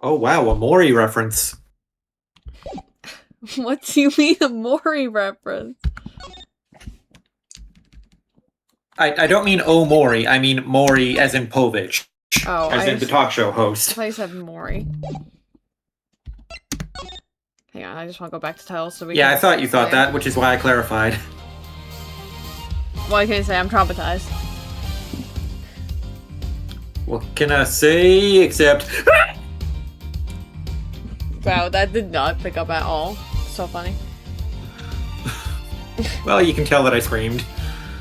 Oh wow, a Mori reference. What do you mean a Mori reference? I don't mean oh Mori, I mean Mori as in Povich. Oh, as in the talk show I host. thought you said Mori. Hang on, I just want to go back to titles so we Yeah, can I thought you thought that, which is why I clarified. What can I say? I'm traumatized. What can I say except... Wow, that did not pick up at all. So funny. Well, you can tell that I screamed.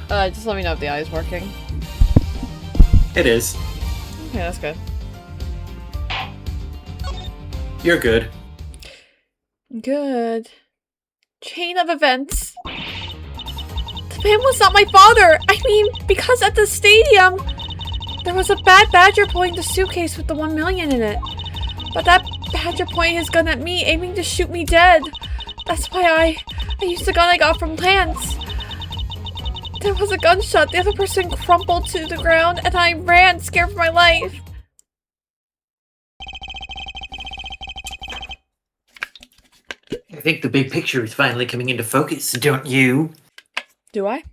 Just let me know if the eye is working. It is. Okay, that's good. You're good. Good. Chain of events. The man was not my father! I mean, because at the stadium, there was a bad badger pulling the suitcase with the 1 million in it. But that badger pointed his gun at me, aiming to shoot me dead. That's why I used the gun I got from Lance. There was a gunshot, the other person crumpled to the ground, and I ran, scared for my life. I think the big picture is finally coming into focus, don't you? Do I?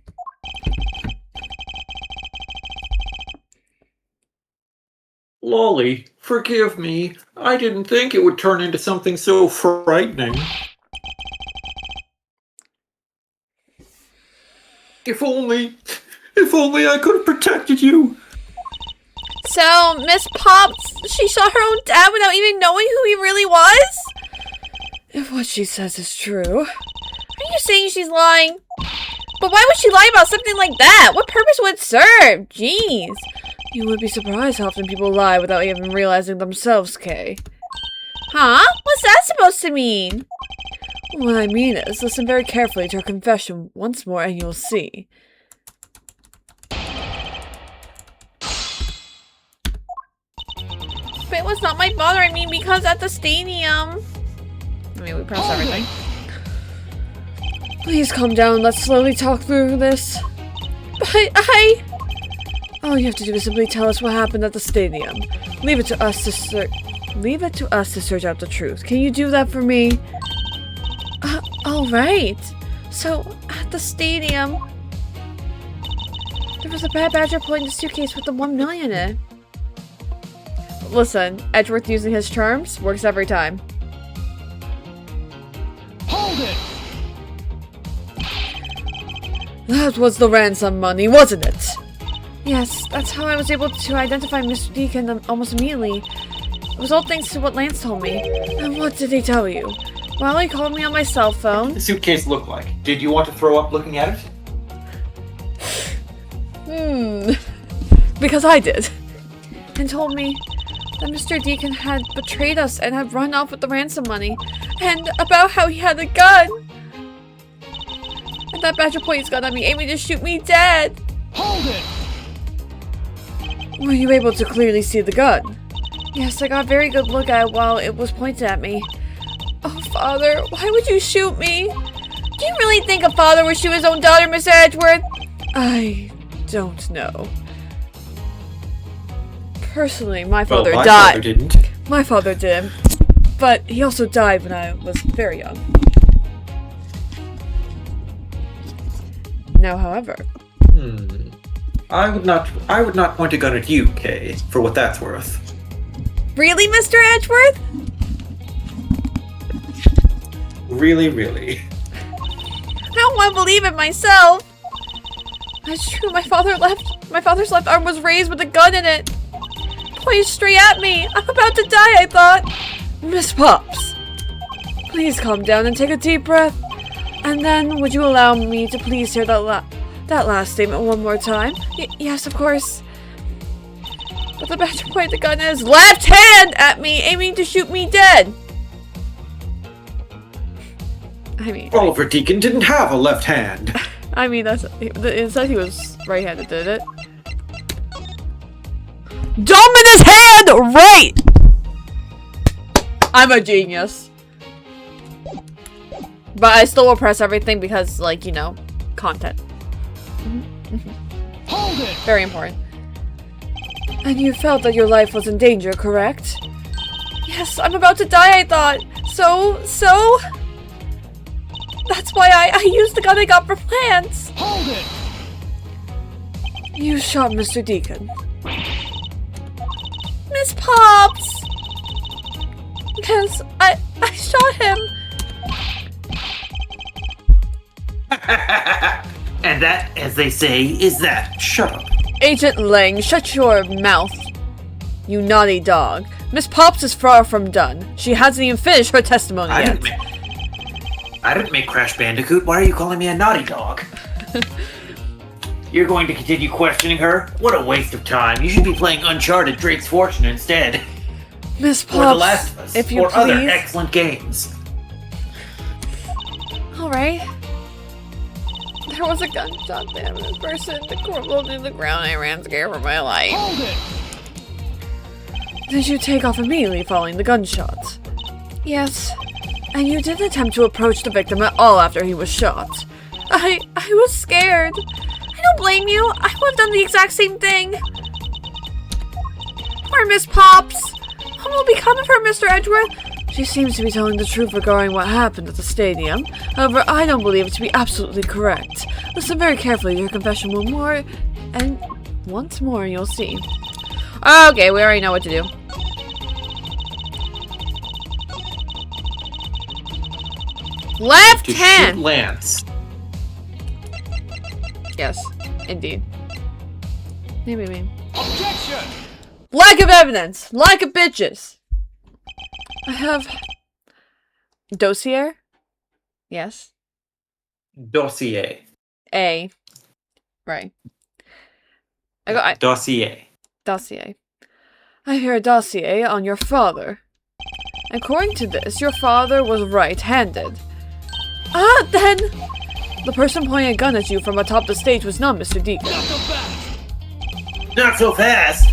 Lolly, forgive me. I didn't think it would turn into something so frightening. If only I could have protected you. So, Miss Pops, she shot her own dad without even knowing who he really was? If what she says is true. Are you saying she's lying? But why would she lie about something like that? What purpose would it serve? Jeez. You would be surprised how often people lie without even realizing themselves, Kay. Huh? What's that supposed to mean? What I mean is, listen very carefully to her confession once more and you'll see. But it was not my father, I mean, because at the stadium. I mean, we pressed everything. Please calm down, let's slowly talk through this. But all you have to do is simply tell us what happened at the stadium. Leave it to us to search out the truth. Can you do that for me? Alright. So, at the stadium, there was a bad badger pulling the suitcase with the 1 million in it. Listen, Edgeworth using his charms works every time. Hold it! That was the ransom money, wasn't it? Yes, that's how I was able to identify Mr. Deacon almost immediately. It was all thanks to what Lance told me. And what did he tell you? Well, he called me on my cell phone. What did the suitcase look like? Did you want to throw up looking at it? Because I did. And told me that Mr. Deacon had betrayed us and had run off with the ransom money. And about how he had a gun. And that badger pointed his gun at me, aiming to shoot me dead. Hold it! Were you able to clearly see the gun? Yes, I got a very good look at it while it was pointed at me. Oh, Father, why would you shoot me? Do you really think a father would shoot his own daughter, Mr. Edgeworth? I don't know. Personally, my father died. My father didn't. My father did. But he also died when I was very young. Now, however... I would not point a gun at you, Kay, for what that's worth. Really, Mr. Edgeworth? Really, really. I don't want to believe it myself. That's true, my father's left arm was raised with a gun in it. Pointed straight at me. I'm about to die, I thought. Miss Pops, please calm down and take a deep breath. And then, would you allow me to please hear that last statement one more time? Yes, of course. But the badger pointed the gun in his left hand at me, aiming to shoot me dead. I mean... Oliver Deacon didn't have a left hand. I mean, it said he was right-handed, did it? Dominus hand! Right! I'm a genius. But I still will press everything because, like, you know, content. Hold it! Very important. And you felt that your life was in danger, correct? Yes, I'm about to die, I thought. So... That's why I used the gun I got for plants. Hold it! You shot Mr. Deacon. Miss Pops! Yes, I shot him. And that, as they say, is that. Shut up. Agent Lang, shut your mouth. You naughty dog. Miss Pops is far from done. She hasn't even finished her testimony yet. I didn't make Crash Bandicoot. Why are you calling me a naughty dog? You're going to continue questioning her? What a waste of time. You should be playing Uncharted Drake's Fortune instead. Miss Pops, or The Last of Us, if you or please. other excellent games. Alright. There was a gunshot there. This person crumbled to the ground. I ran scared for my life. Hold it! Did you take off immediately following the gunshot? Yes. And you didn't attempt to approach the victim at all after he was shot. I was scared. I don't blame you. I would have done the exact same thing. Poor Miss Pops. What will become of her, Mr. Edgeworth? She seems to be telling the truth regarding what happened at the stadium. However, I don't believe it to be absolutely correct. Listen very carefully. Your confession will more... And once more, you'll see. Okay, we already know what to do. Left hand! Shoot Lance. Yes, indeed. Maybe. Objection! Lack of evidence! Lack of bitches! I have... Dossier? Yes. Dossier. A. Right. I Dossier. Dossier. I hear a dossier on your father. According to this, your father was right-handed. Ah, then... The person pointing a gun at you from atop the stage was not Mr. Deacon. Not so fast! Not so fast!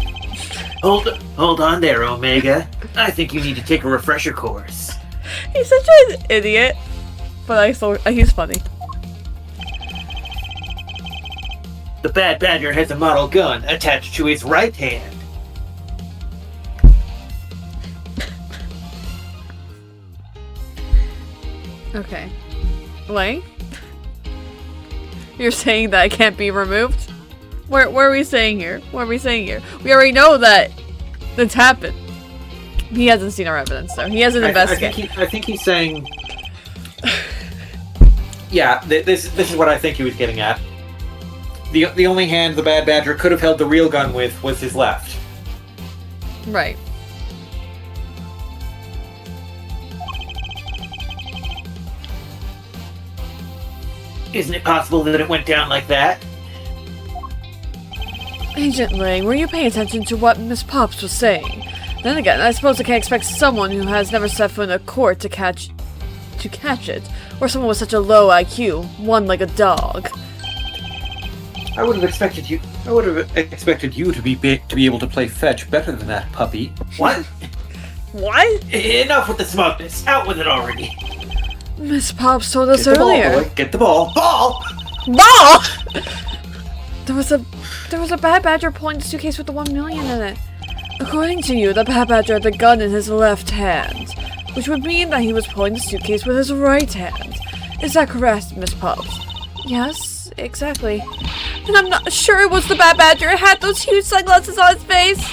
Hold on there, Omega. I think you need to take a refresher course. He's such an idiot. But he's funny. The Bad Badger has a model gun attached to his right hand. Okay. Lang? You're saying that it can't be removed? Where are we saying here? What are we saying here? We already know that it's happened. He hasn't seen our evidence, though. He hasn't investigated. I think he's saying... Yeah, this is what I think he was getting at. The only hand the Bad Badger could have held the real gun with was his left. Right. Isn't it possible that it went down like that? Agent Lang, were you paying attention to what Miss Pops was saying? Then again, I suppose I can't expect someone who has never set foot in a court to catch it, or someone with such a low IQ, one like a dog. I would have expected you to be able to play fetch better than that, puppy. What? What? Enough with the smugness. Out with it already. Miss Pops told us Get the earlier. ball, boy. Get the ball. Ball! Ball! There was a Bad Badger pulling the suitcase with the 1 million in it. According to you, the Bad Badger had the gun in his left hand, which would mean that he was pulling the suitcase with his right hand. Is that correct, Miss Pops? Yes, exactly. And I'm not sure it was the Bad Badger. It had those huge sunglasses on his face.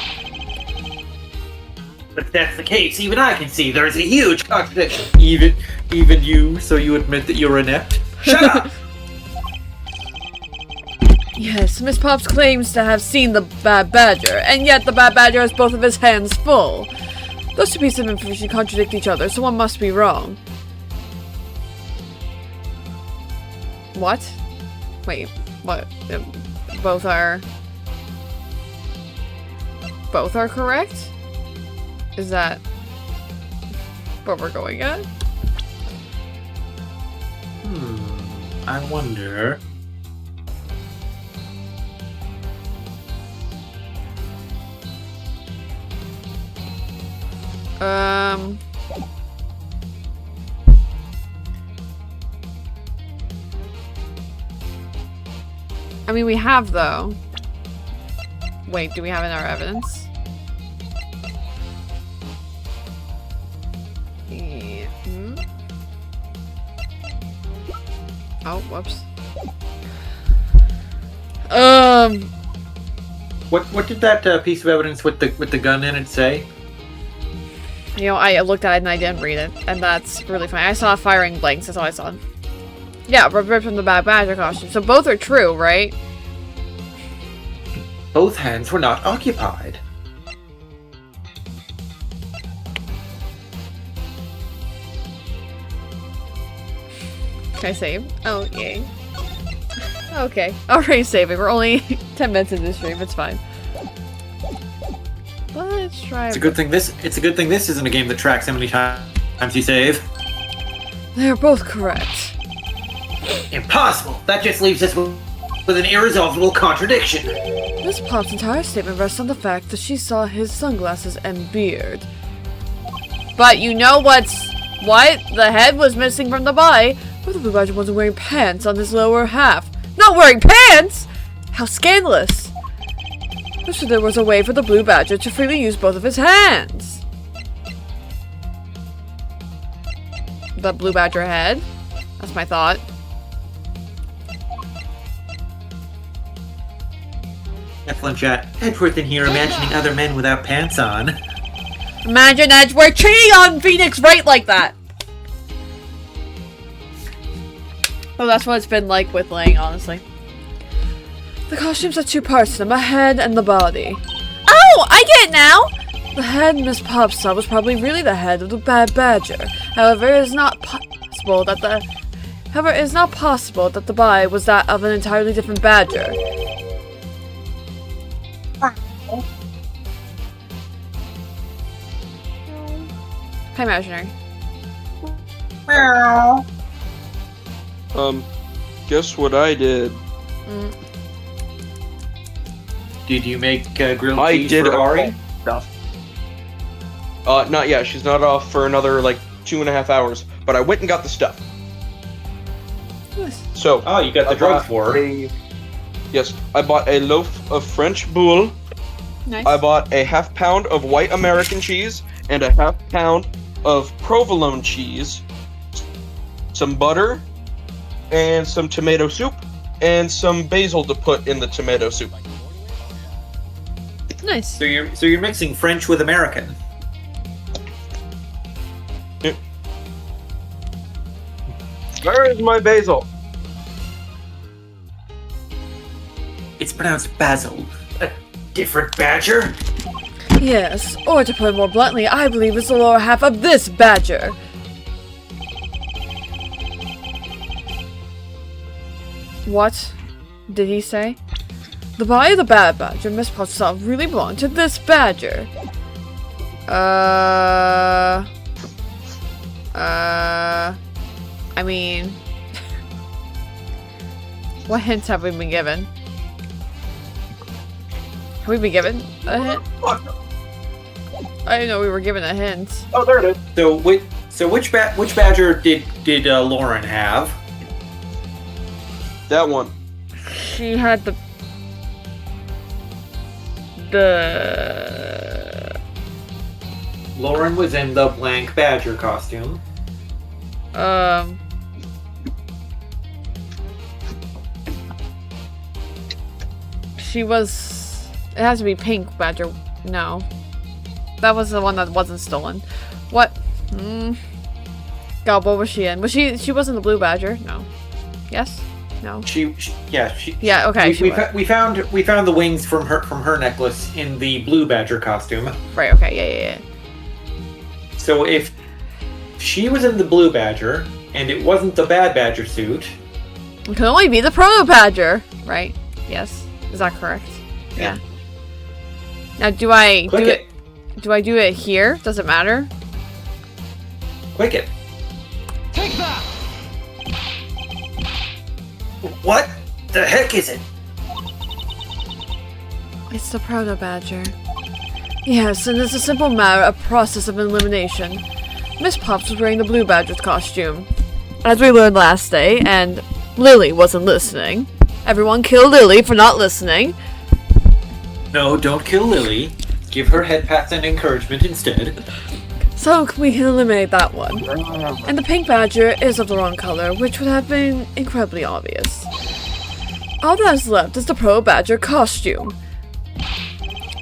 But if that's the case, even I can see there's a huge contradiction. Even you, so you admit that you're inept? Shut up! Yes, Miss Pops claims to have seen the Bad Badger, and yet the Bad Badger has both of his hands full. Those two pieces of information contradict each other, so one must be wrong. What? Wait, what? Both are correct? Is that what we're going at? I wonder... I mean, we have, though. Wait, do we have in our evidence? Yeah. Hmm? Oh, whoops. What did that piece of evidence with the gun in it say? You know, I looked at it and I didn't read it, and that's really funny. I saw firing blanks, that's all I saw. Yeah, ripped from the Bad Badger costume. So both are true, right? Both hands were not occupied. Can I save? Oh, yay. Okay, already saving. We're only 10 minutes into the stream, it's fine. Let's try. It's a good thing this isn't a game that tracks how many times you save. They're both correct. Impossible! That just leaves us with an irresolvable contradiction. Miss Pop's entire statement rests on the fact that she saw his sunglasses and beard. But you know what? The head was missing from the body, but the Blue Badger wasn't wearing pants on his lower half. Not wearing pants?! How scandalous! So there was a way for the Blue Badger to freely use both of his hands. The Blue Badger head? That's my thought. Excellent chat. Edgeworth in here imagining other men without pants on. Imagine Edgeworth cheating on Phoenix right like that! Oh, that's what it's been like with Lang, honestly. The costumes have two parts to them, a head and the body. Oh, I get it now! The head Miss Pop saw was probably really the head of the Bad Badger. However, it is not possible that the body was that of an entirely different badger. Hi, Imaginary. Guess what I did? Did you make grilled cheese for Ari? Stuff. Not yet. She's not off for another, 2.5 hours. But I went and got the stuff. Nice. So. Oh, you got the drugs for her. Yes, I bought a loaf of French boule. Nice. I bought a ½ pound of white American cheese and a ½ pound of provolone cheese, some butter, and some tomato soup, and some basil to put in the tomato soup. Nice. So you're mixing French with American. Yep. Where is my basil? It's pronounced basil. A different badger? Yes, or to put it more bluntly, I believe it's the lower half of this badger. What did he say? The body of the Bad Badger Miss Potts thought really belonged to this badger. I mean... what hints have we been given? Have we been given a hint? I didn't know we were given a hint. Oh, there it is. So which badger did Lauren have? That one. She had the Lauren was in the blank badger costume. She was... It has to be pink badger. No. That was the one that wasn't stolen. What? God, what was she in? She wasn't the blue badger? No. Yes? No. Yeah, okay. We found the wings from her necklace in the blue badger costume. Right, okay, yeah. So if she was in the blue badger and it wasn't the bad badger suit, it can only be the proto badger, right? Yes. Is that correct? Yeah. Now do I click it. Do I do it here? Does it matter? Click it. Take that! What the heck is it? It's the proto badger. Yes, and it's a simple matter of process of elimination. Miss Pops was wearing the blue badger's costume. As we learned last day, and Lily wasn't listening. Everyone kill Lily for not listening. No, don't kill Lily. Give her head pats and encouragement instead. So we can eliminate that one. And the pink badger is of the wrong color, which would have been incredibly obvious. All that is left is the Proto Badger costume.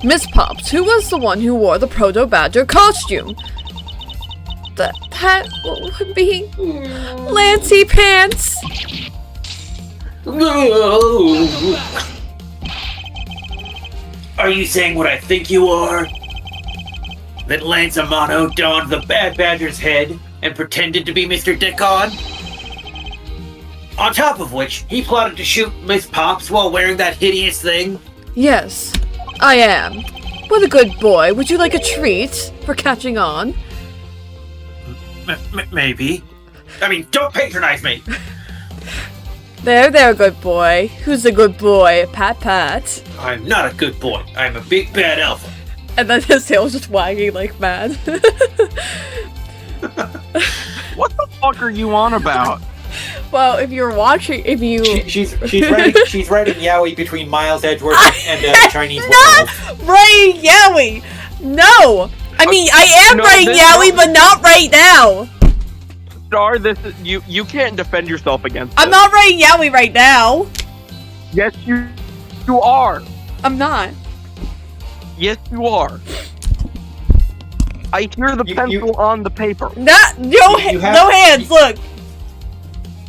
Miss Pops, who was the one who wore the Proto Badger costume? That would be Lancy Pants. Are you saying what I think you are? That Lance Amano donned the Bad Badger's head and pretended to be Mr. Dickon? On top of which, he plotted to shoot Miss Pops while wearing that hideous thing? Yes, I am. What a good boy. Would you like a treat for catching on? Maybe. I mean, don't patronize me! There, good boy. Who's the good boy? Pat, pat. I'm not a good boy. I'm a big bad alpha. And then his tail's just wagging like mad. What the fuck are you on about? Well, if you're watching, She's writing yaoi between Miles Edgeworth and Chinese not werewolf. writing yaoi! No! I mean, I am writing yaoi, but not right now! Star, this is you can't defend yourself against I'm this. not writing yaoi right now! Yes, you are. I'm not. Yes, you are. I hear the pencil on the paper. No hands, look!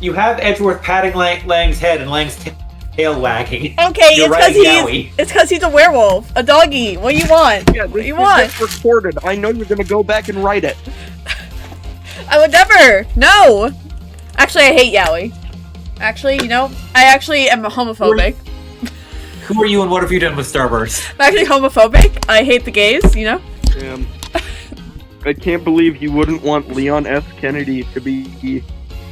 You have Edgeworth patting Lang's head and Lang's tail wagging. Okay, You're it's because he's a werewolf. A doggy. What do you want? Yeah, What do you this want? gets recorded. I know you're gonna go back and write it. I would never! No! Actually, I hate yaoi. Actually, you know, I actually am homophobic. Who are you and what have you done with Starburst? I'm actually homophobic. I hate the gays, you know? Damn. I can't believe you wouldn't want Leon S. Kennedy to be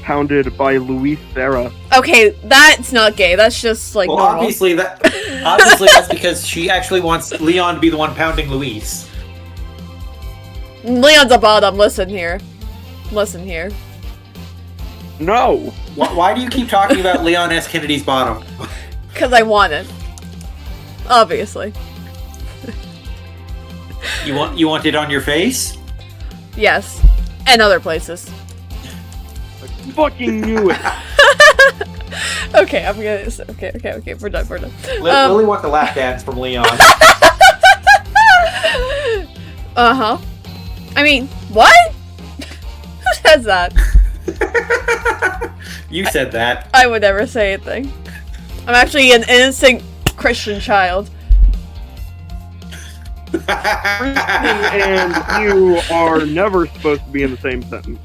hounded by Luis Serra. Okay, that's not gay. That's just like Well, normal. obviously that's because she actually wants Leon to be the one pounding Luis. Leon's a bottom. Listen here. No! Why do you keep talking about Leon S. Kennedy's bottom? Because I want it. Obviously. You want it on your face? Yes. And other places. I fucking knew it! Okay, I'm gonna... Okay, we're done. Lily wants a lap dance from Leon. Uh-huh. I mean, what? Who says that? You said that. I would never say anything. I'm actually an innocent Christian child. And you are never supposed to be in the same sentence.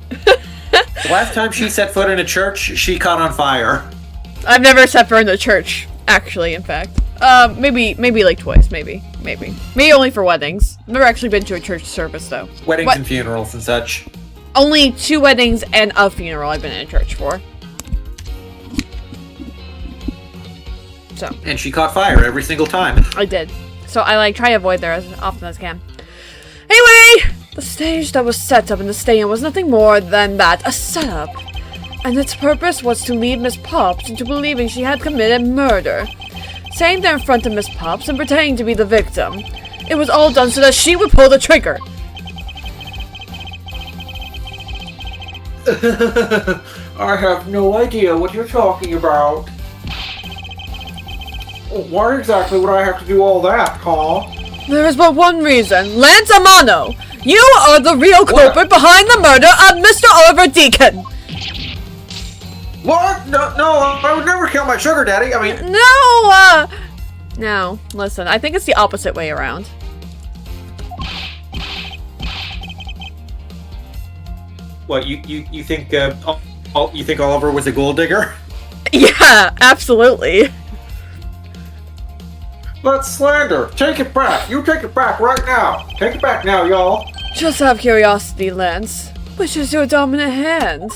The last time she set foot in a church, she caught on fire. I've never set foot in a church, actually, in fact. Maybe like twice, maybe. Maybe only for weddings. Never actually been to a church service, though. Weddings and funerals and such. Only 2 weddings and a funeral I've been in a church for. So. And she caught fire every single time. I did. So I try to avoid there as often as I can. Anyway! The stage that was set up in the stadium was nothing more than that, a setup. And its purpose was to lead Miss Pops into believing she had committed murder. Saying there in front of Miss Pops and pretending to be the victim. It was all done so that she would pull the trigger. I have no idea what you're talking about. Why exactly would I have to do all that, huh? There is but one reason. Lance Amano! You are the real culprit behind the murder of Mr. Oliver Deacon! What? No, I would never kill my sugar daddy. I mean... No, listen, I think it's the opposite way around. What, you think, you think Oliver was a gold digger? Yeah, absolutely. That's slander. Take it back. You take it back right now. Take it back now, y'all. Just out of curiosity, Lance. Which is your dominant hand?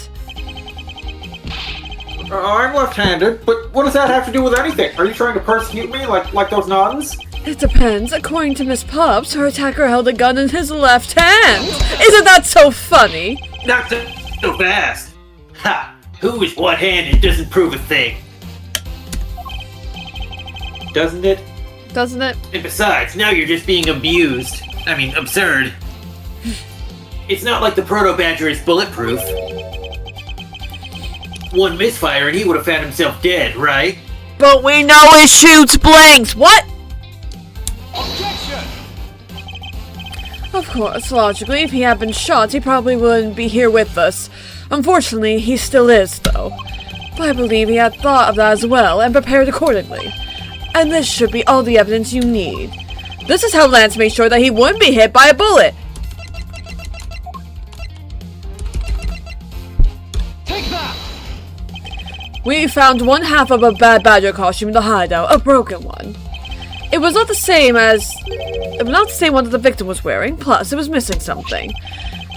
I'm left-handed, but what does that have to do with anything? Are you trying to persecute me like those nuns? It depends. According to Miss Pops, her attacker held a gun in his left hand. Isn't that so funny? Not so fast. Ha! Who is one-handed doesn't prove a thing. Doesn't it? Doesn't it? And besides, now you're just being abused. I mean, absurd. It's not like the proto-badger is bulletproof. One misfire and he would have found himself dead, right? But we know it shoots blanks! What? Objection! Of course, logically, if he had been shot, he probably wouldn't be here with us. Unfortunately, he still is, though. But I believe he had thought of that as well, and prepared accordingly. And this should be all the evidence you need. This is how Lance made sure that he wouldn't be hit by a bullet! Take that! We found one half of a bad badger costume in the hideout, a broken one. It was not the same one that the victim was wearing, plus it was missing something.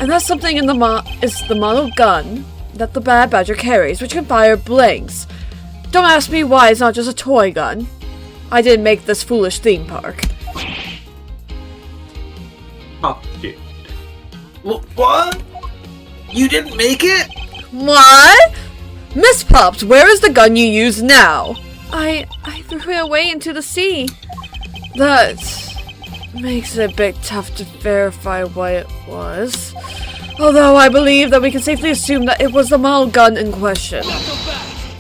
And that something in is the model gun that the bad badger carries, which can fire blanks. Don't ask me why it's not just a toy gun. I didn't make this foolish theme park. Oh, dude. What? You didn't make it? What? Miss Pops, where is the gun you use now? I threw it away into the sea. That makes it a bit tough to verify what it was. Although I believe that we can safely assume that it was the model gun in question. Not so fast!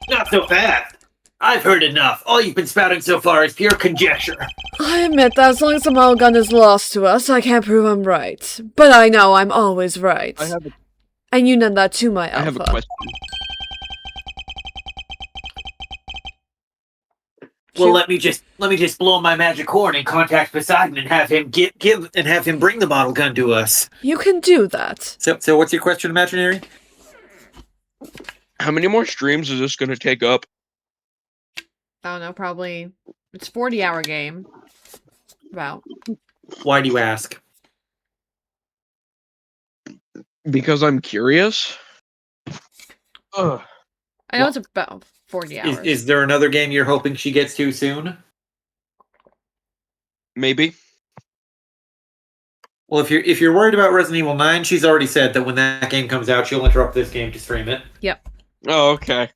Not so fast. I've heard enough. All you've been spouting so far is pure conjecture. I admit that as long as the model gun is lost to us, I can't prove I'm right. But I know I'm always right. And you know that too, my alpha. I have a question. Well, let me just blow my magic horn and contact Poseidon and have him have him bring the model gun to us. You can do that. So what's your question, Imaginary? How many more streams is this going to take up? I don't know, probably... It's a 40-hour game. About. Why do you ask? Because I'm curious. Ugh. I know it's about 40 hours. Is there another game you're hoping she gets to soon? Maybe. Well, if you're worried about Resident Evil 9, she's already said that when that game comes out, she'll interrupt this game to stream it. Yep. Oh, okay.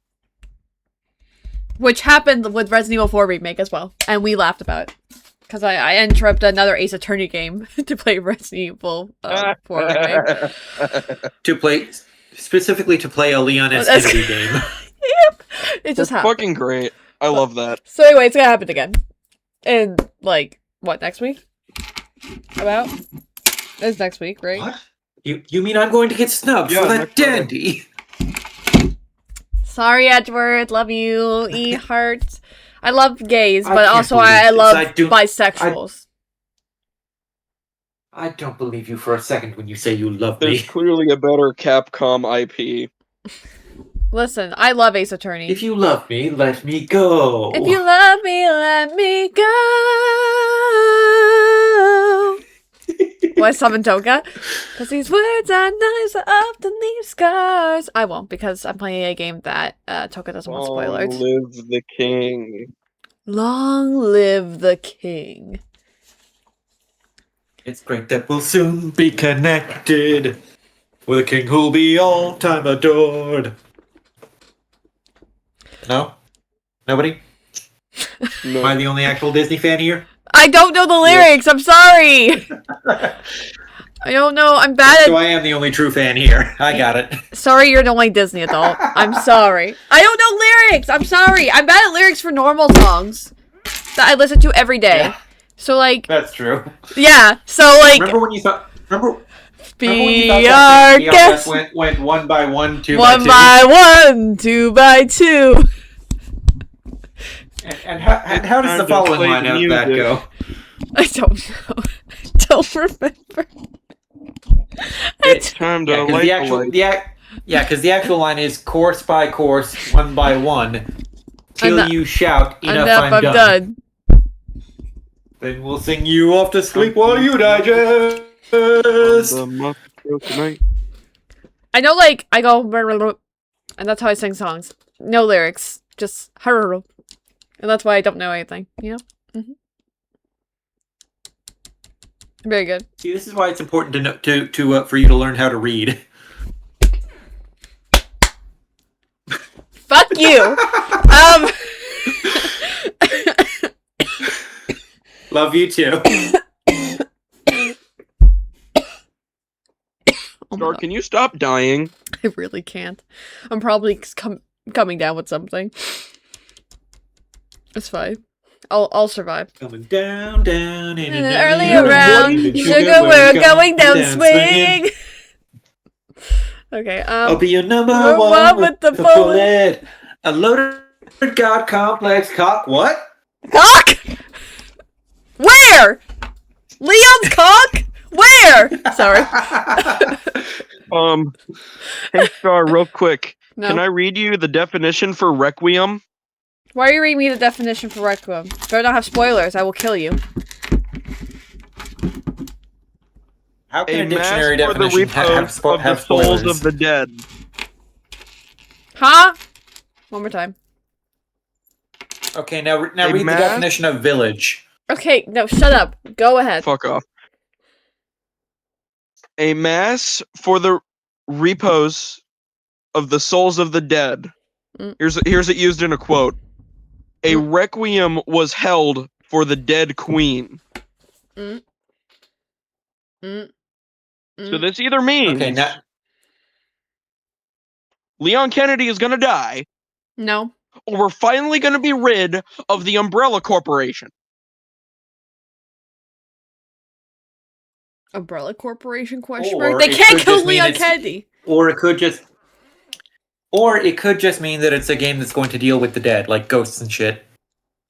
Which happened with Resident Evil 4 Remake as well. And we laughed about it. Because I interrupted another Ace Attorney game to play Resident Evil 4 Remake. Specifically to play a Leon S. Kennedy game. Yep. It just happened. Fucking great. I love that. So anyway, it's gonna happen again. In, like, what, next week? About? It's next week, right? What? You mean I'm going to get snubbed for that dandy? Sorry, Edward. Love you. E-heart. I love gays, but also I love bisexuals. I don't believe you for a second when you say you love There's me. clearly a better Capcom IP. Listen, I love Ace Attorney. If you love me, let me go. If you love me, let me go. Why summon Toga? Because these words are nice, so often leave scars. I won't, because I'm playing a game that Toga doesn't want spoilers. Long live the king. Long live the king. It's great that we'll soon be connected with a king who'll be all time adored. No? Nobody? No. Am I the only actual Disney fan here? I don't know the lyrics. I'm sorry. I don't know. I'm bad at. So I am the only true fan here. I got it. Sorry, you're the only Disney adult. I'm sorry. I don't know lyrics. I'm sorry. I'm bad at lyrics for normal songs that I listen to every day. Yeah. So like. That's true. Yeah. So like. Remember when you thought? Remember when Be you thought our that guest. went 1 by 1, 2 1 by 2? by 1, 2 by 2. And how does the following line of that go? I don't know. I don't remember. It's time to light because the actual line is course by course, 1 by 1, till you shout, enough, I'm done. Then we'll sing you off to sleep while you digest. I know, like, I go, and that's how I sing songs. No lyrics, just, and that's why I don't know anything, you know? Mm-hmm. Very good. See, this is why it's important to know, for you to learn how to read. Fuck you! Love you too. Star, can you stop dying? I really can't. I'm probably coming down with something. It's fine. I'll survive. Coming down, down, in And and early down, around, even sugar, we're going down swinging. swing. Okay, I'll be your number Number one one with the bullet. bullet. A loaded god complex cock. What? Cock? Where? Leon's cock? Where? Sorry. Hey Star, real quick. No. Can I read you the definition for requiem? Why are you reading me the definition for Requiem? Better not have spoilers, I will kill you. How can A a dictionary mass for the definition repose of the have souls spoilers? of the dead. Huh? One more time. Okay, now A read the mass- definition of village. Okay, no, shut up. Go ahead. Fuck off. A mass for the repose of the souls of the dead. Mm. Here's it used in a quote. A requiem was held for the dead queen. Mm. Mm. So this either means Okay, now Leon Kennedy is gonna die, No. or we're finally gonna be rid of the Umbrella Corporation. Umbrella Corporation question Or mark? They it can't could kill just mean Leon it's- Kennedy. or it could just mean that it's a game that's going to deal with the dead, like ghosts and shit.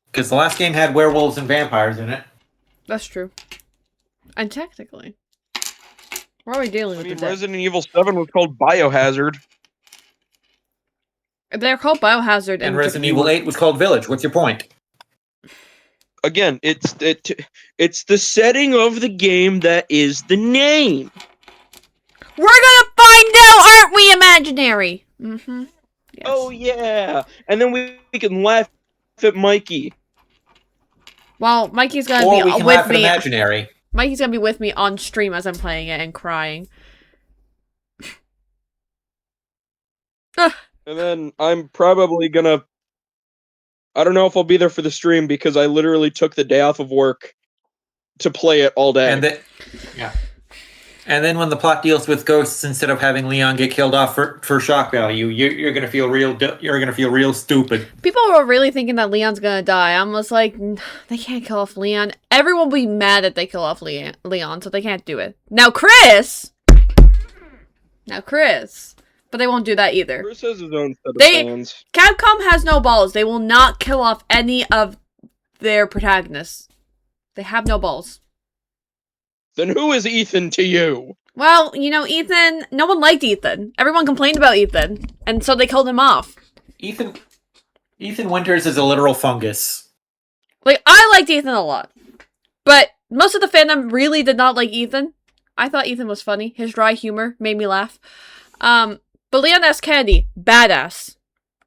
Because the last game had werewolves and vampires in it. That's true. And technically. Why are we dealing I with mean, the dead? Resident Evil 7 was called Biohazard. They're called Biohazard And Resident Evil 8 was called Village. What's your point? Again, it's the setting of the game that is the name. We're gonna find out, aren't we, imaginary? Mm-hmm. Yes. Oh yeah, and then we can laugh at Mikey. Well, Mikey's gonna Or be we can with laugh at me. imaginary. Mikey's gonna be with me on stream as I'm playing it and crying. And then I'm probably gonna. I don't know if I'll be there for the stream because I literally took the day off of work to play it all day. And then when the plot deals with ghosts, instead of having Leon get killed off for shock value, you're gonna feel real stupid. People were really thinking that Leon's gonna die. I'm just like, they can't kill off Leon. Everyone will be mad if they kill off Leon, so they can't do it. Now Chris! But they won't do that either. Chris has his own set of They- fans. Capcom has no balls. They will not kill off any of their protagonists. They have no balls. Then who is Ethan to you? Well, you know, Ethan, no one liked Ethan. Everyone complained about Ethan, and so they killed him off. Ethan Winters is a literal fungus. Like, I liked Ethan a lot. But most of the fandom really did not like Ethan. I thought Ethan was funny. His dry humor made me laugh. But Leon S. Kennedy, badass.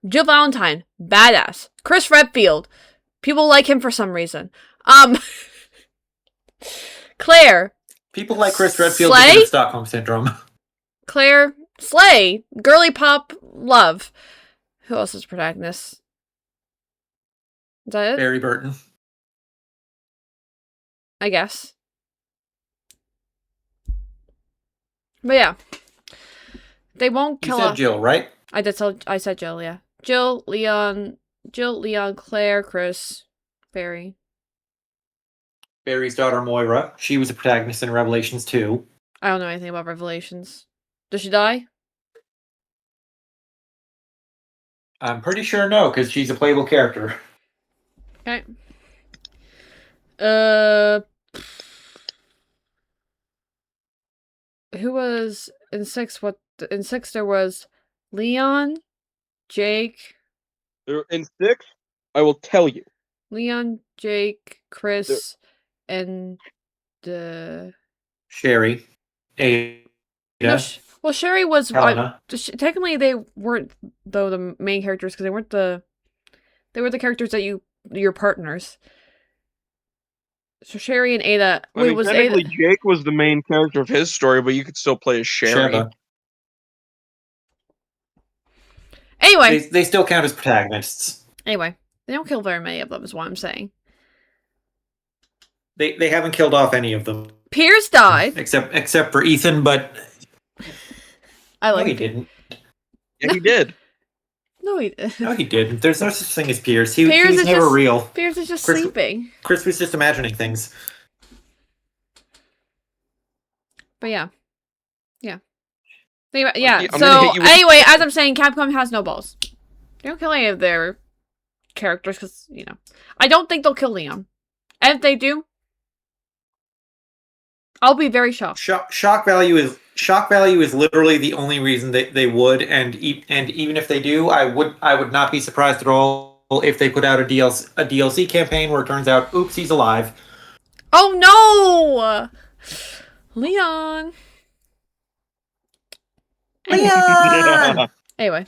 Jill Valentine, badass. Chris Redfield, people like him for some reason. Claire. People like Chris Redfield Slay? because of Stockholm Syndrome. Claire. Slay. Girly Pop. Love. Who else is protagonist? Is that it? Barry Burton. I guess. But yeah. They won't You kill said off. Jill, right? I said Jill, yeah. Jill, Leon, Claire, Chris, Barry. Barry's daughter Moira. She was a protagonist in Revelations 2. I don't know anything about Revelations. Does she die? I'm pretty sure no, because she's a playable character. Okay. Who was in 6? In 6 there was Leon, Jake, In 6, I will tell you. Jake, Chris, and Sherry. Ada. no, well, Sherry was Helena. technically they weren't though the main characters because they were the characters that your partners. So Sherry and Ada. I mean, was technically, Ada? Jake was the main character of his story, but you could still play as Sherry. Sheva. Anyway, They still count as protagonists. they don't kill very many of them. Is what I'm saying. They haven't killed off any of them. Pierce died. Except for Ethan, but I No, like he it. didn't. Yeah, he did. No, he did. No, he didn't. There's no such thing as Pierce. He Pierce was is never just real. Pierce is just Chris- sleeping. Chris was just imagining things. But yeah. Yeah. I'm gonna So hit you with- anyway, as I'm saying, Capcom has no balls. They don't kill any of their characters because, you know. I don't think they'll kill Leon. And if they do, I'll be very shocked. Shock value is literally the only reason they would, and even if they do, I would not be surprised at all if they put out a DLC campaign where it turns out, oops, he's alive. Oh no! Leon. Leon! Anyway,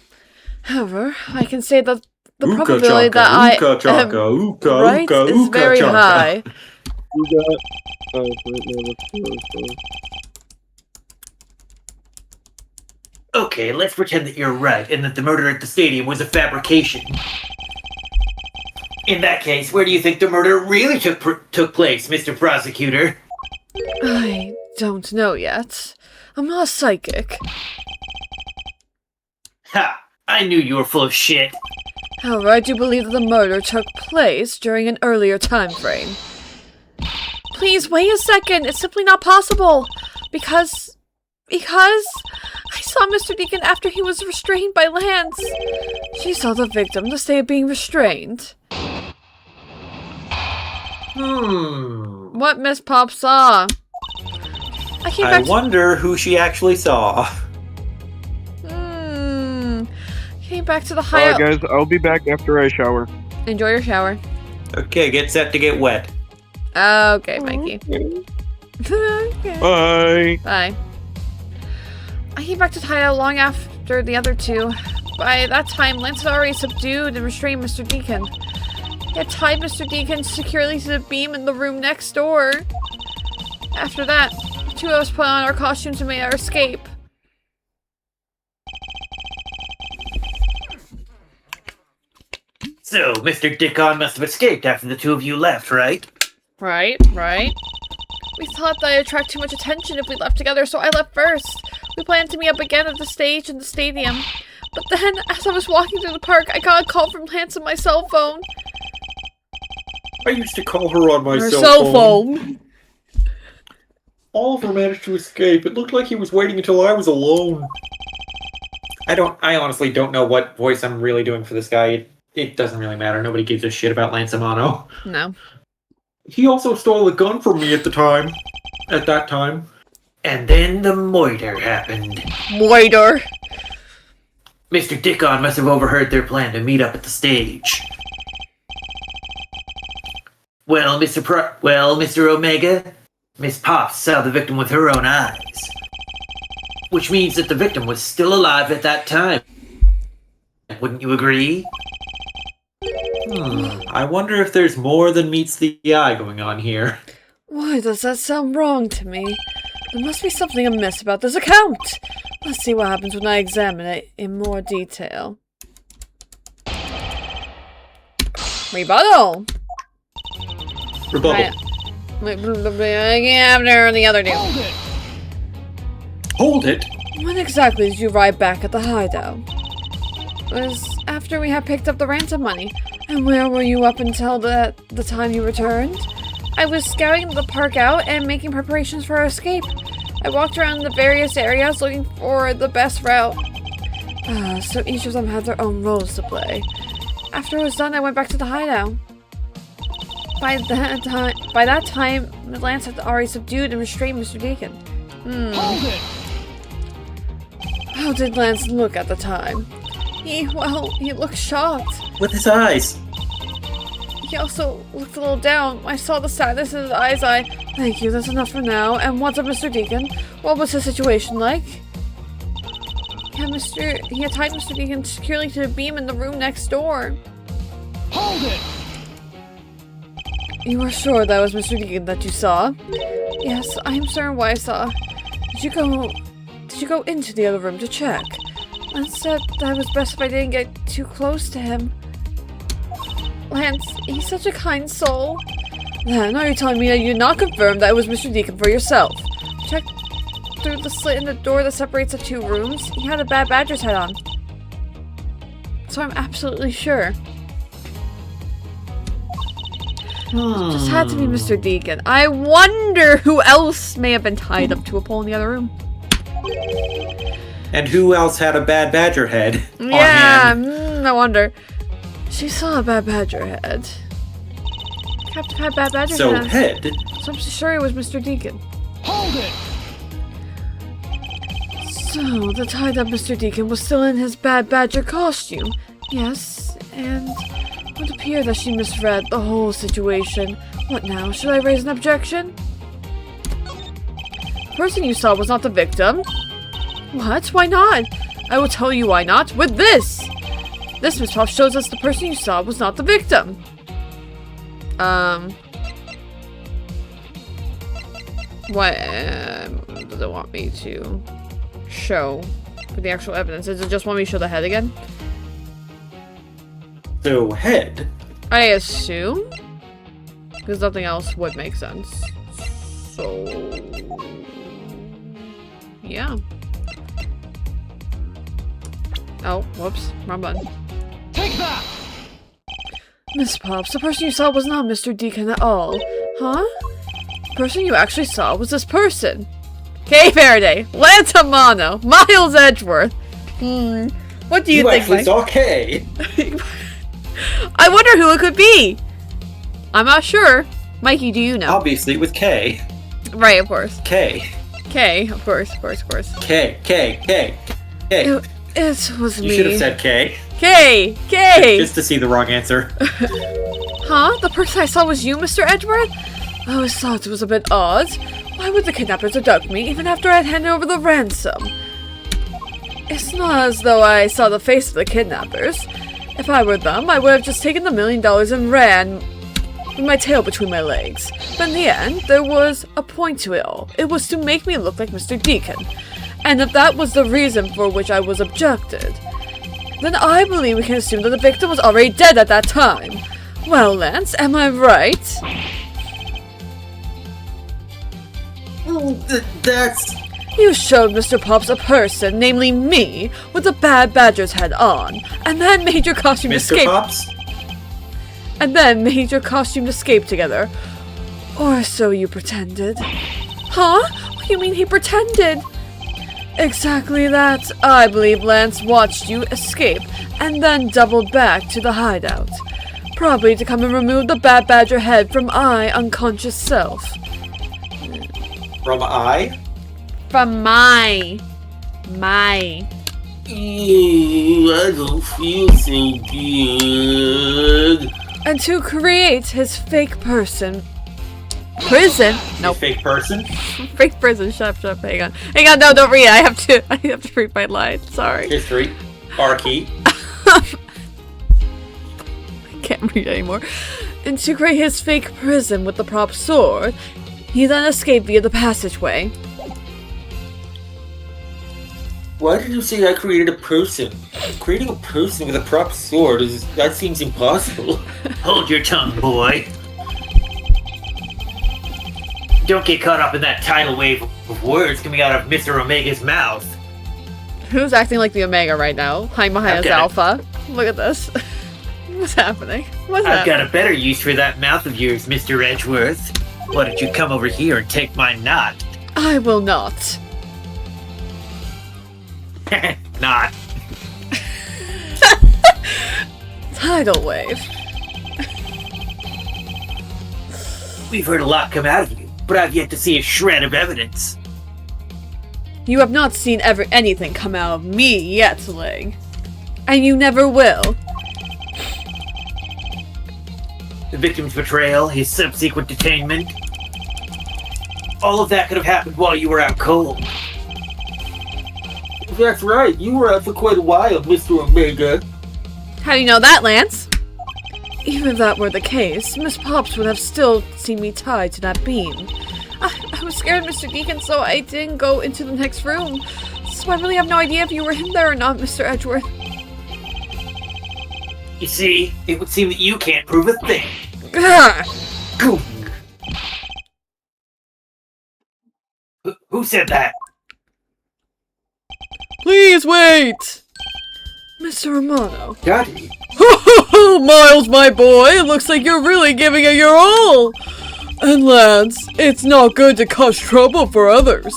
however, I can say that the Ooka probability chaka, that I ooka chaka, am ooka, right ooka, is ooka very chaka. high. Okay, let's pretend that you're right and that the murder at the stadium was a fabrication. In that case, where do you think the murder really took place, Mr. Prosecutor? I don't know yet. I'm not a psychic. Ha! I knew you were full of shit. However, I do believe that the murder took place during an earlier time frame. Please, wait a second. It's simply not possible. Because I saw Mr. Deacon after he was restrained by Lance. She saw the victim the day of being restrained. What Miss Pop saw? I wonder who she actually saw. Came back to the hideout. Guys, I'll be back after I shower. Enjoy your shower. Okay, get set to get wet. Okay, Mikey. Okay. Bye. Bye. I came back to the hideout long after the other two. By that time, Lance had already subdued and restrained Mr. Deacon. He had tied Mr. Deacon securely to the beam in the room next door. After that, the two of us put on our costumes and made our escape. So, Mr. Dickon must have escaped after the two of you left, right? Right. We thought that I'd attract too much attention if we left together, so I left first. We planned to meet up again at the stage in the stadium. But then, as I was walking through the park, I got a call from Lance on my cell phone. I used to call her on my Her cell phone. Oliver managed to escape. It looked like he was waiting until I was alone. I honestly don't know what voice I'm really doing for this guy. It doesn't really matter. Nobody gives a shit about Lance Amano. No. He also stole a gun from me at that time. And then the moiter happened. Moiter. Mr. Dickon must have overheard their plan to meet up at the stage. Well, Mr. Omega, Miss Pops saw the victim with her own eyes. Which means that the victim was still alive at that time. Wouldn't you agree? I wonder if there's more than meets the eye going on here. Why does that sound wrong to me? There must be something amiss about this account. Let's see what happens when I examine it in more detail. Rebuttal. Rebuttal. After the other dude. Hold it! Hold it! When exactly did you arrive back at the hideout? It was after we had picked up the ransom money. And where were you up until the time you returned? I was scouting the park out and making preparations for our escape. I walked around the various areas looking for the best route. So each of them had their own roles to play. After I was done, I went back to the hideout. By that time, Lance had already subdued and restrained Mr. Deacon. Hold it! How did Lance look at the time? He looked shocked. With his eyes. He also looked a little down. I saw the sadness in his eyes. Thank you, that's enough for now. And what's up, Mr. Deacon? What was his situation like? He had tied Mr. Deacon securely to the beam in the room next door. Hold it! You are sure that was Mr. Deacon that you saw? Yes, I am certain what I saw. Did you go into the other room to check? Lance said that it was best if I didn't get too close to him. Lance, he's such a kind soul. Then, are you telling me that you did not confirm that it was Mr. Deacon for yourself? through the slit in the door that separates the two rooms, he had a bad badger's head on. So I'm absolutely sure. It just had to be Mr. Deacon. I wonder who else may have been tied up to a pole in the other room. And who else had a bad badger head on Yeah, hand? I wonder. She saw a bad badger head. Captain had bad badger So head. head. So I'm sure it was Mr. Deacon. Hold it! So, the tied-up Mr. Deacon was still in his bad badger costume. Yes, and it would appear that she misread the whole situation. What now? Should I raise an objection? The person you saw was not the victim. What? Why not? I will tell you why not. With this! This, Miss Puff, shows us the person you saw was not the victim. What does it want me to show for the actual evidence? Does it just want me to show the head again? So head. I assume? Because nothing else would make sense. So... yeah. Oh, whoops. Wrong button. Take that! Miss Pops, the person you saw was not Mr. Deacon at all. Huh? The person you actually saw was this person. Kay Faraday, Lance Amano, Miles Edgeworth. What do you think, actually Mike? saw K. I wonder who it could be. I'm not sure. Mikey, do you know? Obviously with K. Right, of course. K. K, of course. K. It was me. You should have said K. K! Just to see the wrong answer. Huh? The person I saw was you, Mr. Edgeworth? I always thought it was a bit odd. Why would the kidnappers abduct me, even after I'd handed over the ransom? It's not as though I saw the face of the kidnappers. If I were them, I would have just taken the $1 million and ran with my tail between my legs. But in the end, there was a point to it all. It was to make me look like Mr. Deacon. And if that was the reason for which I was abducted, then I believe we can assume that the victim was already dead at that time. Well, Lance, am I right? That's... You showed Mr. Pops a person, namely me, with a bad badger's head on, and then made your costume Mr. escape. Pops? And then made your costume escape together. Or so you pretended. Huh? What do you mean he pretended? Exactly that. I believe Lance watched you escape, and then doubled back to the hideout. Probably to come and remove the bad badger head from my unconscious self. From I? From my. Ew, I don't feel so good. And to create his fake prison. Nope. Fake person? Fake prison. Shut up. Hang on. No, don't read it. I have to read my line. Sorry. History. R key. I can't read anymore. And to create his fake prison with the prop sword, he then escaped via the passageway. Why did you say I created a person? Creating a person with a prop sword that seems impossible. Hold your tongue, boy. Don't get caught up in that tidal wave of words coming out of Mr. Omega's mouth. Who's acting like the Omega right now? Mahayas Okay. Alpha. Look at this. What's happening? I've got a better use for that mouth of yours, Mr. Edgeworth. Why don't you come over here and take my knot? I will not. Not. Tidal wave. We've heard a lot come out of you, but I've yet to see a shred of evidence. You have not seen anything come out of me yet, Ling. And you never will. The victim's betrayal, his subsequent detainment. All of that could have happened while you were out cold. That's right, you were out for quite a while, Mr. Omega. How do you know that, Lance? Even if that were the case, Miss Pops would have still seen me tied to that beam. I was scared, Mr. Deacon, so I didn't go into the next room. So I really have no idea if you were in there or not, Mr. Edgeworth. You see, it would seem that you can't prove a thing. Gah! Who said that? Please wait! Mr. Romano. Daddy? Miles, my boy, it looks like you're really giving it your all! And lads, it's not good to cause trouble for others.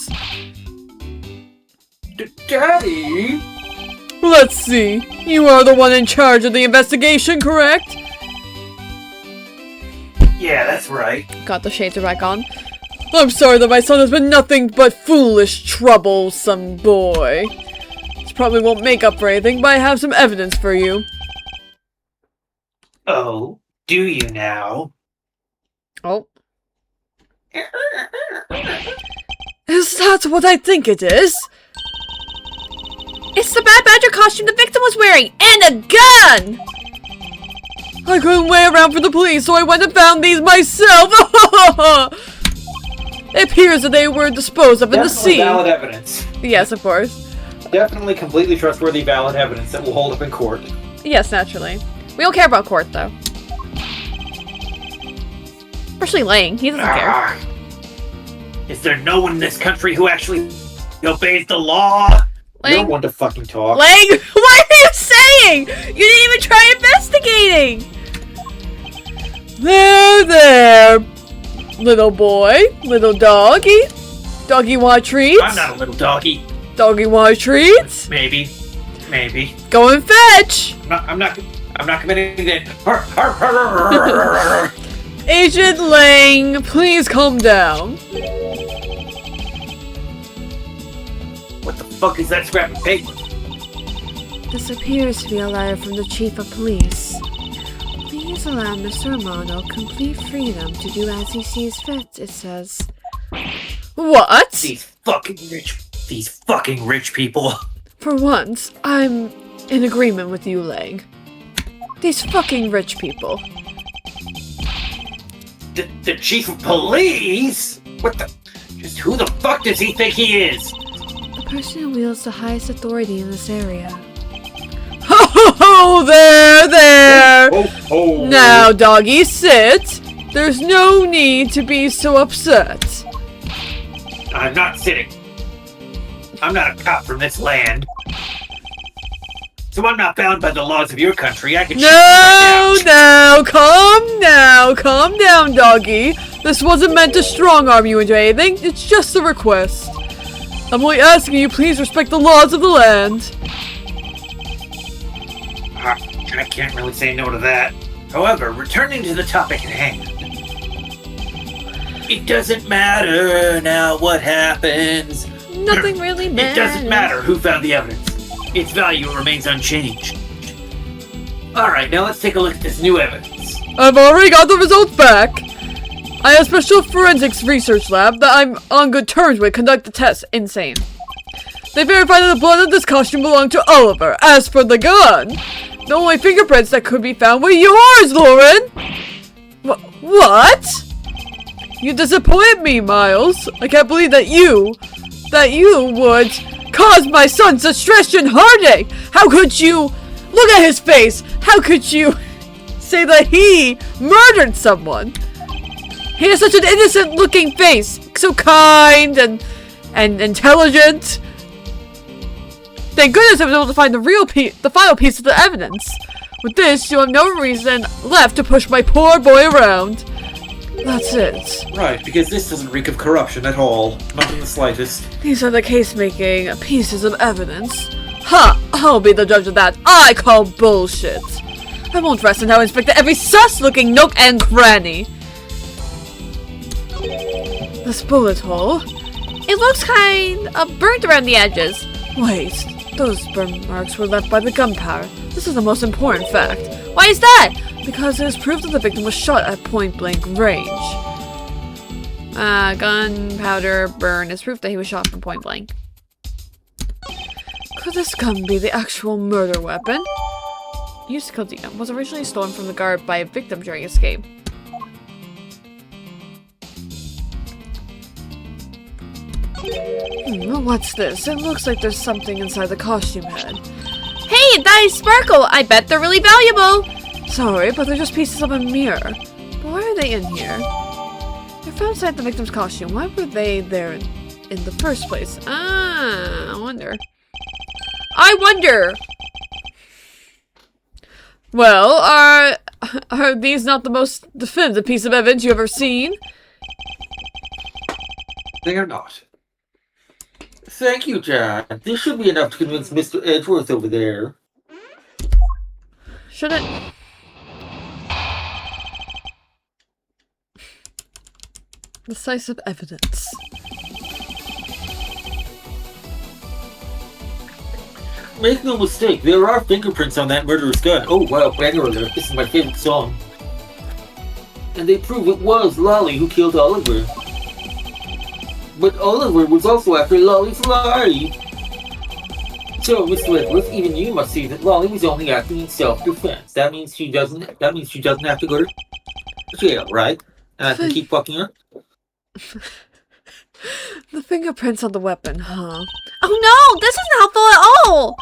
Daddy? Let's see. You are the one in charge of the investigation, correct? Yeah, that's right. Got the shades back on. I'm sorry that my son has been nothing but foolish, troublesome boy. This probably won't make up for anything, but I have some evidence for you. Oh, do you now? Oh. Is that what I think it is? It's the Bad Badger costume the victim was wearing, and a gun! I couldn't wait around for the police, so I went and found these myself! It appears that they were disposed of in the sea. Valid evidence. Yes, of course. Definitely completely trustworthy valid evidence that will hold up in court. Yes, naturally. We don't care about court, though. Especially Lang. He doesn't care. Is there no one in this country who actually obeys the law? Lang? You're one to fucking talk. Lang, what are you saying? You didn't even try investigating! There, little boy, little doggy. Doggy want treats? I'm not a little doggy. Doggy want treats? Maybe. Go and fetch! I'm not committing it. Agent Lang, please calm down. What the fuck is that scrap of paper? This appears to be a letter from the Chief of Police. Please allow Mr. Romano complete freedom to do as he sees fit, it says. What? These fucking rich people. For once, I'm in agreement with you, Lang. These fucking rich people. The chief of police? What the? Just who the fuck does he think he is? The person who wields the highest authority in this area. Ho, there! Oh. Now, doggy, sit. There's no need to be so upset. I'm not sitting. I'm not a cop from this land. So I'm not bound by the laws of your country. I can Calm down, doggy. This wasn't meant to strong-arm you into anything. It's just a request. I'm only asking you please respect the laws of the land. I can't really say no to that. However, returning to the topic at hand. It doesn't matter now what happens. Nothing really matters. It doesn't matter who found the evidence. Its value remains unchanged. Alright, now let's take a look at this new evidence. I've already got the results back. I had a special forensics research lab that I'm on good terms with conduct the test. Insane. They verified that the blood of this costume belonged to Oliver. As for the gun, the only fingerprints that could be found were yours, Lauren! What? You disappoint me, Miles. I can't believe that you would cause my son such stress and heartache. How could you look at his face? How could you say that he murdered someone? He has such an innocent looking face. So kind and intelligent. Thank goodness I was able to find the final piece of the evidence. With this, you have no reason left to push my poor boy around. That's it. Right, because this doesn't reek of corruption at all. Not in the slightest. These are the case-making pieces of evidence. Ha! I'll be the judge of that. I call bullshit. I won't rest until I inspect every sus-looking nook and cranny. This bullet hole. It looks kind of burnt around the edges. Wait, those burn marks were left by the gunpowder. This is the most important fact. Why is that? Because it is proof that the victim was shot at point-blank range. Gunpowder burn is proof that he was shot from point-blank. Could this gun be the actual murder weapon? Used to kill the gun was originally stolen from the guard by a victim during escape. What's this? It looks like there's something inside the costume head. Hey, that is Sparkle! I bet they're really valuable! Sorry, but they're just pieces of a mirror. But why are they in here? They're found inside the victim's costume. Why were they there in the first place? I wonder. I wonder. Well, are these not the most definitive piece of evidence you've ever seen? They are not. Thank you, John. This should be enough to convince Mr. Edgeworth over there. Should it? Decisive evidence. Make no mistake, there are fingerprints on that murderous gun. Oh wow, banger alert. This is my favorite song. And they prove it was Lolly who killed Oliver. But Oliver was also after Lolly's life. So, Mr. Edgeworth, even you must see that Lolly was only acting in self-defense. That means she doesn't have to go to jail, right? And I can keep fucking her? The fingerprints on the weapon, huh? Oh no! This isn't helpful at all!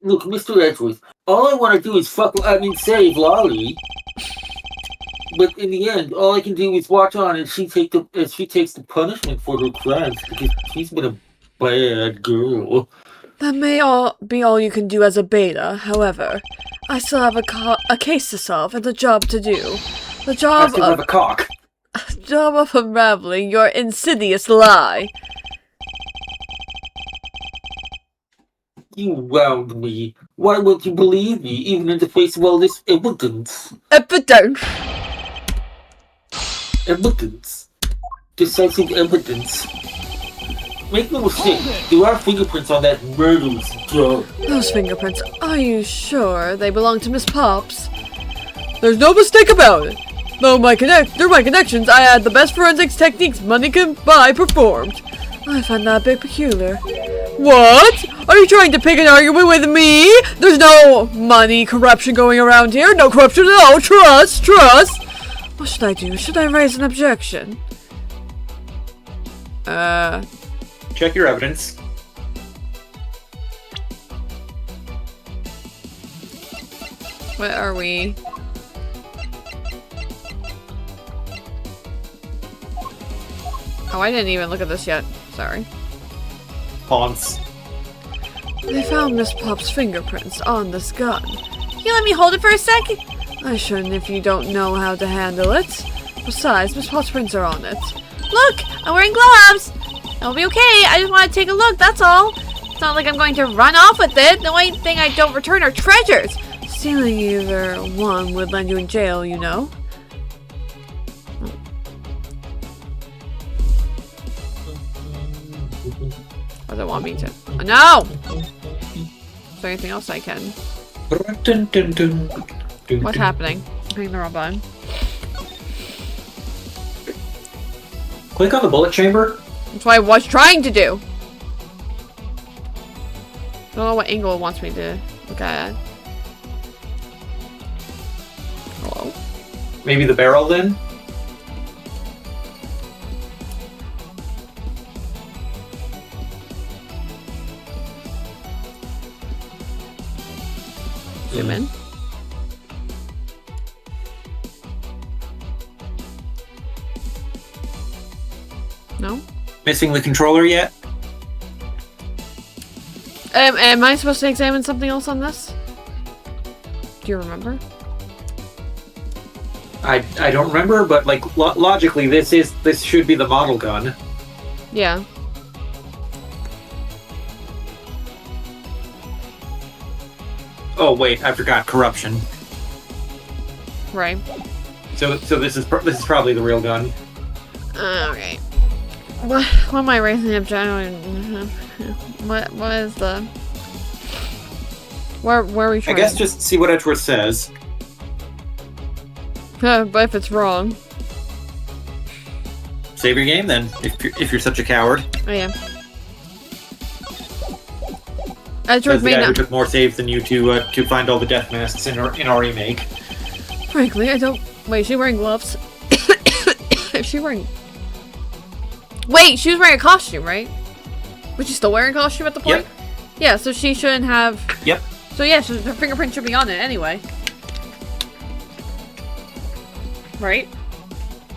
Look, Mr. Edgeworth, all I want to do is save Lolly. But in the end, all I can do is watch on as she takes the punishment for her crimes because she's been a bad girl. That may be all you can do as a beta. However, I still have a case to solve and a job to do. The job of a cock. Job of unraveling your insidious lie. You wound me. Why won't you believe me, even in the face of all this evidence? Evidence. Evidence. Decisive evidence. Make no mistake, there are fingerprints on that murderous gun. Those fingerprints, are you sure they belong to Miss Pops? There's no mistake about it. Through my connections, I had the best forensics techniques money can buy performed. I find that a bit peculiar. What? Are you trying to pick an argument with me? There's no money corruption going around here. No corruption at all. Trust. What should I do? Should I raise an objection? Check your evidence. What are we? Oh, I didn't even look at this yet. Sorry. Haunts. They found Miss Pop's fingerprints on this gun. Can you let me hold it for a second? I shouldn't if you don't know how to handle it. Besides, Miss Pop's prints are on it. Look! I'm wearing gloves! It'll be okay. I just want to take a look, that's all. It's not like I'm going to run off with it. The only thing I don't return are treasures. Stealing either one would land you in jail, you know. Or they want me to. Oh, no! Is there anything else I can? What's happening? I'm hitting the wrong button. Click on the bullet chamber. That's what I was trying to do. I don't know what angle it wants me to look at. Hello? Maybe the barrel then? Zoom in. No? Missing the controller yet? Am I supposed to examine something else on this? Do you remember? I don't remember, but like logically, this should be the model gun. Yeah. Oh wait, I forgot corruption. Right. So this is probably the real gun. Okay. What am I raising the objection? What is the... Where are we trying? I guess just see what Edgeworth says. But if it's wrong. Save your game then, if you're such a coward. I am. Edgeworth the may guy who not... took more saves than you to find all the death masks in our remake. Frankly, I don't... Wait, is she wearing gloves? Is she wearing... Wait, she was wearing a costume, right? Was she still wearing a costume at the point? Yep. Yeah, so she shouldn't have... Yep. So yeah, so her fingerprint should be on it anyway. Right?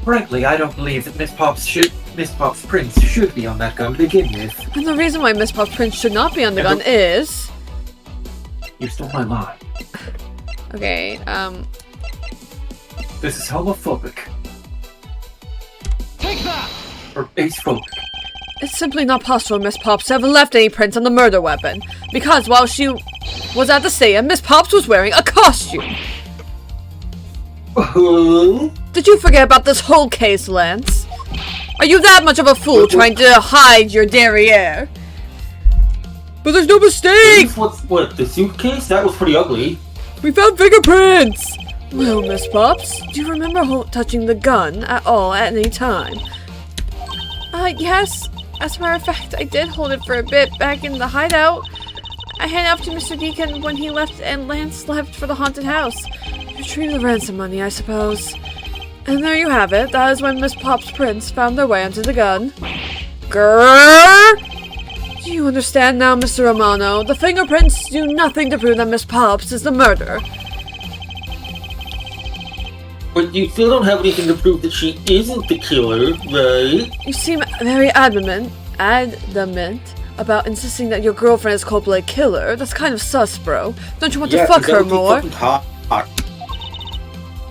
Frankly, I don't believe that Miss Pops should Miss Pop's prints should be on that gun to begin with. And the reason why Miss Pop's prints should not be on the gun is... You stole my line. Okay, This is homophobic. Take that! Or asephobic. It's simply not possible Miss Pops ever left any prints on the murder weapon. Because while she was at the stadium, Miss Pops was wearing a costume. Did you forget about this whole case, Lance? Are you that much of a fool trying to hide your derriere? But there's no mistake! What, the suitcase? That was pretty ugly. We found fingerprints! Well, Miss Pops, do you remember touching the gun at all at any time? Yes. As a matter of fact, I did hold it for a bit back in the hideout. I handed off to Mr. Deacon when he left and Lance left for the haunted house. Retrieve the ransom money, I suppose. And there you have it. That is when Miss Pop's prints found their way onto the gun. Grrrr! Do you understand now, Mr. Romano? The fingerprints do nothing to prove that Miss Pops is the murderer. But you still don't have anything to prove that she isn't the killer, right? You seem very adamant about insisting that your girlfriend is Coldplay killer. That's kind of sus, bro. Don't you want to fuck her more? Hot.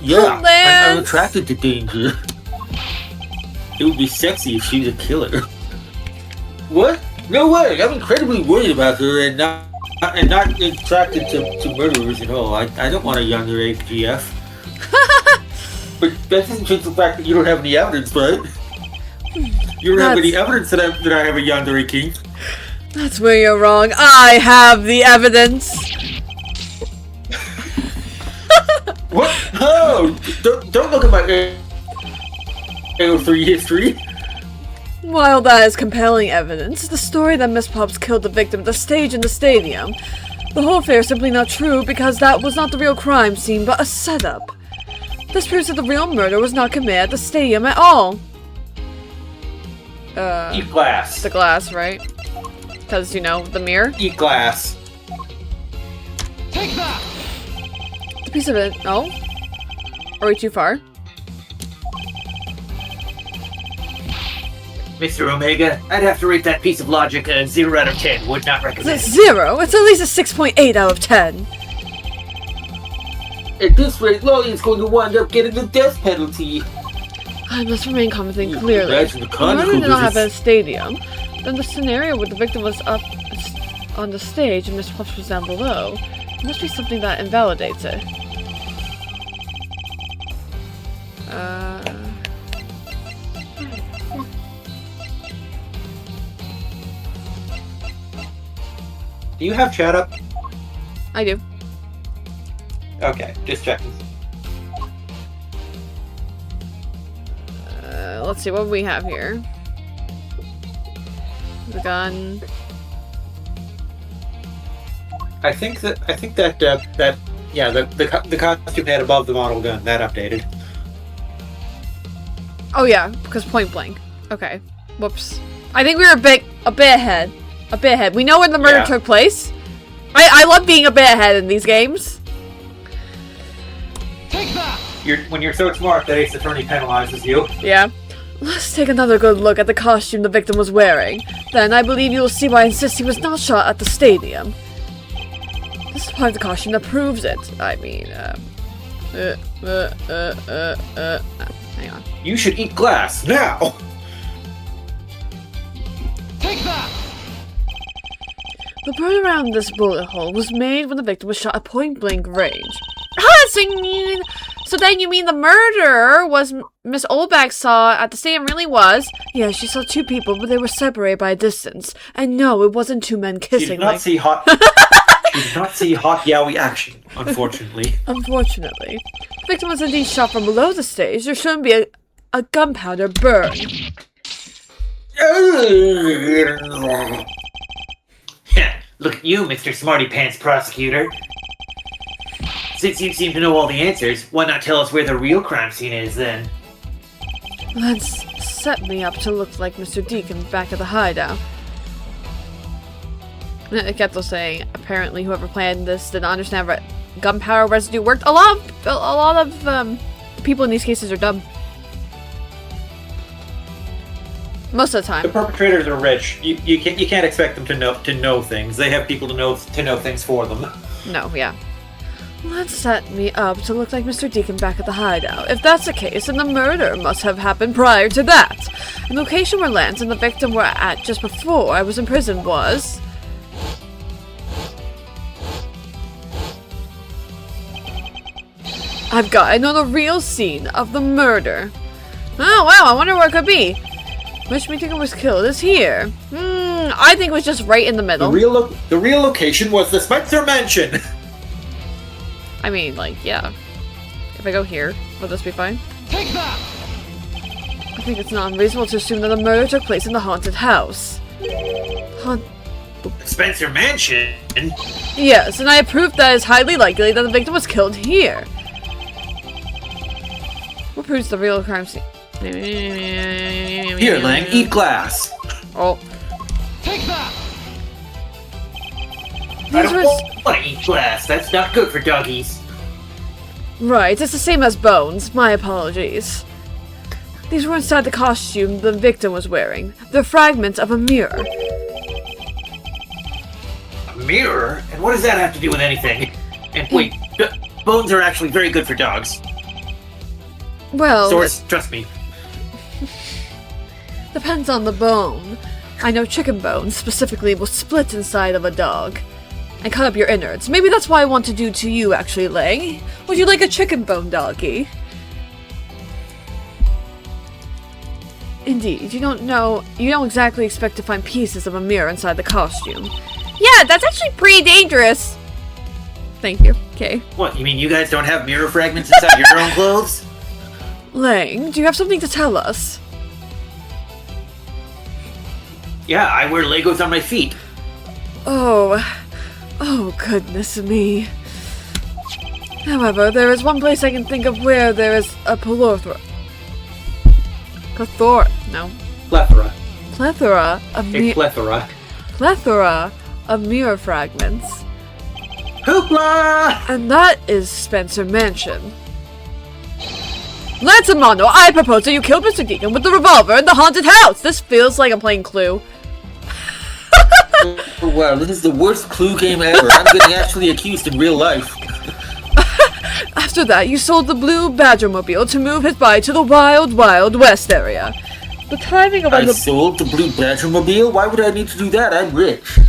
Yeah, I'm attracted to danger. It would be sexy if she was a killer. What? No way! I'm incredibly worried about her and not attracted to murderers at all. I don't want a younger AGF. But that doesn't change the fact that you don't have any evidence, right? You don't have any evidence that I have a yandere king. That's where you're wrong. I have the evidence. What? No! Don't look at my AO3 history. While that is compelling evidence, the story that Miss Pops killed the victim at the stage in the stadium, the whole affair is simply not true because that was not the real crime scene but a setup. This proves that the real murder was not committed at the stadium at all. Eat glass. The glass, right? Because, you know, the mirror? Eat glass. Take that! The piece of it. Oh? Are we too far? Mr. Omega, I'd have to rate that piece of logic a 0 out of 10. Would not recommend. It's 0? It's at least a 6.8 out of 10. At this rate, Lolly's going to wind up getting the death penalty. I must remain confident clearly. Imagine the The murder consequences. did not happen at a stadium. Then the scenario where the victim was up on the stage and Miss Pops was down below. There must be something that invalidates it. Do you have chat up? I do. Okay, just checking. Let's see what we have here. The gun. I think that yeah, the costume had above the model gun that updated. Oh yeah, because point blank. Okay. Whoops. I think we were a bit ahead. A bit ahead. We know when the murder took place. I love being a bit ahead in these games. Take that! When you're so smart that Ace Attorney penalizes you. Yeah. Let's take another good look at the costume the victim was wearing. Then I believe you will see why I insist he was not shot at the stadium. This is part of the costume that proves it. I mean, hang on. You should eat glass now. Take that! The burn around this bullet hole was made when the victim was shot at point-blank range. So then you mean the murderer was Miss Olbach saw at the stadium really was? Yeah, she saw two people, but they were separated by a distance. And no, it wasn't two men kissing. She did not see hot. She did not see hot yaoi action, unfortunately. Unfortunately. The victim was indeed shot from below the stage. There shouldn't be a gunpowder burn. Look at you, Mr. Smarty Pants Prosecutor. Since you seem to know all the answers, why not tell us where the real crime scene is, then? Lance set me up to look like Mr. Deacon back at the hideout. It kept on saying, apparently whoever planned this didn't understand what gunpowder residue worked. A lot of people in these cases are dumb. Most of the The time. perpetrators are rich. You can't expect them to know things. They have people to know things for them. No, yeah. Let's set me up to look like Mr. Deacon back at the hideout. If that's the case, then the murder must have happened prior to that. The location where Lance and the victim were at just before I was in prison was... I've gotten on the real scene of the murder. Oh, wow, I wonder where it could be. Which Deacon was killed is here. I think it was just right in the middle. The real location was the Spencer Mansion. I mean, like, yeah. If I go here, will this be fine? Take that! I think it's not unreasonable to assume that the murder took place in the haunted house. Spencer Mansion? Yes, and I approve that it's highly likely that the victim was killed here. What proves the real crime scene? Here, Lang, eat glass. Oh. Take that! I These don't were... want to eat glass. That's not good for doggies. Right, it's the same as bones. My apologies. These were inside the costume the victim was wearing. They're fragments of a mirror. A mirror? And what does that have to do with anything? And wait, bones are actually very good for dogs. Well, Source, trust me. depends on the bone. I know chicken bones specifically will split inside of a dog and cut up your innards. Maybe that's what I want to do to you, actually, Lang. Would you like a chicken bone doggy? Indeed, you don't exactly expect to find pieces of a mirror inside the costume. Yeah, that's actually pretty dangerous. Thank you. Okay. What, you mean you guys don't have mirror fragments inside your own clothes? Lang, do you have something to tell us? Yeah, I wear Legos on my feet. Oh, goodness me. However, there is one place I can think of where there is a plethora of mirror fragments. Hoopla! And that is Spencer Mansion. Lance and Mono, I propose that you kill Mr. Deacon with the revolver in the haunted house! This feels like I'm playing Clue. Oh, wow, this is the worst Clue game ever. I'm getting actually accused in real life. After that, you sold the blue Badger-mobile to move his body to the Wild Wild West area. The timing of I when sold the blue Badger-mobile? Why would I need to do that? I'm rich.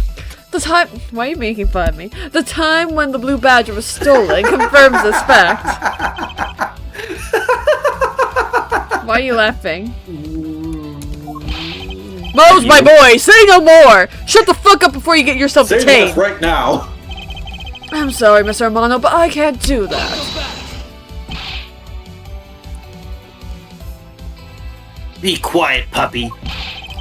Why are you making fun of me? The time when the blue Badger was stolen confirms this fact. Why are you laughing? Moe's my boy! Say no more! Shut the fuck up before you get yourself Say detained! this right now. I'm sorry, Mr. Romano, but I can't do that. Be quiet, puppy.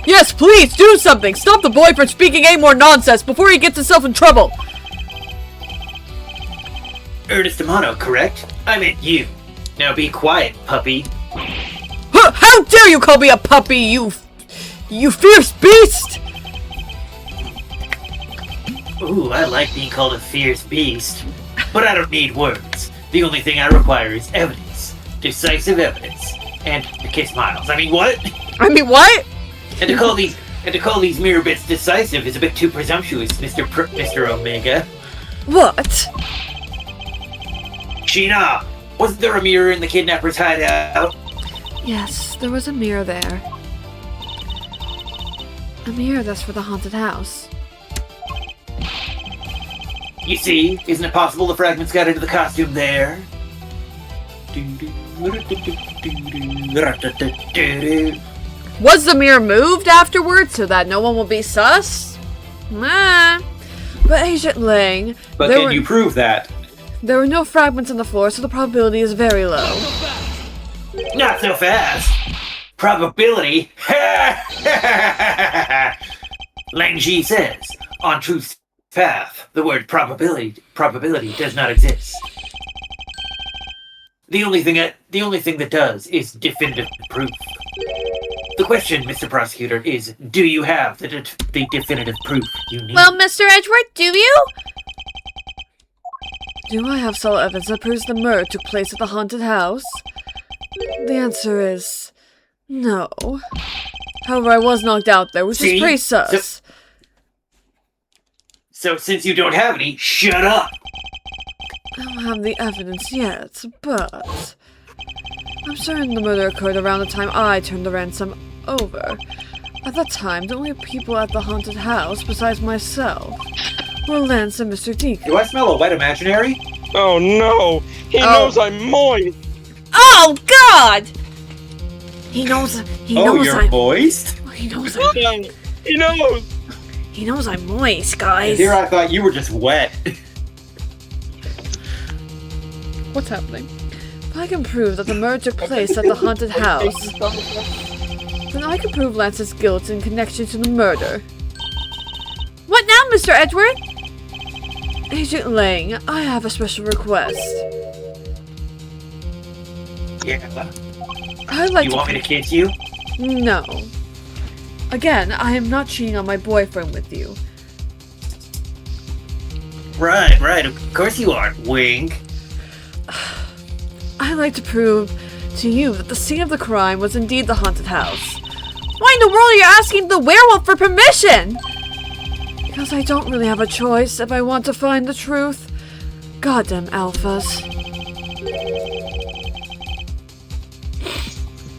Yes, please, do something! Stop the boy from speaking any more nonsense before he gets himself in trouble! Ernest Amano, correct? I meant you. Now be quiet, puppy. How dare you call me a puppy, you fierce beast! Ooh, I like being called a fierce beast. But I don't need words. The only thing I require is evidence. Decisive evidence. And to kiss Miles. I mean, what? I mean, what? And to call these mirror bits decisive is a bit too presumptuous, Mr. Omega. What? Sheena, wasn't there a mirror in the kidnapper's hideout? Yes, there was a mirror there. A mirror that's for the haunted house. You see, isn't it possible the fragments got into the costume there? Was the mirror moved afterwards so that no one will be sus? Nah. But Agent Lang, But can you prove that? there were no fragments on the floor, so the probability is very low. Not so fast. Probability? Lang Ji says, on truth's path, the word probability does not exist. The only thing that does is definitive proof. The question, Mr. Prosecutor, is do you have the definitive proof you need? Well, Mr. Edgeworth, do you? Do I have solid evidence that proves the murder took place at the haunted house? The answer is no. However, I was knocked out there, which See? is pretty sus. So since you don't have any, shut up! I don't have the evidence yet, but I'm certain the murder occurred around the time I turned the ransom over. At that time, the only people at the haunted house, besides myself, were Lance and Mr. Deacon. Do I smell a wet imaginary? Oh no! He knows I'm moist! Oh God! He knows. He knows you're I'm. moist? He knows. He knows! He knows I'm moist, guys. Here I thought you were just wet. What's happening? If I can prove that the murder took place at the haunted house, then I can prove Lance's guilt in connection to the murder. What now, Mr. Edward? Agent Lang, I have a special request. Yeah. I'd like You to. want me to kiss you? No. Again, I am not cheating on my boyfriend with you. Right. Of course you aren't. Wink. I'd like to prove to you that the scene of the crime was indeed the haunted house. Why in the world are you asking the werewolf for permission? Because I don't really have a choice if I want to find the truth. Goddamn alphas.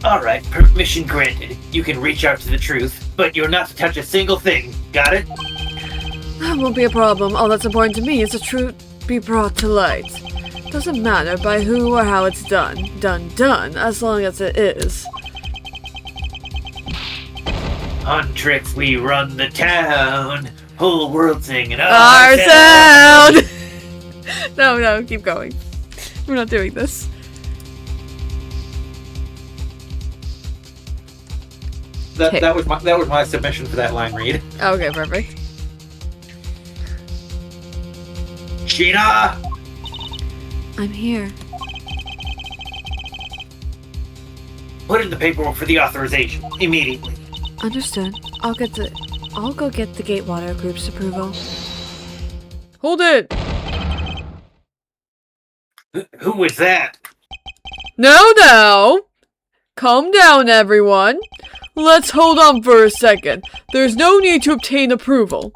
Alright, permission granted. You can reach out to the truth, but you're not to touch a single thing. Got it? That won't be a problem. All that's important to me is the truth be brought to light. Doesn't matter by who or how it's done. Done, as long as it is. On tricks we run the town. Whole world singing Our town. sound! No, keep going. We're not doing this. That was my submission for that line read. Okay, perfect. Sheena! I'm here. Put in the paperwork for the authorization immediately. Understood. I'll go get the Gatewater Group's approval. Hold it! Who was that? Now! Calm down, everyone. Let's hold on for a second. There's no need to obtain approval.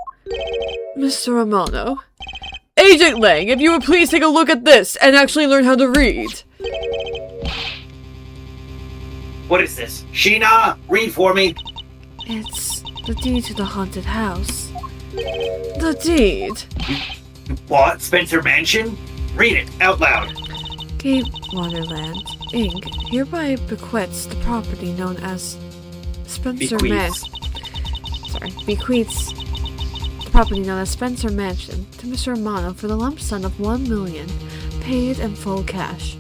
Mr. Romano. Agent Lang, if you would please take a look at this and actually learn how to read. What is this? Sheena, read for me. It's the deed to the haunted house. The deed? You bought Spencer Mansion? Read it out loud. Gatewaterland, Inc. hereby bequeaths the property known as Spencer Mansion. Bequeaths the property known as Spencer Mansion to Mr. Romano for the lump sum of $1 million, paid in full cash.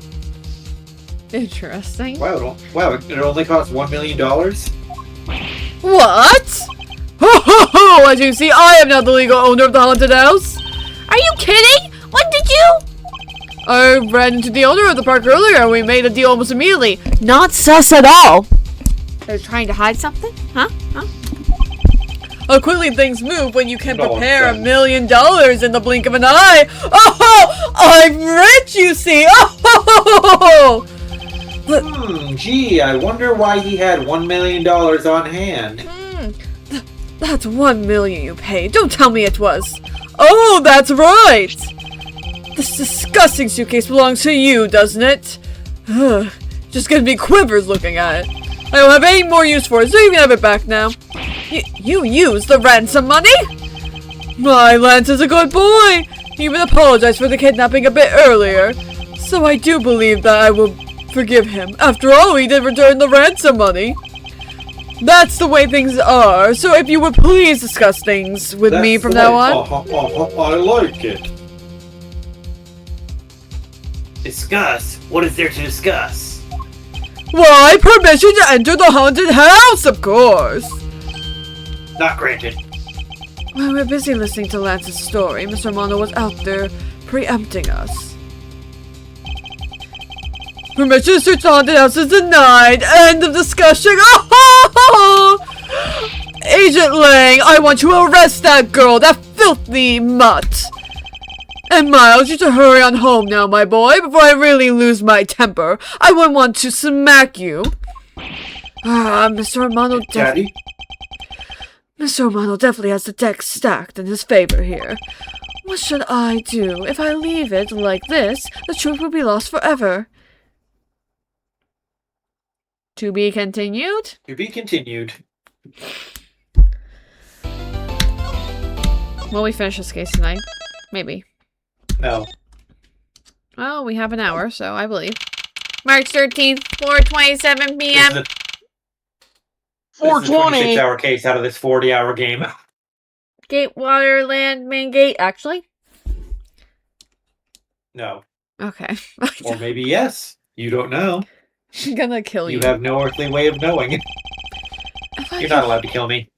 Interesting. Wow, it only cost $1 million? What? Ho ho ho! As you see, I am now the legal owner of the haunted house. Are you kidding? When did you? I ran into the owner of the park earlier and we made a deal almost immediately. Not sus at all. They're trying to hide something? Huh? How quickly things move when you can prepare $1 million in the blink of an eye. Oh, I'm rich, you see. Oh, Gee, I wonder why he had $1 million on hand. That's $1 million you paid. Don't tell me it was. Oh, that's right. This disgusting suitcase belongs to you, doesn't it? Ugh, just gives me quivers looking at it. I don't have any more use for it, so you can have it back now. You used the ransom money? My Lance is a good boy. He even apologized for the kidnapping a bit earlier. So I do believe that I will forgive him. After all, he did return the ransom money. That's the way things are, so if you would please discuss things with me from now on. I like it. Discuss? What is there to discuss? Why, permission to enter the haunted house, of course! Not granted. While we're busy listening to Lance's story, Mr. Romano was out there preempting us. Permission to search the haunted house is denied! End of discussion! Oh! Agent Lang, I want you to arrest that girl, that filthy mutt! And Miles, you should hurry on home now, my boy, before I really lose my temper. I wouldn't want to smack you. Mr. Romano Daddy? Mr. Romano definitely has the deck stacked in his favor here. What should I do? If I leave it like this, the truth will be lost forever. To be continued? To be continued. Will we finish this case tonight? Maybe. No. Well, we have an hour, so I believe. March 13th, 4:27 p.m. This is 420. a 26-hour case out of this 40-hour game. Gatewater Land Main Gate, actually? No. Okay. Or maybe yes. You don't know. I'm gonna kill you. You have no earthly way of knowing. You're not allowed to kill me.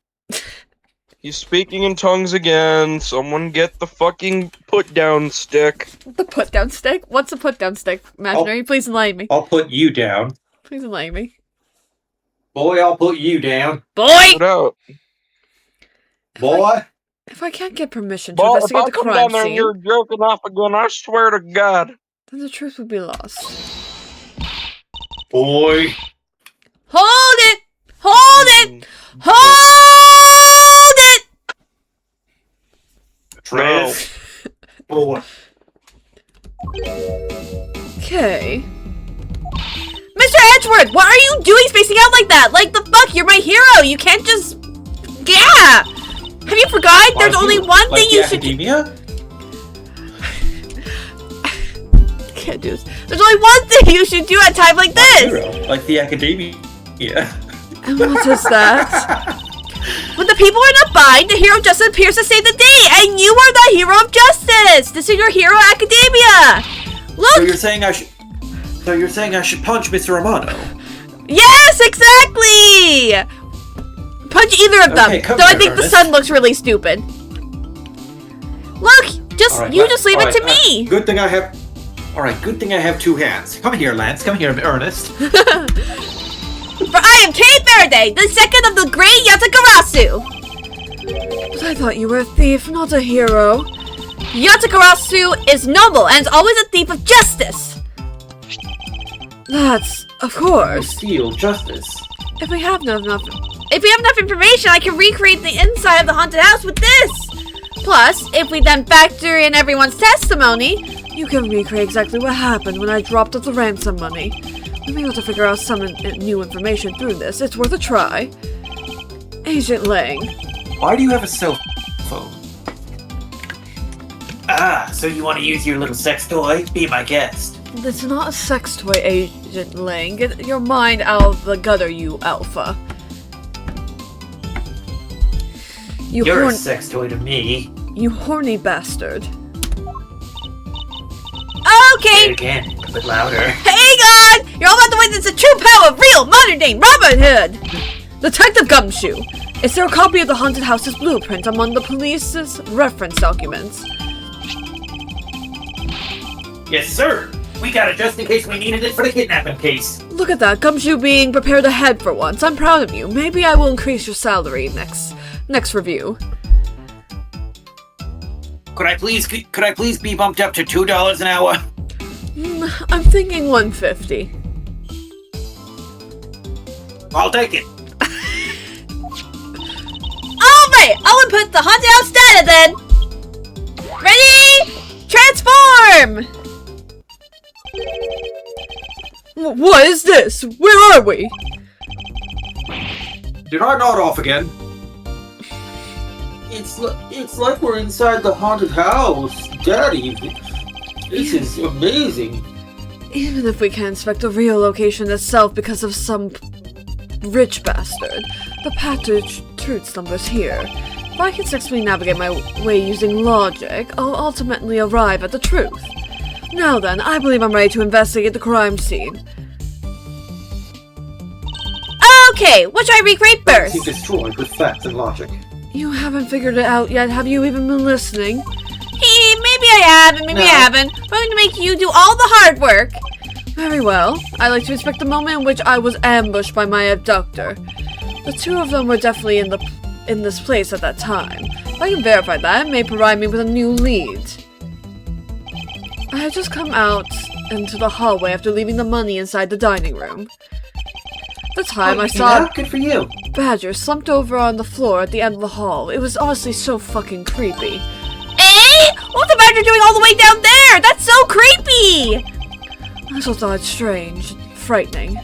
He's speaking in tongues again. Someone get the fucking put-down stick. The put-down stick? What's a put-down stick? Imaginary, please enlighten me. I'll put you down. Please enlighten me. Boy, I'll put you down. Boy! Put out. Boy! If I can't get permission to Well, if investigate I the come crime down there and scene, you're joking off again, I swear to God. then the truth would be lost. Boy! Hold it! Hold it! Hold it! Trez. Boy. Okay. Mr. Edgeworth, what are you doing spacing out like that? Like, the fuck? You're my hero! You can't just... Yeah! Have you forgot? There's only one thing you should do. Academia? Can't do this. There's only one thing you should do at a time like this! Hero, like the academia. Yeah. And what is that? When the people are in a bind, the hero of justice appears to save the day, and you are the hero of justice! This is your hero academia! Look! So you're saying I should... So you're saying I should punch Mr. Romano? Yes, exactly! Punch either of them, Okay, come though I here, think the Ernest. sun looks really stupid. Look! Just, Alright, you just leave it to alright, me! Good thing I have... Alright, good thing I have two hands. Come here, Lance. Come here, Ernest. For I am Kate Faraday, the second of the great Yatakarasu! But I thought you were a thief, not a hero. Yatakarasu is noble and is always a thief of justice! That's, of course. Steal justice. If we have enough information, I can recreate the inside of the haunted house with this! Plus, if we then factor in everyone's testimony, you can recreate exactly what happened when I dropped off the ransom money. We'll be able to figure out some new information through this. It's worth a try. Agent Lang. Why do you have a cell phone? Ah, so you want to use your little sex toy? Be my guest. It's not a sex toy, Agent Lang. Get your mind out of the gutter, you alpha. You're a sex toy to me. You horny bastard. Say Okay, it again, a bit louder. hang on! You're all about to witness the true power of real modern-day Robin Hood! Detective Gumshoe, is there a copy of the haunted house's blueprint among the police's reference documents? Yes, sir. We got it just in case we needed it for the kidnapping case. Look at that, Gumshoe being prepared ahead for once. I'm proud of you. Maybe I will increase your salary next review. Could I please be bumped up to $2 an hour? I'm thinking $150. I'll take it. Alright, I'll input the haunted house data then! Ready? Transform! What is this? Where are we? Did I nod off again? It's like we're inside the haunted house, Daddy. This is amazing. Even if we can't inspect the real location itself because of some rich bastard, the path to truth slumbers here. If I can successfully navigate my way using logic, I'll ultimately arrive at the truth. Now then, I believe I'm ready to investigate the crime scene. Okay, what should I recreate first? He's destroyed with facts and logic. You haven't figured it out yet, have you even been listening? Hey, maybe I have, and maybe I haven't. But I'm going to make you do all the hard work. Very well. I like to respect the moment in which I was ambushed by my abductor. The two of them were definitely in this place at that time. If I can verify that, it may provide me with a new lead. I had just come out into the hallway after leaving the money inside the dining room. The time I Yeah, saw good for you. Badger slumped over on the floor at the end of the hall. It was honestly so fucking creepy. Eh? What's the Badger doing all the way down there? That's so creepy! I also thought it strange, frightening.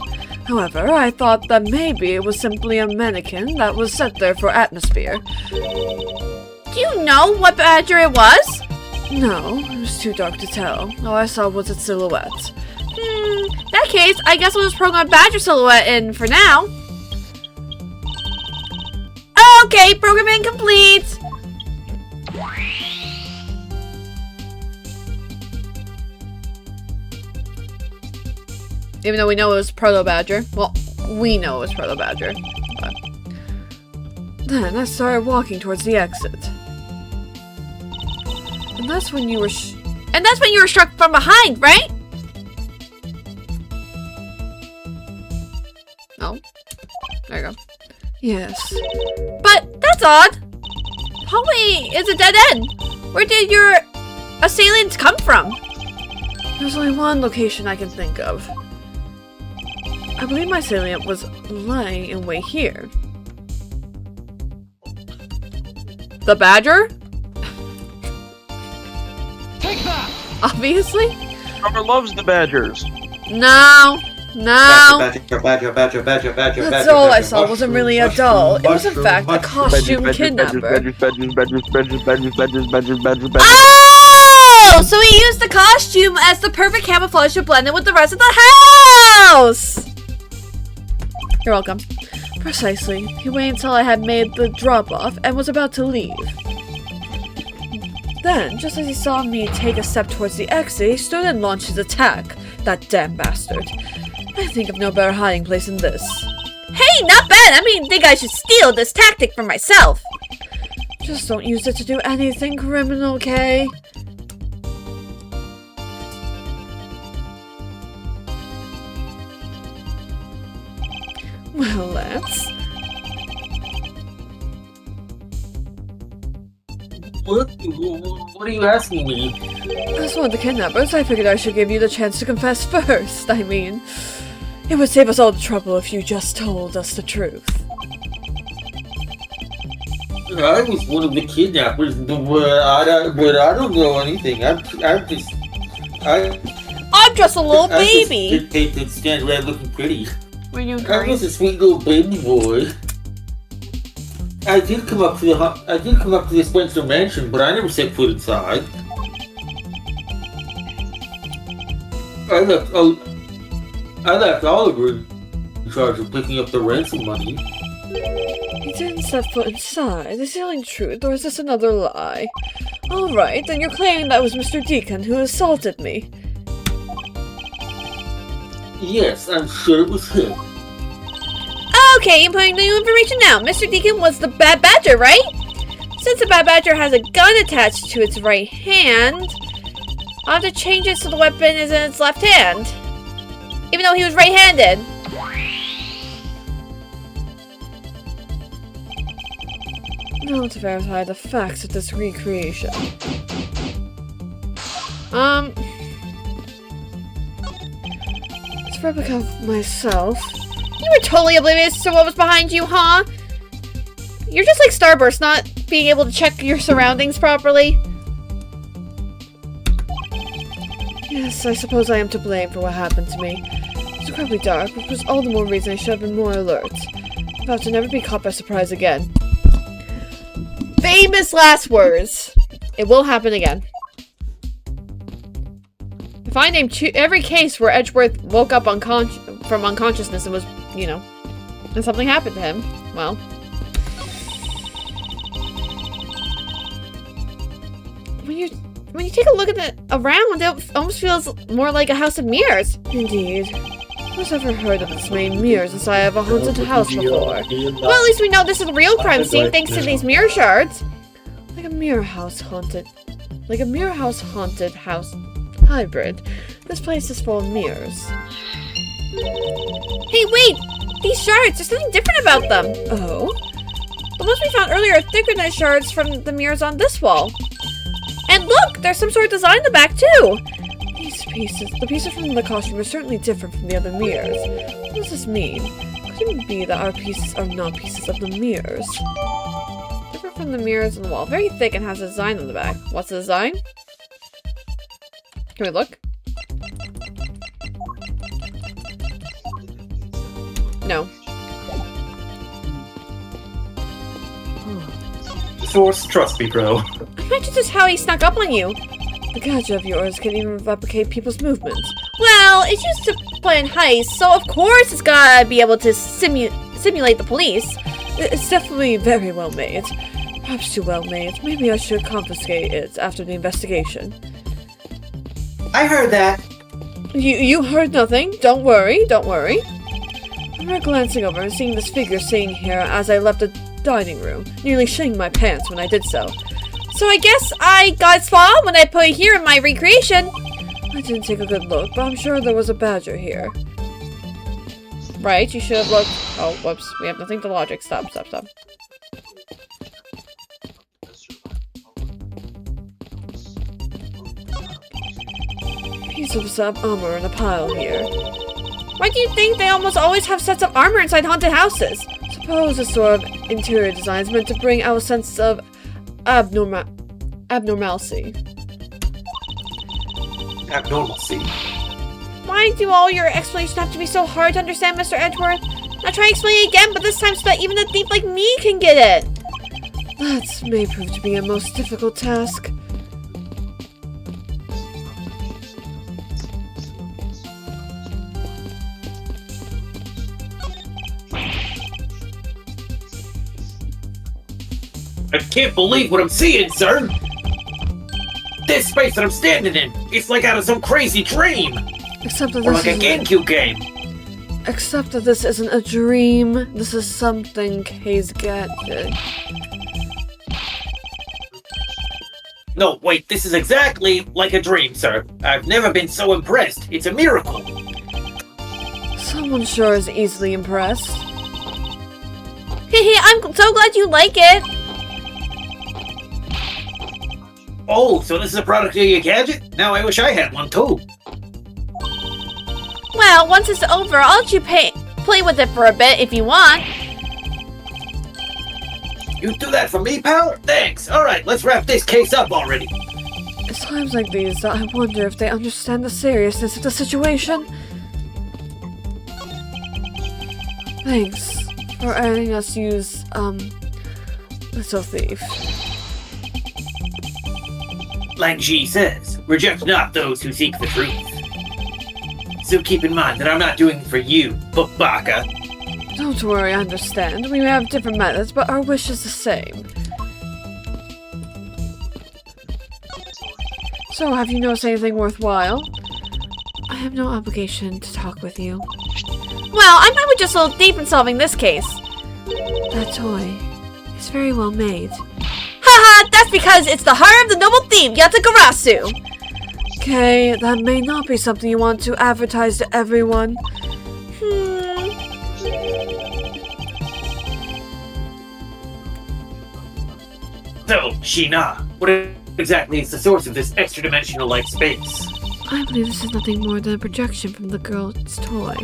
However, I thought that maybe it was simply a mannequin that was set there for atmosphere. Do you know what Badger it was? No, it was too dark to tell. All I saw was its silhouette. In that case, I guess we'll just program Badger silhouette in for now. Okay, programming complete! Even though we know it was Proto-Badger. Well, we know it was Proto-Badger. But... Then I started walking towards the exit. And that's when you were struck from behind, right? No. There you go. Yes. But that's odd. Hallway is a dead end. Where did your assailants come from? There's only one location I can think of. I believe my assailant was lying in wait here. The Badger? Take that! Obviously? Summer loves the badgers. No. No. Badger. That's all I saw wasn't really a doll. It was in fact a costume kidnapper. Oh! So he used the costume as the perfect camouflage to blend in with the rest of the house! You're welcome. Precisely. He waited until I had made the drop-off and was about to leave. Then, just as he saw me take a step towards the exit, he stood and launched his attack. That damn bastard. I think of no better hiding place than this. Hey, not bad! I mean, think I should steal this tactic for myself. Just don't use it to do anything criminal, okay? Well, let's... What are you asking me? As one of the kidnappers, I figured I should give you the chance to confess first. I mean, it would save us all the trouble if you just told us the truth. I was one of the kidnappers, but I don't know anything. I'm just a little baby! I just didn't stand around looking pretty. Were you I was a sweet little baby boy. I did come up to the Spencer mansion, but I never set foot inside. I left Oliver in charge of picking up the ransom money. You didn't set foot inside. Is he telling the truth, or is this another lie? Alright, then you're claiming that was Mr. Deacon who assaulted me. Yes, I'm sure it was him. Okay, I'm putting new information now. Mr. Deacon was the Bad Badger, right? Since the Bad Badger has a gun attached to its right hand, I'll have to change it so the weapon is in its left hand. Even though he was right-handed. Now to verify the facts of this recreation. It's a replica of myself. You were totally oblivious to what was behind you, huh? You're just like Starburst, not being able to check your surroundings properly. Yes, I suppose I am to blame for what happened to me. It was incredibly dark, which was all the more reason I should have been more alert. I'm about to never be caught by surprise again. Famous last words. It will happen again. If I named every case where Edgeworth woke up from unconsciousness and was, you know, and something happened to him, well. When you take a look at it around, it almost feels more like a house of mirrors. Indeed. Who's ever heard of this many mirrors inside of a haunted house before? Well, at least we know this is a real crime scene thanks to these mirror shards. Like a mirror house haunted house hybrid. This place is full of mirrors. Hey, wait! These shards, there's something different about them. Oh? The ones we found earlier are thicker than shards from the mirrors on this wall. And look! There's some sort of design in the back, too! The pieces from the costume are certainly different from the other mirrors. What does this mean? Could it be that our pieces are not pieces of the mirrors? Different from the mirrors on the wall. Very thick and has a design on the back. What's the design? Can we look? No. Source, trust me, bro. I imagine this is how he snuck up on you. The gadget of yours can even replicate people's movements. Well, it's used to plan heists, so of course it's gotta be able to simulate the police. It's definitely very well made. Perhaps too well made. Maybe I should confiscate it after the investigation. I heard that. You heard nothing. Don't worry, don't worry. I remember glancing over and seeing this figure sitting here as I left the dining room, nearly shitting my pants when I did so. So I guess I got spot when I put it here in my recreation. I didn't take a good look, but I'm sure there was a badger here. Right, you should have looked. Oh, whoops. We have nothing to logic. Stop. Piece of sub armor in a pile here. Why do you think they almost always have sets of armor inside haunted houses? Suppose a sort of interior design is meant to bring out a sense of abnormality. Abnormalcy. Why do all your explanations have to be so hard to understand, Mr. Edgeworth? I'll try to explain it again, but this time so that even a thief like me can get it. That may prove to be a most difficult task. I can't believe what I'm seeing, sir! This space that I'm standing in, it's like out of some crazy dream! Except that Or this like a GameCube game! Except that this isn't a dream. This is something Kay's gadget. No, wait, this is exactly like a dream, sir. I've never been so impressed. It's a miracle! Someone sure is easily impressed. Hehe, I'm so glad you like it! Oh, so this is a product of your gadget? Now I wish I had one too. Well, once it's over, I'll let you play with it for a bit if you want. You do that for me, pal? Thanks. Alright, let's wrap this case up already. It's times like these that I wonder if they understand the seriousness of the situation. Thanks for letting us use, Little Thief. Like G says, reject not those who seek the truth. So keep in mind that I'm not doing it for you, Babaka. Don't worry, I understand. We have different methods, but our wish is the same. So, have you noticed anything worthwhile? I have no obligation to talk with you. Well, I might be just a little deep in solving this case. That toy is very well made. Haha, that's because it's the heart of the noble thief, Yatagarasu! Okay, that may not be something you want to advertise to everyone. So, Sheena, what exactly is the source of this extra-dimensional-like space? I believe this is nothing more than a projection from the girl's toy.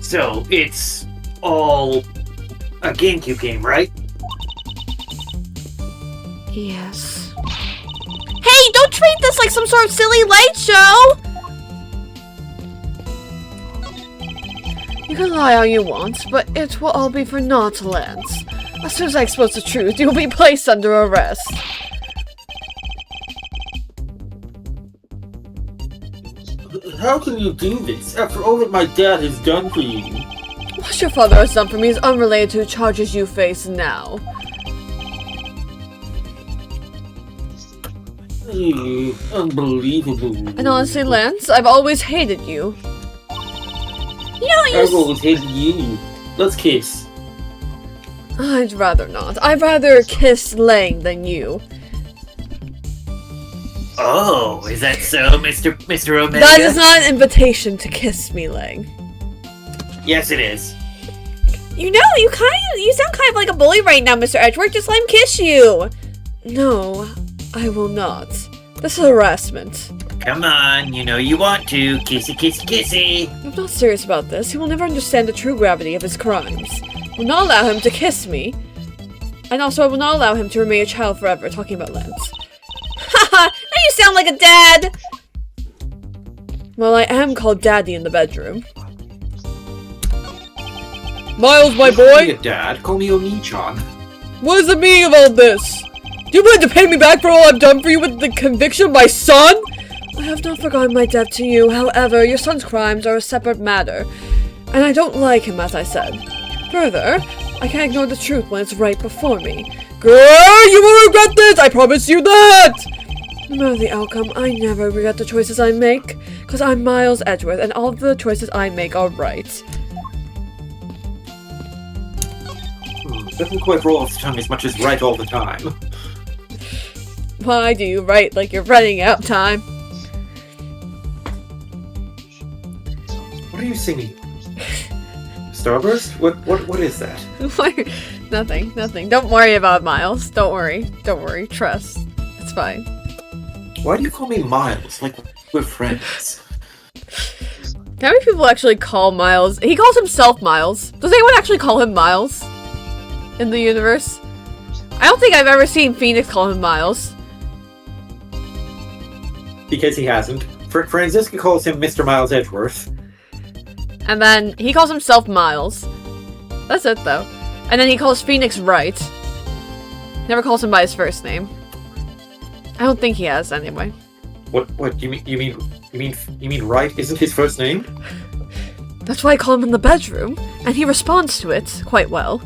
So, it's all a GameCube game, right? Yes. Hey, don't treat this like some sort of silly light show! You can lie all you want, but it will all be for Nautilus. As soon as I expose the truth, you will be placed under arrest. How can you do this after all that my dad has done for you? What your father has done for me is unrelated to the charges you face now. Unbelievable. And honestly, Lance, I've always hated you. You know, I've always hated you. Let's kiss. I'd rather not. I'd rather kiss Lang than you. Oh, is that so, Mr. Omega? That is not an invitation to kiss me, Lang. Yes, it is. You know, you sound kind of like a bully right now, Mr. Edgeworth. Just let him kiss you. No, I will not. This is harassment. Come on, you know you want to. Kissy, kissy, kissy. I'm not serious about this. He will never understand the true gravity of his crimes. I will not allow him to kiss me. And also, I will not allow him to remain a child forever, talking about Lance. Haha! Now you sound like a dad! Well, I am called Daddy in the bedroom. Miles, my Call me boy! a dad. Call me Oni-chan. What does it mean of all this? Do you plan to pay me back for all I've done for you with the conviction of my son? I have not forgotten my debt to you. However, your son's crimes are a separate matter. And I don't like him, as I said. Further, I can't ignore the truth when it's right before me. Girl, you will regret this! I promise you that! No matter the outcome, I never regret the choices I make. Because I'm Miles Edgeworth, and all of the choices I make are right. Doesn't quite roll off the tongue as much as right all the time. Why do you write like you're running out of time? What are you singing? Starburst? What is that? Nothing. Don't worry about it, Miles. Don't worry. Trust. It's fine. Why do you call me Miles? Like we're friends. How many people actually call Miles? He calls himself Miles. Does anyone actually call him Miles? In the universe? I don't think I've ever seen Phoenix call him Miles. Because he hasn't. Franziska calls him Mr. Miles Edgeworth. And then he calls himself Miles. That's it though. And then he calls Phoenix Wright. Never calls him by his first name. I don't think he has anyway. What you mean Wright isn't his first name? That's why I call him in the bedroom, and he responds to it quite well.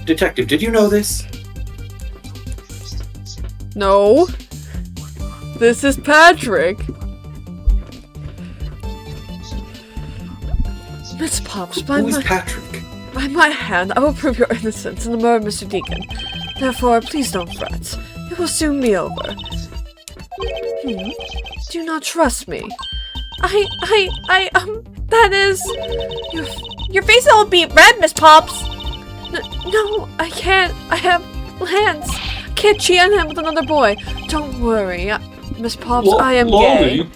Detective, did you know this? No. This is Patrick. Miss Pops, Who is Patrick? by my hand, I will prove your innocence in the murder of Mr. Deacon. Therefore, please don't fret. It will soon be over. Do you not trust me? That is... Your face is all beat red, Miss Pops! No, I can't. I have Lance. I can't cheat on him with another boy. Don't worry, Miss Pops, I am gay.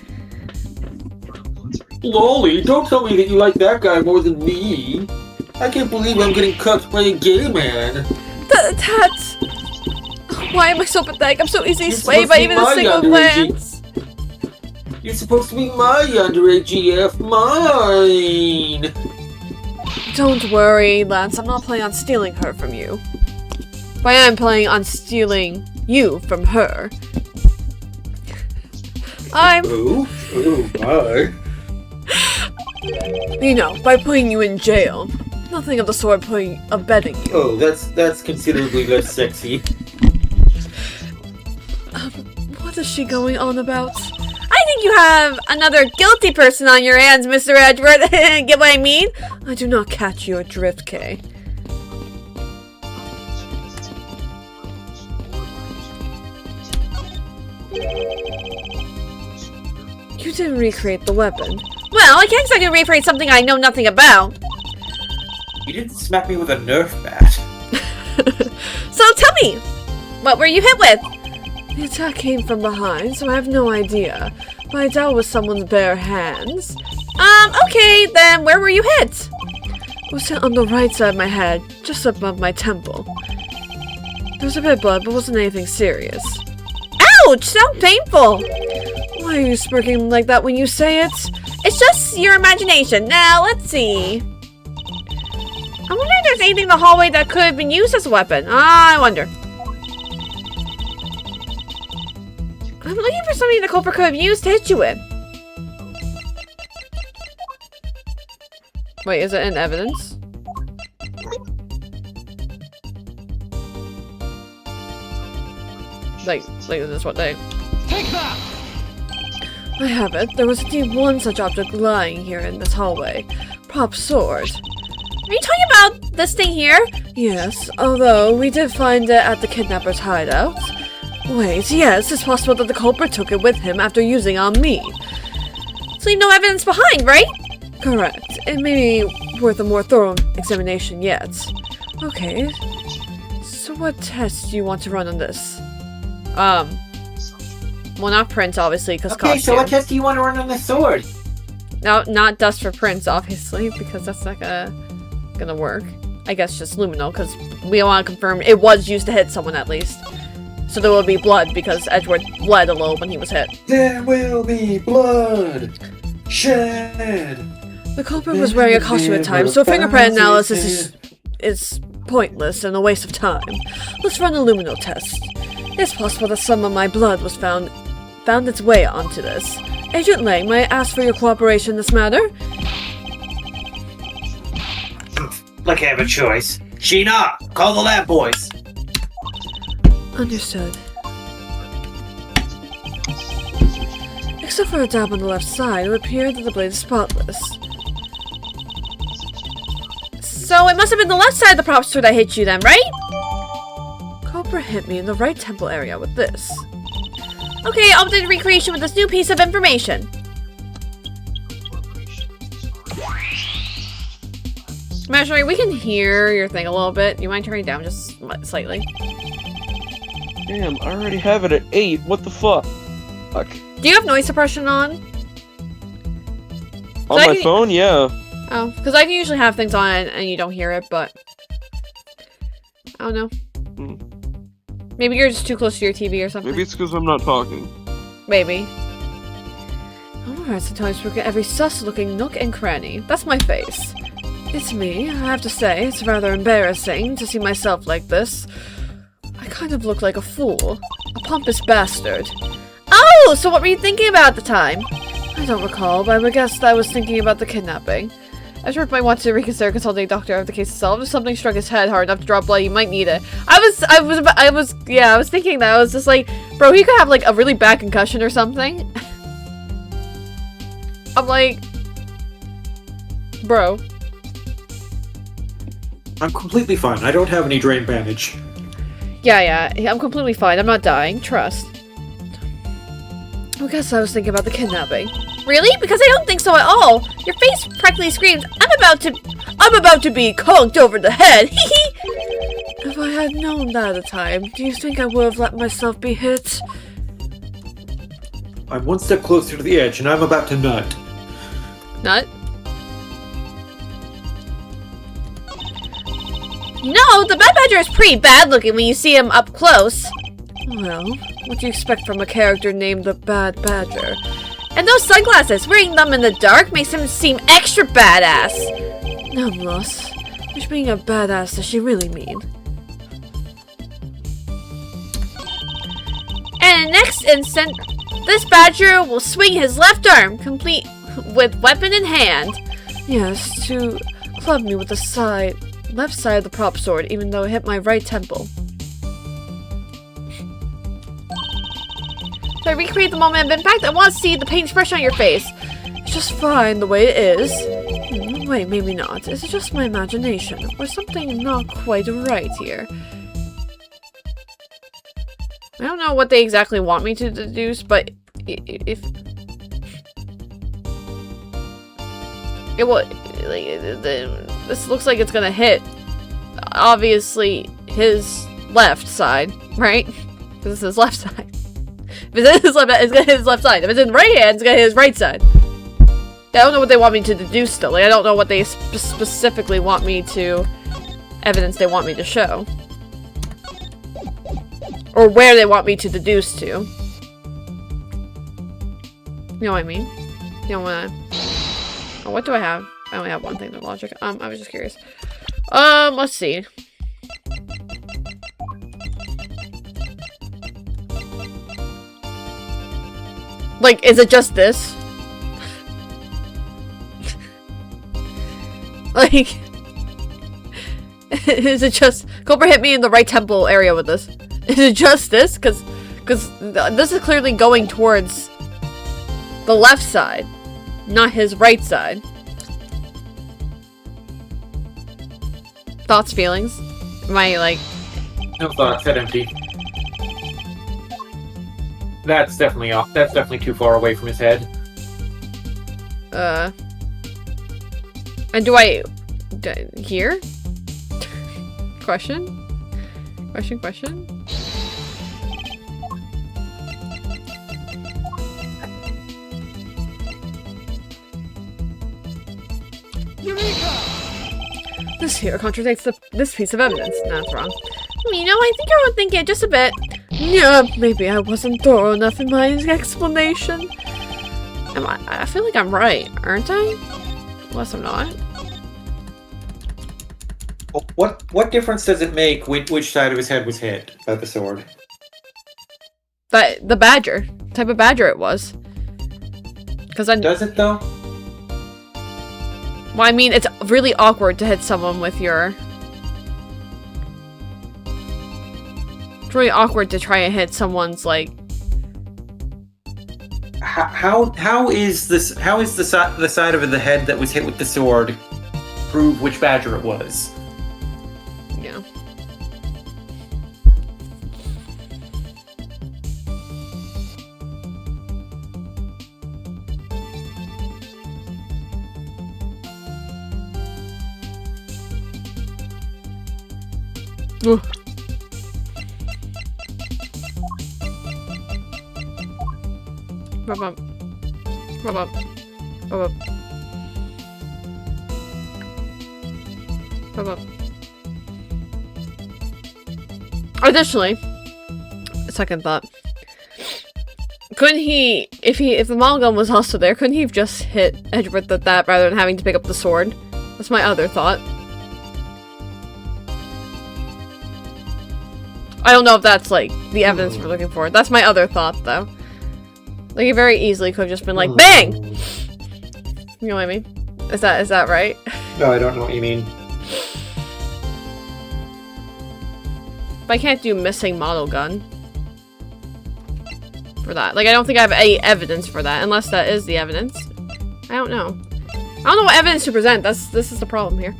Lolly, don't tell me that you like that guy more than me. I can't believe I'm getting cuffed by a gay man. That's... Why am I so pathetic? I'm so easily swayed by even a single glance. You're supposed to be my underage GF, mine! Don't worry, Lance. I'm not planning on stealing her from you. But I am planning on stealing you from her. Oh, my. You know, by putting you in jail. Nothing of the sort of betting you. Oh, that's considerably less sexy. What is she going on about? I think you have another guilty person on your hands, Mr. Edgeworth. Get what I mean? I do not catch your drift, Kay. You didn't recreate the weapon. Well, I can't exactly recreate something I know nothing about. You didn't smack me with a Nerf bat. So tell me, what were you hit with? The attack came from behind, so I have no idea. But I doubt it was someone's bare hands. Okay, then where were you hit? It was hit on the right side of my head, just above my temple. There was a bit of blood, but wasn't anything serious. Ouch! Sounds painful! Why are you smirking like that when you say it? It's just your imagination. Now, let's see. I wonder if there's anything in the hallway that could have been used as a weapon. I wonder. I'm looking for something the culprit could have used to hit you with. Wait, is it in evidence? Like is this what they... Take that! I have it. There was indeed one such object lying here in this hallway. Prop sword. Are you talking about this thing here? Yes, although we did find it at the kidnapper's hideout. Wait, yes, it's possible that the culprit took it with him after using it on me. So you have no evidence behind, right? Correct. It may be worth a more thorough examination yet. Okay. So what test do you want to run on this? Well, not Prince, obviously, because Okay, so what test do you want to run on the sword? No, not Dust for Prince, obviously, because that's not gonna work. I guess just Luminal, because we want to confirm it was used to hit someone at least. So there will be blood, because Edgeworth bled a little when he was hit. There will be blood shed. The culprit was wearing a costume at times, so fingerprint analysis is pointless and a waste of time. Let's run a luminal test. It's possible that some of my blood was found its way onto this. Agent Lang, may I ask for your cooperation in this matter? Like I have a choice. Sheena, call the lab boys. Understood. Except for a dab on the left side, it would appear that the blade is spotless. So it must have been the left side of the prop sword that hit you then, right? Cobra hit me in the right temple area with this. Okay, I'll do the recreation with this new piece of information. Marjorie, we can hear your thing a little bit. You mind turning it down just slightly? Damn, I already have it at 8. What the fuck? Do you have noise suppression on? On my phone, yeah. Oh, because I can usually have things on and you don't hear it, but... I don't know. Maybe you're just too close to your TV or something. Maybe it's because I'm not talking. Maybe. Alright, sometimes we get every sus-looking nook and cranny. That's my face. It's me, I have to say. It's rather embarrassing to see myself like this. I kind of look like a fool. A pompous bastard. Oh, so what were you thinking about at the time? I don't recall, but I would guess that I was thinking about the kidnapping. Edgeworth might want to reconsider consulting a doctor of the case itself. If something struck his head hard enough to draw blood, you might need it. I was thinking that. I was just like, bro, he could have like a really bad concussion or something. I'm like, bro. I'm completely fine. I don't have any drain bandage. Yeah, I'm completely fine. I'm not dying. Trust. I guess I was thinking about the kidnapping. Really? Because I don't think so at all. Your face practically screams, I'm about to be conked over the head. If I had known that at the time, do you think I would have let myself be hit? I'm one step closer to the edge, and I'm about to nut. Nut? No, the Bad Badger is pretty bad looking when you see him up close. Well, what do you expect from a character named the Bad Badger? And those sunglasses, wearing them in the dark makes him seem extra badass. Numlos, which being a badass does she really mean? And in the next instant, this badger will swing his left arm, complete with weapon in hand. Yes, to club me with the left side of the prop sword, even though it hit my right temple. To recreate the moment of impact, I want to see the pain expression on your face. It's just fine the way it is. Wait, maybe not. Is it just my imagination? Or something not quite right here? I don't know what they exactly want me to deduce, but if... It will... This looks like it's gonna hit, obviously, his left side, right? Because it's his left side. If it's in his left, it's gonna hit his left side. If it's in the right hand, it's gonna hit his right side. I don't know what they want me to deduce still. Like, I don't know what they specifically want me to... evidence they want me to show. Or where they want me to deduce to. You know what I mean? You don't wanna... Oh, what do I have? I only have one thing to logic. I was just curious. Let's see. Like, is it just this? Like, is it just... Cobra hit me in the right temple area with this. Is it just this? Because this is clearly going towards the left side, not his right side. Thoughts, feelings? Am I, like... No thoughts, head empty. That's definitely off. That's definitely too far away from his head. And do I... here? Question? Question? Eureka! This here contradicts this piece of evidence. That's wrong. I think you're overthinking it just a bit. Yeah, maybe I wasn't thorough enough in my explanation. I feel like I'm right, aren't I? Unless I'm not. What difference does it make which side of his head was hit by the sword? The badger. Type of badger it was. Does it though? Well, I mean, it's really awkward to hit someone with your... It's really awkward to try and hit someone's, like... How is the side of the head that was hit with the sword prove which badger it was? Yeah. Ugh. Rub up. Rub up. Rub up. Rub up. Additionally, second thought. Couldn't he, if the model gun was also there, couldn't he have just hit Edgeworth with that rather than having to pick up the sword? That's my other thought. I don't know if that's, like, the evidence we're looking for. That's my other thought, though. Like, he very easily could have just been like, BANG! You know what I mean? Is that right? No, I don't know what you mean. But I can't do missing model gun. For that. Like, I don't think I have any evidence for that, unless that is the evidence. I don't know. I don't know what evidence to present. This is the problem here.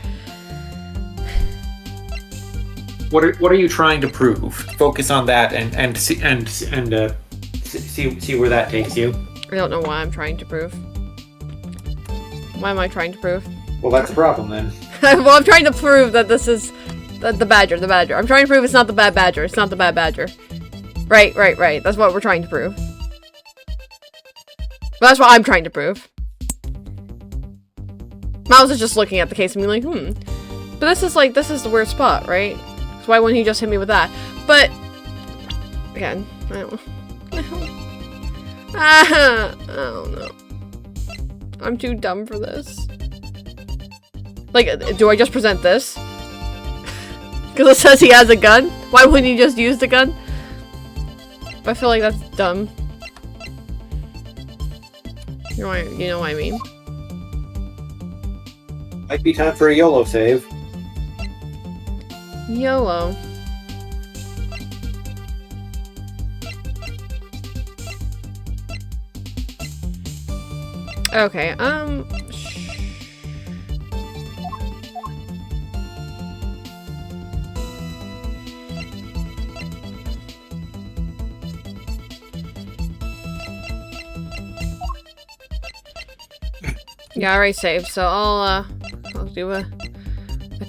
What are you trying to prove? Focus on that and see where that takes you. I don't know what I'm trying to prove. What am I trying to prove? Well, that's a problem then. Well, I'm trying to prove that this is the badger. I'm trying to prove it's not the bad badger. It's not the bad badger. Right. That's what we're trying to prove. But that's what I'm trying to prove. Miles is just looking at the case and being like, But this is the weird spot, right? So why wouldn't he just hit me with that? But, again, I don't know. I don't know. I'm too dumb for this. Like, do I just present this? Because it says he has a gun? Why wouldn't he just use the gun? I feel like that's dumb. You know what I mean? Might be time for a YOLO save. YOLO. Okay, yeah, I already saved, so I'll do a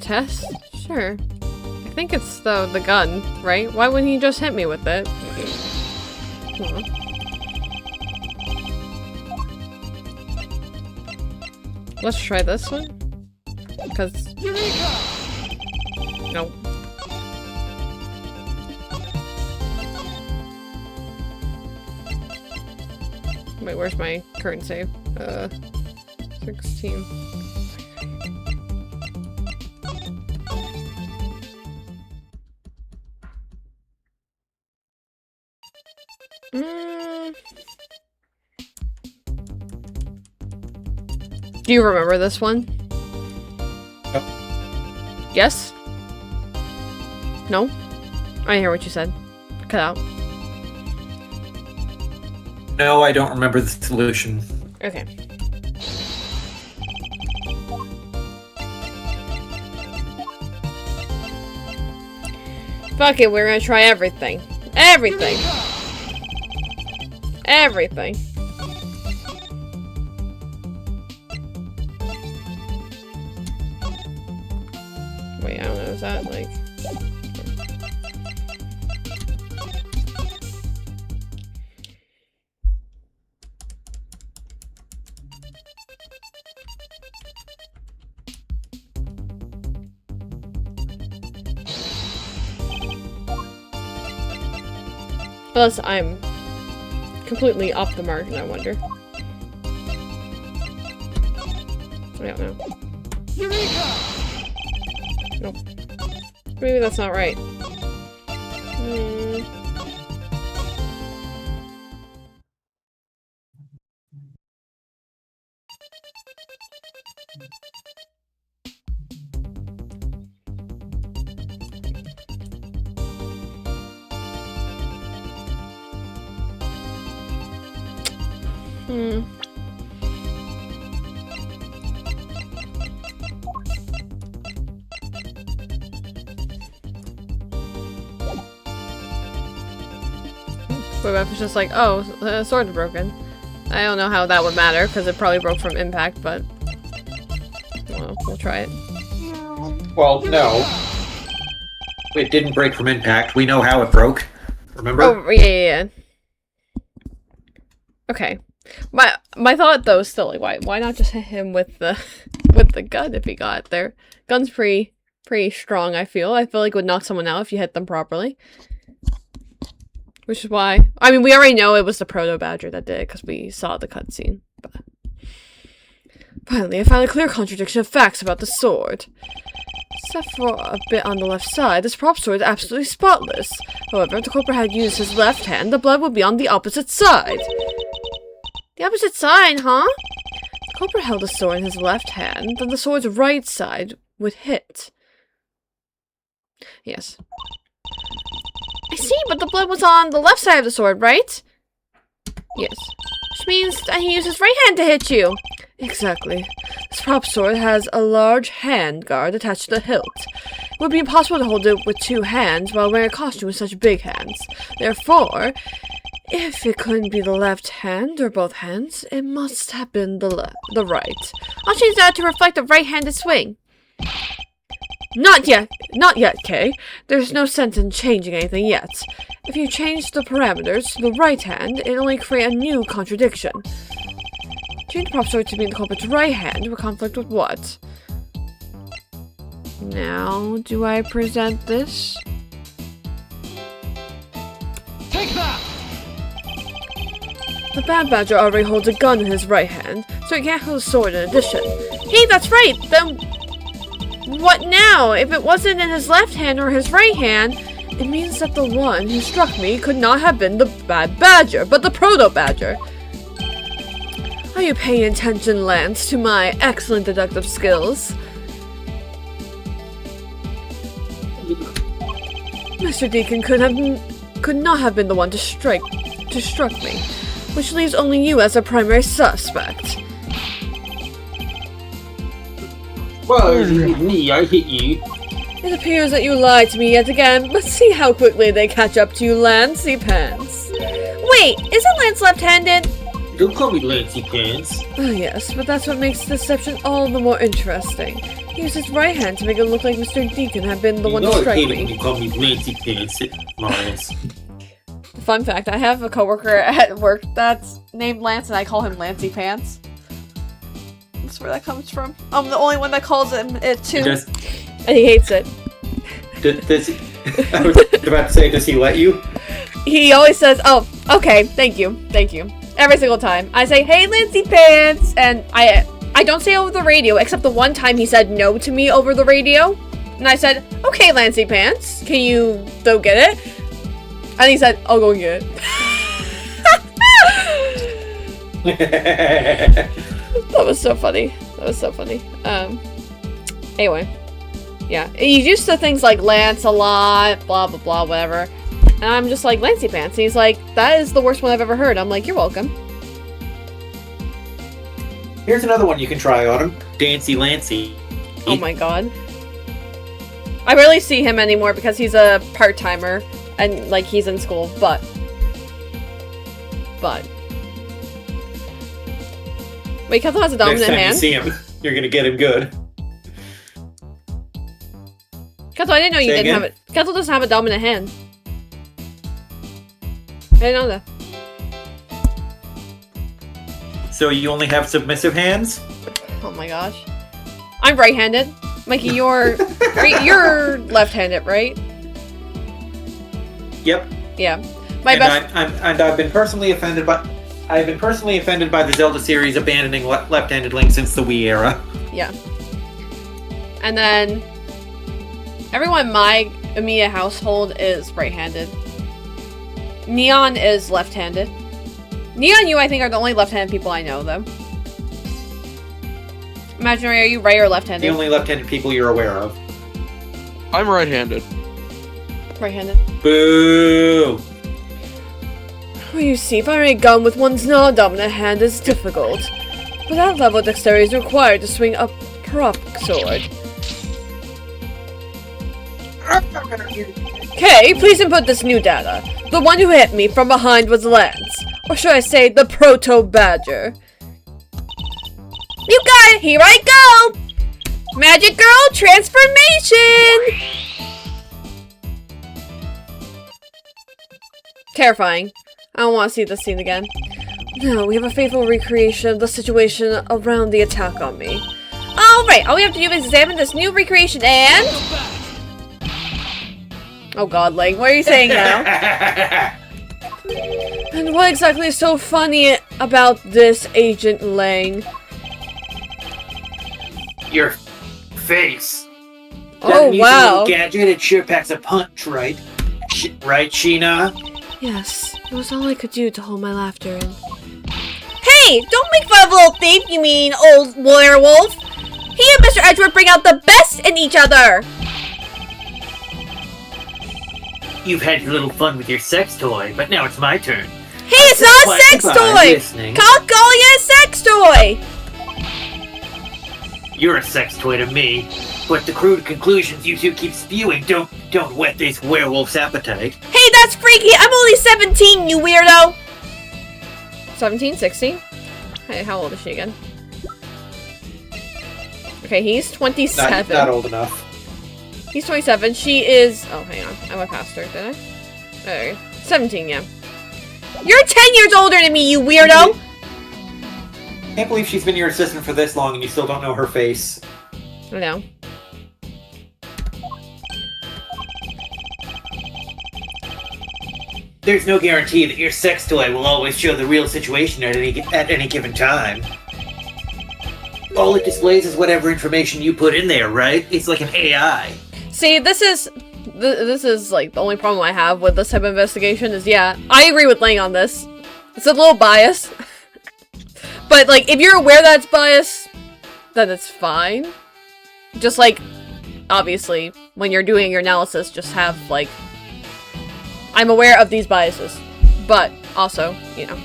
test? Sure. I think it's the gun, right? Why wouldn't he just hit me with it? Let's try this one. Because... Nope. Wait, where's my current save? 16. Do you remember this one? Yep. Yes? No? I didn't hear what you said. Cut out. No, I don't remember the solution. Okay. Fuck it, we're gonna try everything. Everything! Everything. Wait, I don't know, is that like... Unless I'm completely off the mark, and I wonder. I don't know. Eureka! Nope. Maybe that's not right. But if it's just like, oh, the sword's broken. I don't know how that would matter, because it probably broke from impact, but... Well, we'll try it. Well, no. It didn't break from impact. We know how it broke. Remember? Oh, yeah. Okay. My thought, though, is still, like, why not just hit him with the with the gun if he got it there? Gun's pretty strong, I feel. I feel like it would knock someone out if you hit them properly. Which is why... I mean, we already know it was the Proto-Badger that did it, because we saw the cutscene. But... Finally, I found a clear contradiction of facts about the sword. Except for a bit on the left side, this prop sword is absolutely spotless. However, if the culprit had used his left hand, the blood would be on the opposite side. The opposite side, huh? The culprit held the sword in his left hand, then the sword's right side would hit. Yes. I see, but the blood was on the left side of the sword, right? Yes. Which means that he used his right hand to hit you. Exactly. This prop sword has a large hand guard attached to the hilt. It would be impossible to hold it with two hands while wearing a costume with such big hands. Therefore, if it couldn't be the left hand or both hands, it must have been the right. I'll change that to reflect a right-handed swing. Not yet, Kay. There's no sense in changing anything yet. If you change the parameters to the right hand, it'll only create a new contradiction. Change the prop sword to be in the culprit's right hand will conflict with what? Now, do I present this? Take that! The Bad Badger already holds a gun in his right hand, so he can't hold a sword in addition. Hey, that's right! Then what now? If it wasn't in his left hand or his right hand, it means that the one who struck me could not have been the Bad Badger, but the Proto-Badger. Are you paying attention, Lance, to my excellent deductive skills? Mr. Deacon could not have been the one to struck me, which leaves only you as a primary suspect. Well, you hit me, I hit you. It appears that you lied to me yet again, but see how quickly they catch up to you, Lancey Pants. Wait, isn't Lance left-handed? Don't call me Lancy Pants. Oh yes, but that's what makes the deception all the more interesting. He used his right hand to make it look like Mr. Deacon had been the one to strike I hate it when me. you call me Lancy Pants, Miles. Fun fact, I have a coworker at work that's named Lance and I call him Lancey Pants. That's where that comes from. I'm the only one that calls him it too. And he hates it. Does he, I was about to say, does he let you? He always says, oh, okay, thank you. Every single time. I say, hey, Lancey Pants! And I don't say it over the radio, except the one time he said no to me over the radio. And I said, okay, Lancey Pants, can you go get it? And he said, I'll go get it. That was so funny. Anyway. Yeah. He's used to things like Lance a lot, blah, blah, blah, whatever. And I'm just like, Lancey Pants. And he's like, that is the worst one I've ever heard. I'm like, you're welcome. Here's another one you can try on him. Dancy Lancy. Oh my god. I rarely see him anymore because he's a part-timer. And, like, he's in school, but. Wait, Kettle has a dominant Next time hand? you see him, you're gonna get him good. Kettle, I didn't know you Say didn't again? have it. Kettle doesn't have a dominant hand. I didn't know that. So you only have submissive hands? Oh my gosh. I'm right-handed. Mikey, you're left-handed, right? Yep. Yeah. My and best. I've been personally offended by the Zelda series abandoning left-handed Link since the Wii era. Yeah. And then everyone in my Amiya household is right-handed. Neon is left-handed. Neon and you, I think, are the only left-handed people I know, though. Imaginary, are you right or left-handed? The only left-handed people you're aware of. I'm right-handed. Right-handed. Boo! Well, you see, firing a gun with one's non-dominant hand is difficult. But that level of dexterity is required to swing a prop sword. Okay, please input this new data. The one who hit me from behind was Lance. Or should I say, the Proto-Badger. You got it! Here I go! Magic Girl transformation! Terrifying. I don't want to see this scene again. No, we have a faithful recreation of the situation around the attack on me. Alright, all we have to do is examine this new recreation and... Oh god, Lang, what are you saying now? And what exactly is so funny about this, Agent Lang? Your face. Oh, wow. Gadget, it sure packs a punch, right? Right, Sheena? Yes, it was all I could do to hold my laughter in. Hey! Don't make fun of little thief, you mean old werewolf! He and Mr. Edgeworth bring out the best in each other! You've had your little fun with your sex toy, but now it's my turn. Hey, it's not a What? sex Goodbye, toy! listening. Can't call it a sex toy! You're a sex toy to me, but the crude conclusions you two keep spewing don't whet this werewolf's appetite. Hey, that's freaky! I'm only 17, you weirdo! 17? 16? Hey, how old is she again? Okay, he's 27. Not old enough. He's 27. She is... Oh, hang on. I went past her, did I? There. 17, yeah. You're 10 years older than me, you weirdo! Can't believe she's been your assistant for this long and you still don't know her face. I know. There's no guarantee that your sex toy will always show the real situation at any given time. All it displays is whatever information you put in there, right? It's like an AI. See, this is like the only problem I have with this type of investigation is, yeah, I agree with Lang on this. It's a little biased. But, like, if you're aware that it's biased, then it's fine. Just, like, obviously, when you're doing your analysis, just have, like, I'm aware of these biases. But, also, you know.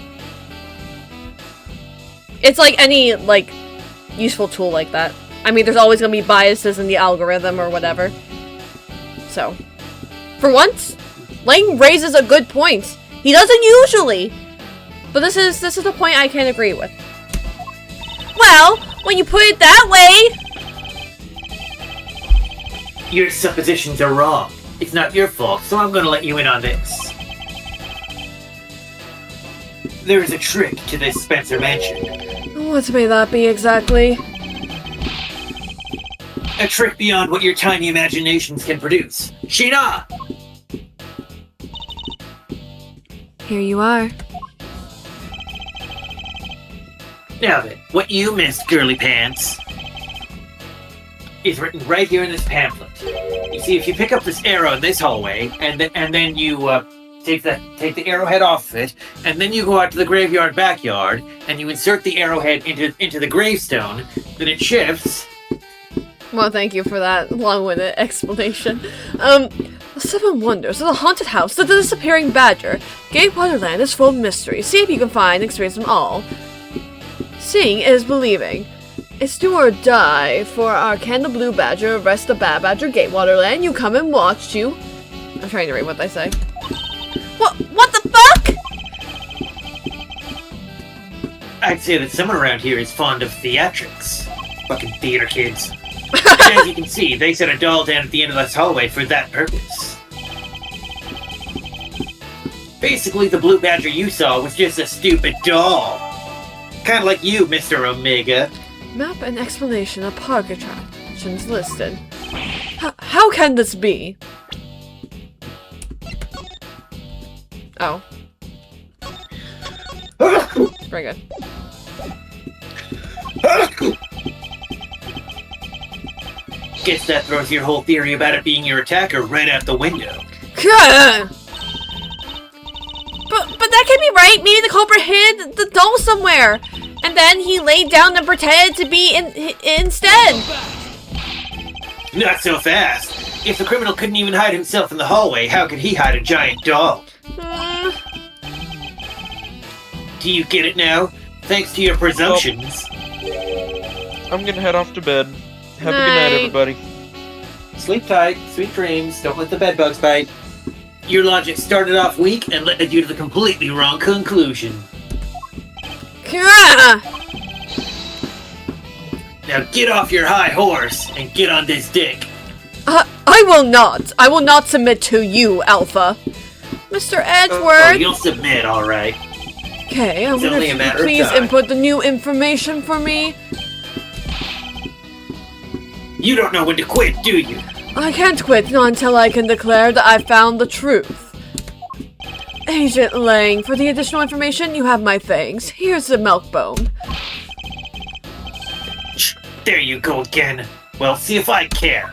It's like any, like, useful tool like that. I mean, there's always gonna be biases in the algorithm or whatever. So, for once, Lang raises a good point. He doesn't usually, but this is the point I can agree with. Well, when you put it that way, Your suppositions are wrong. It's not your fault, so I'm gonna let you in on this. There is a trick to this Spencer mansion. what may that be exactly? A trick beyond what your tiny imaginations can produce. Sheena! Here you are. Now then, what you missed, girly pants, is written right here in this pamphlet. You see, if you pick up this arrow in this hallway, and then you take the arrowhead off of it, and then you go out to the graveyard backyard, and you insert the arrowhead into the gravestone, then it shifts. Well, thank you for that long-winded explanation. The Seven Wonders of the Haunted House, the Disappearing Badger. Gate Wonderland is full of mystery. See if you can find and experience them all. Seeing is believing. It's do or die for our Candle Blue Badger, arrest the Bad Badger, Gate Wonderland. You come and watch you. I'm trying to read what they say. What the fuck? I'd say that someone around here is fond of theatrics. Fucking theater kids. And as you can see, they set a doll down at the end of this hallway for that purpose. Basically, the blue badger you saw was just a stupid doll. Kinda like you, Mr. Omega. Map and explanation of park attractions listed. How can this be? Oh. Very good. Guess that throws your whole theory about it being your attacker right out the window. But that can't be right. Maybe the culprit hid the doll somewhere, and then he laid down and pretended to be instead. Not so fast. If the criminal couldn't even hide himself in the hallway, how could he hide a giant doll? Do you get it now? Thanks to your presumptions. I'm gonna head off to bed. Have a good night, everybody. Sleep tight, sweet dreams. Don't let the bed bugs bite. Your logic started off weak and led you to the completely wrong conclusion. Now get off your high horse and get on this dick. I will not. I will not submit to you, Alpha. Mr. Edgeworth. Oh, you'll submit, all right. Okay, I wonder only if a you matter could of please time. input the new information for me. You don't know when to quit, do you? I can't quit not until I can declare that I found the truth. Agent Lang, for the additional information, you have my thanks. Here's the milk bone. There you go again. Well, see if I care.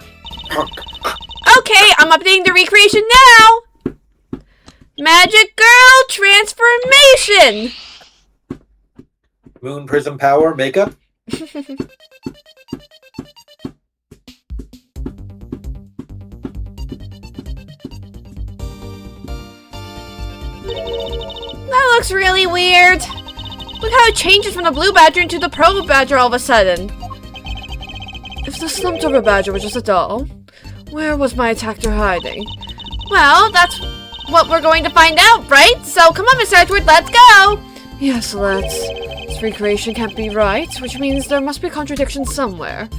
Okay, I'm updating the recreation now! Magic Girl transformation! Moon Prism Power makeup. That looks really weird. Look how it changes from the blue badger into the purple badger all of a sudden. If the slumped over badger was just a doll, where was my attacker hiding? Well, that's what we're going to find out, right? So come on, Mr. Edgeworth, let's go! Yes, let's. This recreation can't be right, which means there must be a contradiction somewhere.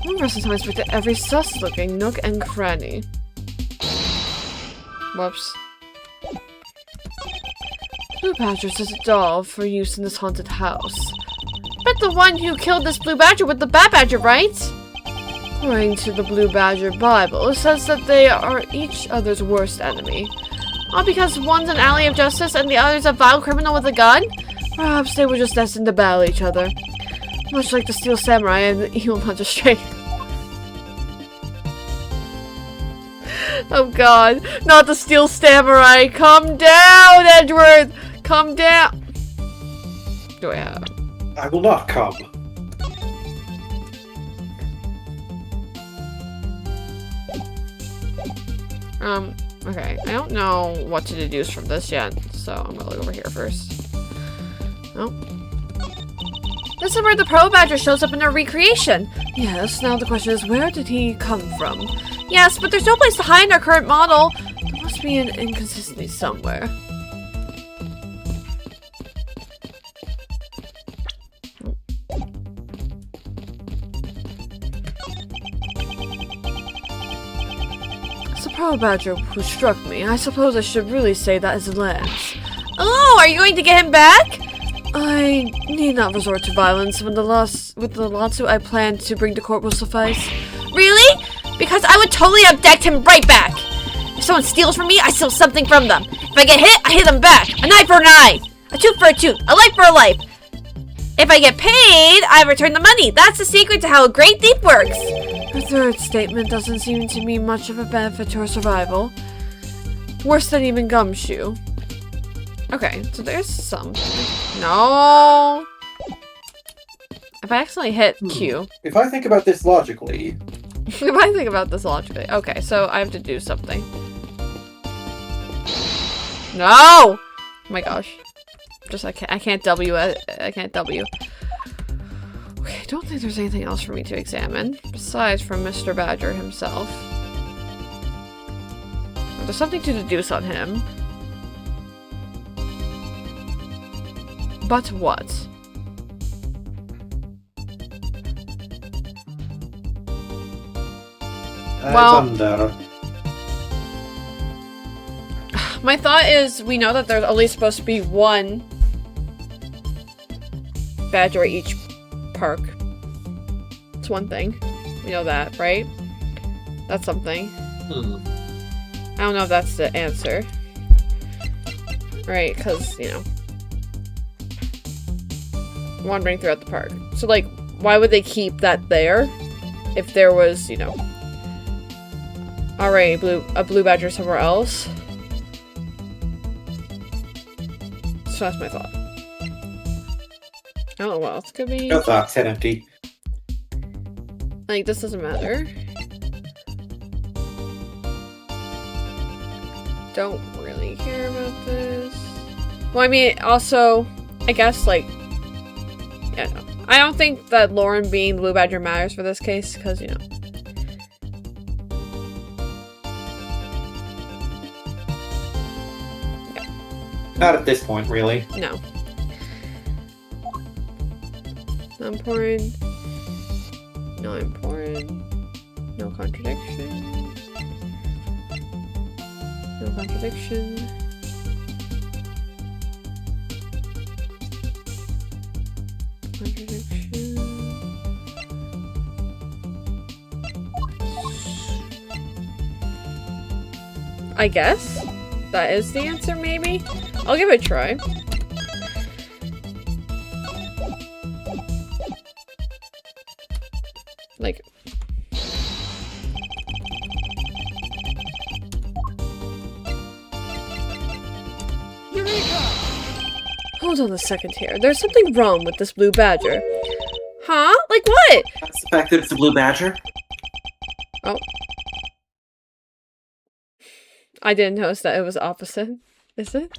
One person time inspected every sus-looking nook and cranny. Whoops. Blue Badger's is a doll for use in this haunted house. Bet the one who killed this Blue Badger with the Bat Badger, right? According to the Blue Badger Bible, it says that they are each other's worst enemy. All because one's an ally of justice and the other's a vile criminal with a gun? Perhaps they were just destined to battle each other. Much like the Steel Samurai and the Evil Magistrate. Oh god, not the Steel Samurai! Calm down, Edgeworth! Calm down! Do I have? I will not come. Okay. I don't know what to deduce from this yet, so I'm gonna look over here first. Nope. This is where the Pro Badger shows up in our recreation. Yes, now the question is, where did he come from? Yes, but there's no place to hide in our current model. There must be an inconsistency somewhere. It's the Pro Badger who struck me. I suppose I should really say that is Lance. Oh, are you going to get him back? I need not resort to violence when the lawsuit I plan to bring to court will suffice. Really? Because I would totally abduct him right back. If someone steals from me, I steal something from them. If I get hit, I hit them back. An eye for an eye. A tooth for a tooth. A life for a life. If I get paid, I return the money. That's the secret to how a great thief works. Her third statement doesn't seem to me much of a benefit to her survival. Worse than even Gumshoe. Okay, so there's some. No. If I accidentally hit Q. If I think about this logically. If I think about this logically. Okay, so I have to do something. No! Oh my gosh. I can't W it. I can't W. Okay, I don't think there's anything else for me to examine. Besides from Mr. Badger himself. There's something to deduce on him. But what? Well, I wonder. my thought is we know that there's only supposed to be one badger at each park. It's one thing. We know that, right? That's something. I don't know if that's the answer. Right, because, you know, wandering throughout the park. So, like, why would they keep that there if there was, you know, already a blue badger somewhere else? So that's my thought. I don't know what else could be. No thoughts, head empty. Like, this doesn't matter. Don't really care about this. Well, I mean, also, I guess, like, yeah, no. I don't think that Lauren being the blue badger matters for this case, because, you know. Not at this point, really. No. Not important. Not important. No contradiction. No contradiction. Contradiction. I guess that is the answer, maybe? I'll give it a try. Like... Eureka! Hold on a second here. There's something wrong with this blue badger. Huh? Like what? That's the fact that it's a blue badger. Oh. I didn't notice that it was opposite. Is it?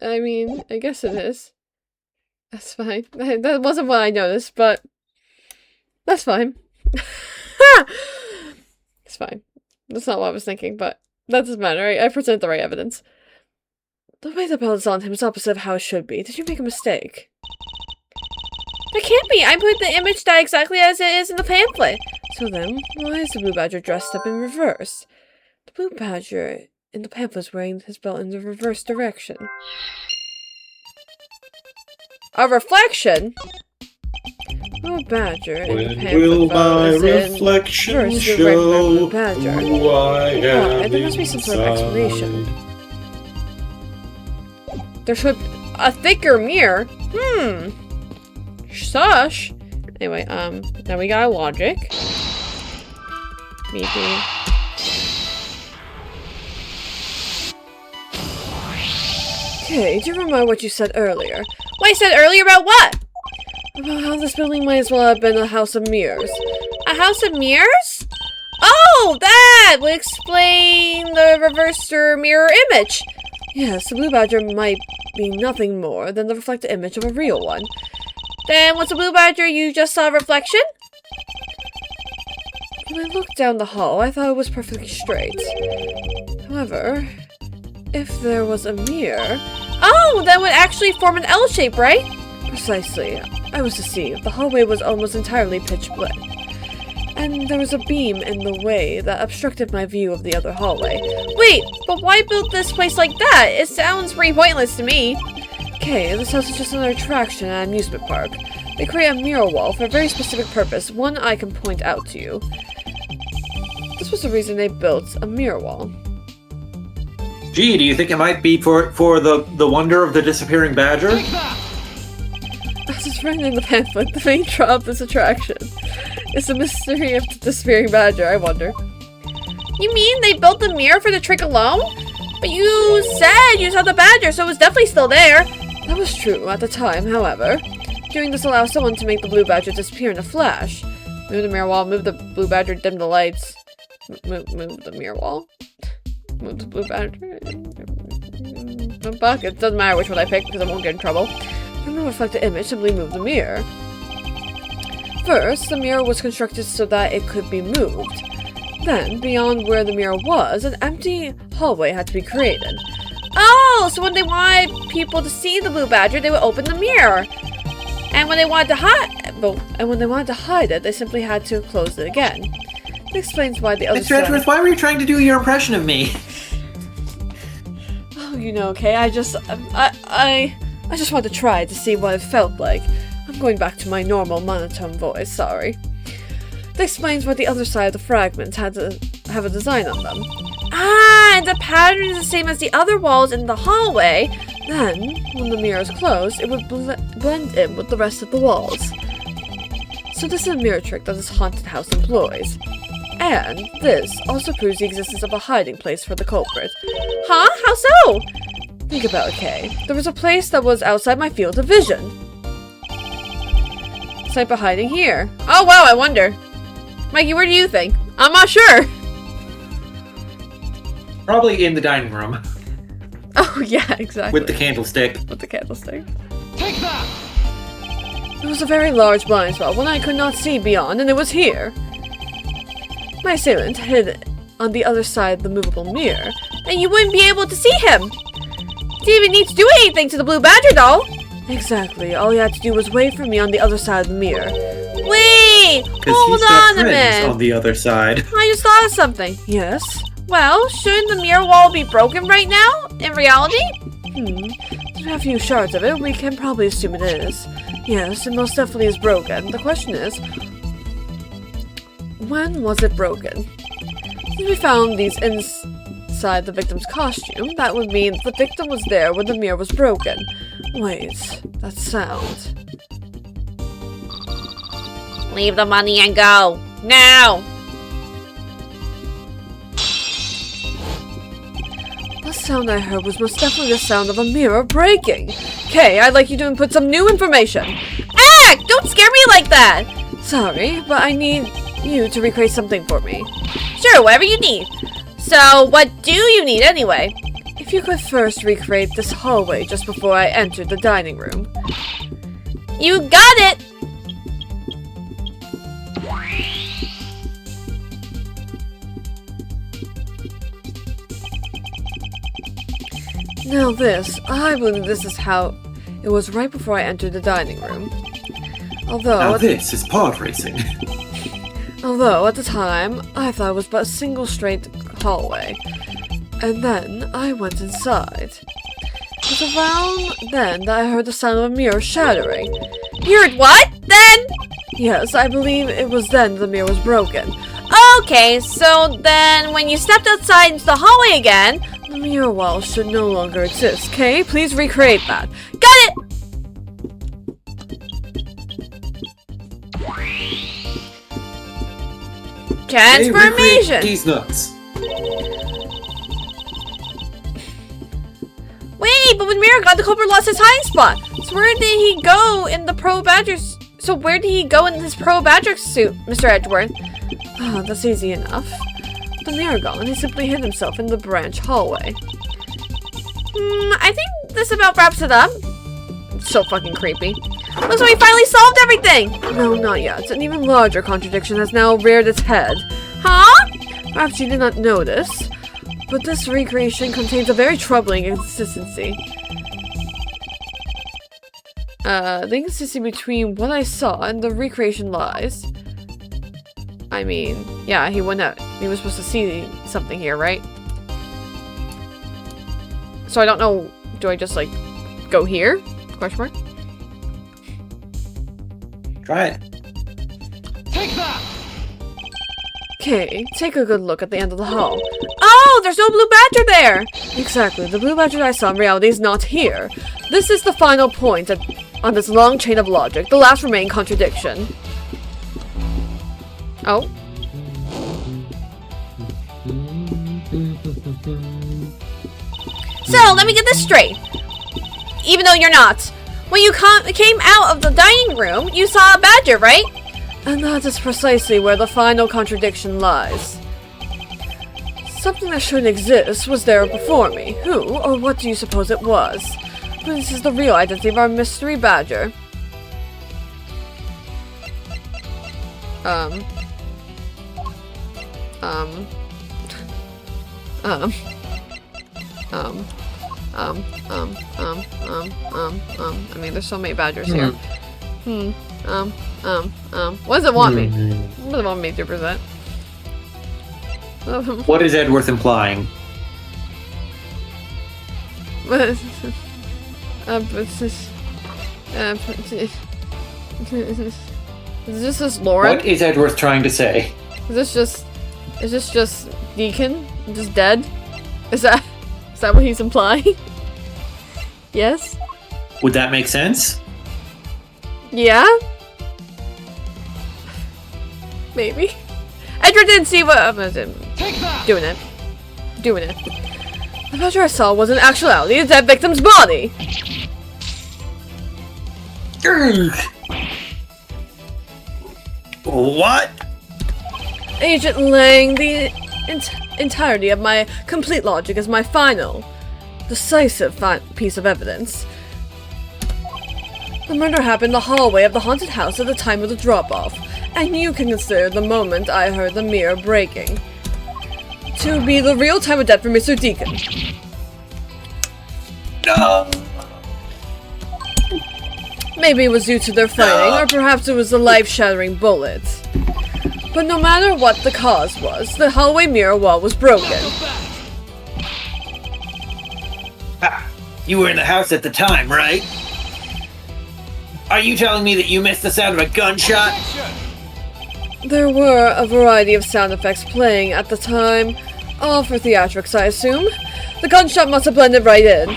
I mean, I guess it is. That's fine. That wasn't what I noticed, but that's fine. It's fine. That's not what I was thinking, but that doesn't matter. I present the right evidence. The way the bell is on him is opposite of how it should be. Did you make a mistake? It can't be! I put the image tag exactly as it is in the pamphlet! So then, why is the blue badger dressed up in reverse? The blue badger in the pamphlet is wearing his belt in the reverse direction. A reflection? Blue badger in the When pamphlet will belt my is in reflection reverse the regular blue show badger. who I am Why? There must be some sort of explanation. inside? There should a thicker mirror. Shush. Anyway, now we got logic. Maybe. Okay, do you remember what you said earlier? What I said earlier about what? About how this building might as well have been a house of mirrors. A house of mirrors? Oh, that would explain the reversed mirror image. Yes, the blue badger might be nothing more than the reflected image of a real one. Then what's a blue badger you just saw a reflection? When I looked down the hall, I thought it was perfectly straight. However, if there was a mirror... Oh, that would actually form an L shape, right? Precisely. I was deceived. The hallway was almost entirely pitch black. And there was a beam in the way that obstructed my view of the other hallway. Wait, but why build this place like that? It sounds pretty pointless to me. Okay, this house is just another attraction at an amusement park. They create a mirror wall for a very specific purpose, one I can point out to you. This was the reason they built a mirror wall. Gee, do you think it might be for the wonder of the disappearing badger? Take that! As is written in the pamphlet, the main draw of this attraction is the mystery of the disappearing badger, I wonder. You mean they built the mirror for the trick alone? But you said you saw the badger, so it was definitely still there. That was true at the time, however. Doing this allows someone to make the blue badger disappear in a flash. Move the mirror wall, move the blue badger, dim the lights. Move the mirror wall. Move the blue badger. Fuck, it doesn't matter which one I pick because I won't get in trouble. Remove the reflected image, simply move the mirror. First, the mirror was constructed so that it could be moved. Then, beyond where the mirror was, an empty hallway had to be created. Oh, so when they wanted people to see the blue badger, they would open the mirror. And when they wanted to hide it, they simply had to close it again. This explains why the other Mr. Edgeworth, why were you trying to do your impression of me? Oh, you know, okay, I just want to try to see what it felt like. I'm going back to my normal monotone voice, sorry. That explains why the other side of the fragments had to have a design on them. Ah, and the pattern is the same as the other walls in the hallway. Then, when the mirror is closed, it would blend in with the rest of the walls. So this is a mirror trick that this haunted house employs. And this also proves the existence of a hiding place for the culprit. Huh? How so? Think about it, Kay. There was a place that was outside my field of vision. Type of hiding here. Oh wow, I wonder. Mikey, where do you think? I'm not sure. Probably in the dining room Oh yeah, exactly. with the candlestick. With the candlestick. Take that! It was a very large blind spot, one I could not see beyond, and it was here. My assailant hid on the other side of the movable mirror, and you wouldn't be able to see him. Didn't even need to do anything to the blue badger, though. Exactly. All he had to do was wait for me on the other side of the mirror. Wait! Because Hold he's got on a friends minute. on the other side. I just thought of something. Yes? Well, shouldn't the mirror wall be broken right now? In reality? There's a few shards of it. We can probably assume it is. Yes, it most definitely is broken. The question is, when was it broken? Since we found these inside the victim's costume, that would mean the victim was there when the mirror was broken. Wait, that sound. Leave the money and go! Now! The sound I heard was most definitely the sound of a mirror breaking. Okay, I'd like you to input some new information. Ah! Don't scare me like that! Sorry, but I need you to recreate something for me. Sure, whatever you need. So, what do you need anyway? If you could first recreate this hallway just before I entered the dining room. You got it! Now I believe this is how it was right before I entered the dining room. Now this is pod racing. Although, at the time, I thought it was but a single straight hallway. And then, I went inside. It was around then that I heard the sound of a mirror shattering. You heard what? Then? Yes, I believe it was then the mirror was broken. Okay, so then when you stepped outside into the hallway again, the mirror wall should no longer exist. Okay, please recreate that. Got it! Transformation! These nuts. Wait, but when Mirror got the culprit lost his hiding spot. So where did he go in the Pro Badger's... So where did he go in his Pro Badger suit, Mr. Edgeworth? Oh, that's easy enough. The mirror gone, he simply hid himself in the branch hallway. I think this about wraps it up. It's so fucking creepy. Looks like we finally solved everything! No, not yet. An even larger contradiction has now reared its head. Huh? Perhaps you did not notice, but this recreation contains a very troubling inconsistency. The inconsistency between what I saw and the recreation lies. I mean, yeah, he went out. He was supposed to see something here, right? So I don't know. Do I just, like, go here? Question mark? Try it. Take that! Okay, take a good look at the end of the hall. Oh, there's no blue badger there! Exactly, the blue badger I saw in reality is not here. This is the final point on this long chain of logic, the last remaining contradiction. Oh. So, let me get this straight. Even though you're not. When you came out of the dining room, you saw a badger, right? And that is precisely where the final contradiction lies. Something that shouldn't exist was there before me. Who, or what do you suppose it was? But this is the real identity of our mystery badger. I mean, there's so many badgers here. What does it want me? What does it want me to present? What is Edworth implying? Is this just Lauren? What is Edworth trying to say? Is this just Deacon? Just dead? Is that what he's implying? Yes? Would that make sense? Yeah? Maybe. Edward didn't see what Take that! doing it. The picture I saw was in actuality a dead victim's body. What? Agent Lang, the entirety of my complete logic is my final, decisive piece of evidence. The murder happened in the hallway of the haunted house at the time of the drop-off, and you can consider the moment I heard the mirror breaking to be the real time of death for Mr. Deacon. No. Maybe it was due to their fighting, or perhaps it was the life-shattering bullet. But no matter what the cause was, the hallway mirror wall was broken. Ah, you were in the house at the time, right? Are you telling me that you missed the sound of a gunshot? There were a variety of sound effects playing at the time, all for theatrics, I assume. The gunshot must have blended right in.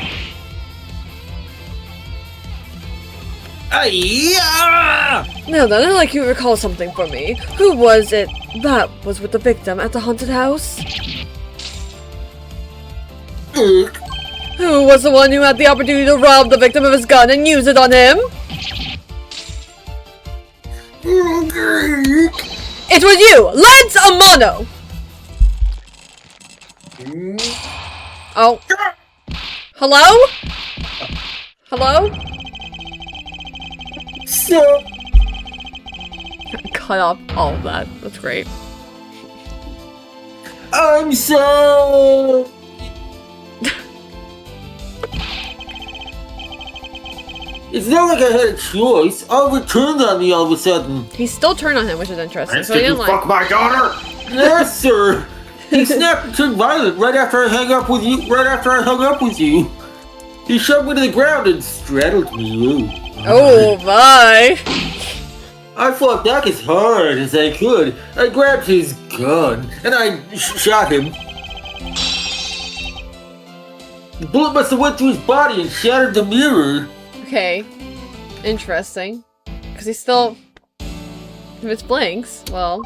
Yeah! Now then, I'd like you to recall something for me. Who was it that was with the victim at the haunted house? Who was the one who had the opportunity to rob the victim of his gun and use it on him? It was you, Lance Amano! Oh. Hello? Hello? So, Cut off all of that. That's great. I'm so... It's not like I had a choice. Oliver turned on me all of a sudden. He still turned on him, which is interesting. Prince, So he did you didn't fuck my daughter? Yes, sir. He snapped and turned violent right after I hung up with you. He shoved me to the ground and straddled me. Ooh. Oh my! I fought back as hard as I could. I grabbed his gun and I shot him. The bullet must have went through his body and shattered the mirror. Okay, interesting. Because he's still. If it's blanks, well.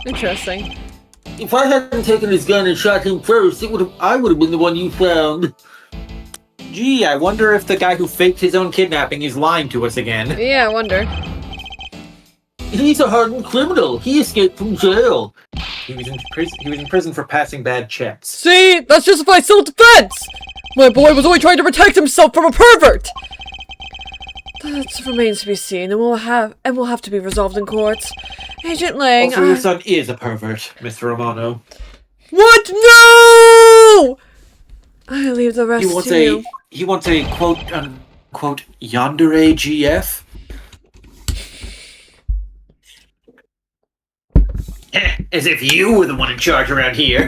Interesting. If I hadn't taken his gun and shot him first, I would have been the one you found. Gee, I wonder if the guy who faked his own kidnapping is lying to us again. Yeah, I wonder. He's a hardened criminal. He escaped from jail. He was in prison for passing bad checks. See? That's justified self-defense! My boy was only trying to protect himself from a pervert! That remains to be seen, and will have to be resolved in court. Agent Lang, Also, your son is a pervert, Mr. Romano. What? No! I leave the rest to you. He wants a quote-unquote yandere GF? As if you were the one in charge around here.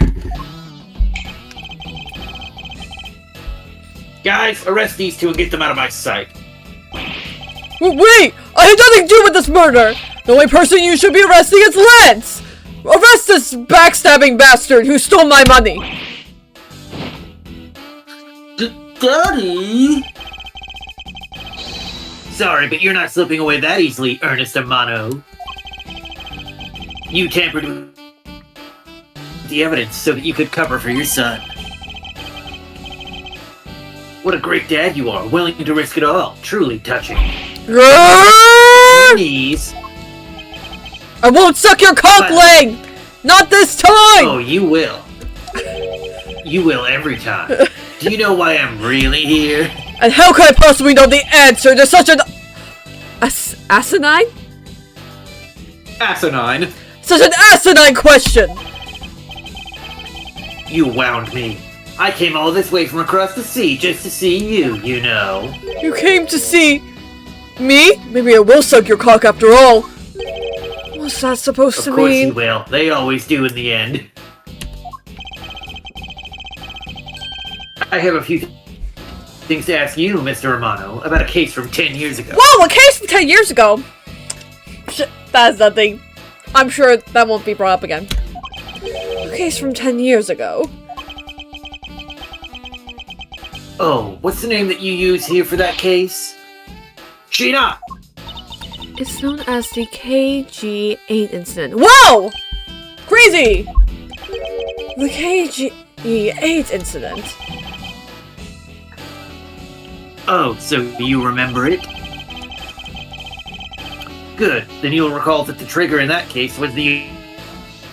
Guys, arrest these two and get them out of my sight. Wait! I had nothing to do with this murder! The only person you should be arresting is Lance! Arrest this backstabbing bastard who stole my money! Daddy? Sorry, but you're not slipping away that easily, Ernest Amano. You tampered with the evidence so that you could cover for your son. What a great dad you are, willing to risk it all. Truly touching. Knees. I won't suck your cock, Lang! Not this time! Oh, you will. You will every time. Do you know why I'm really here? And how could I possibly know the answer to such an... asinine? Asinine. Such an asinine question! You wound me. I came all this way from across the sea just to see you, you know. You came to see... me? Maybe I will suck your cock after all. What's that supposed to Of course you mean? will. They always do in the end. I have a few things to ask you, Mr. Romano, about a case from 10 years ago. Whoa, a case from 10 years ago? That's nothing. I'm sure that won't be brought up again. A case from 10 years ago? Oh, what's the name that you use here for that case? Sheena! It's known as the KG8 incident. Whoa! Crazy! The KG8 incident. Oh, so you remember it? Good. Then you'll recall that the trigger in that case was the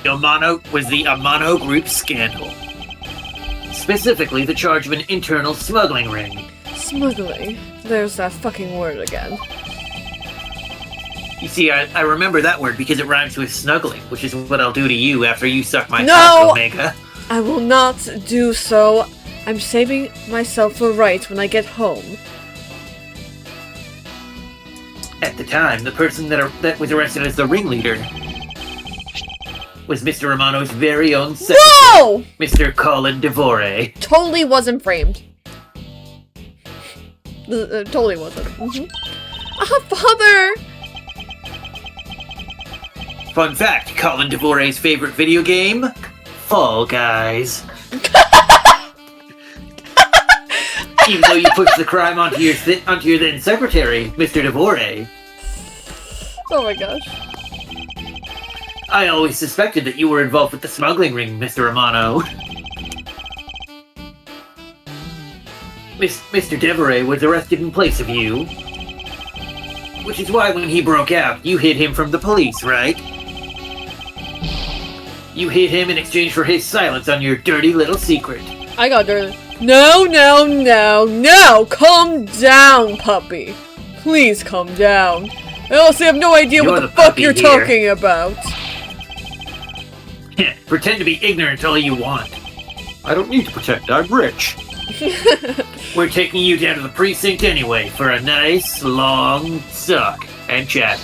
Amano Group scandal. Specifically, the charge of an internal smuggling ring. Smuggling. There's that fucking word again. You see, I remember that word because it rhymes with snuggling, which is what I'll do to you after you suck my cock, Omega. I will not do so. I'm saving myself for right when I get home. At the time, the person that was arrested as the ringleader was Mr. Romano's very own secretary, Whoa! Mr. Colin Devore. Totally wasn't framed. Totally wasn't. Father! Fun fact, Colin Devore's favorite video game? Fall Guys. Even though you pushed the crime onto your then secretary, Mr. Devore. Oh my gosh. I always suspected that you were involved with the smuggling ring, Mr. Romano. Mr. Devore was arrested in place of you. Which is why when he broke out, you hid him from the police, right? You hid him in exchange for his silence on your dirty little secret. I got dirty. No, no, no, no! Calm down, puppy. Please calm down. I also have no idea what the fuck you're talking about. Pretend to be ignorant all you want. I don't need to pretend. I'm rich. We're taking you down to the precinct anyway for a nice, long suck and chat.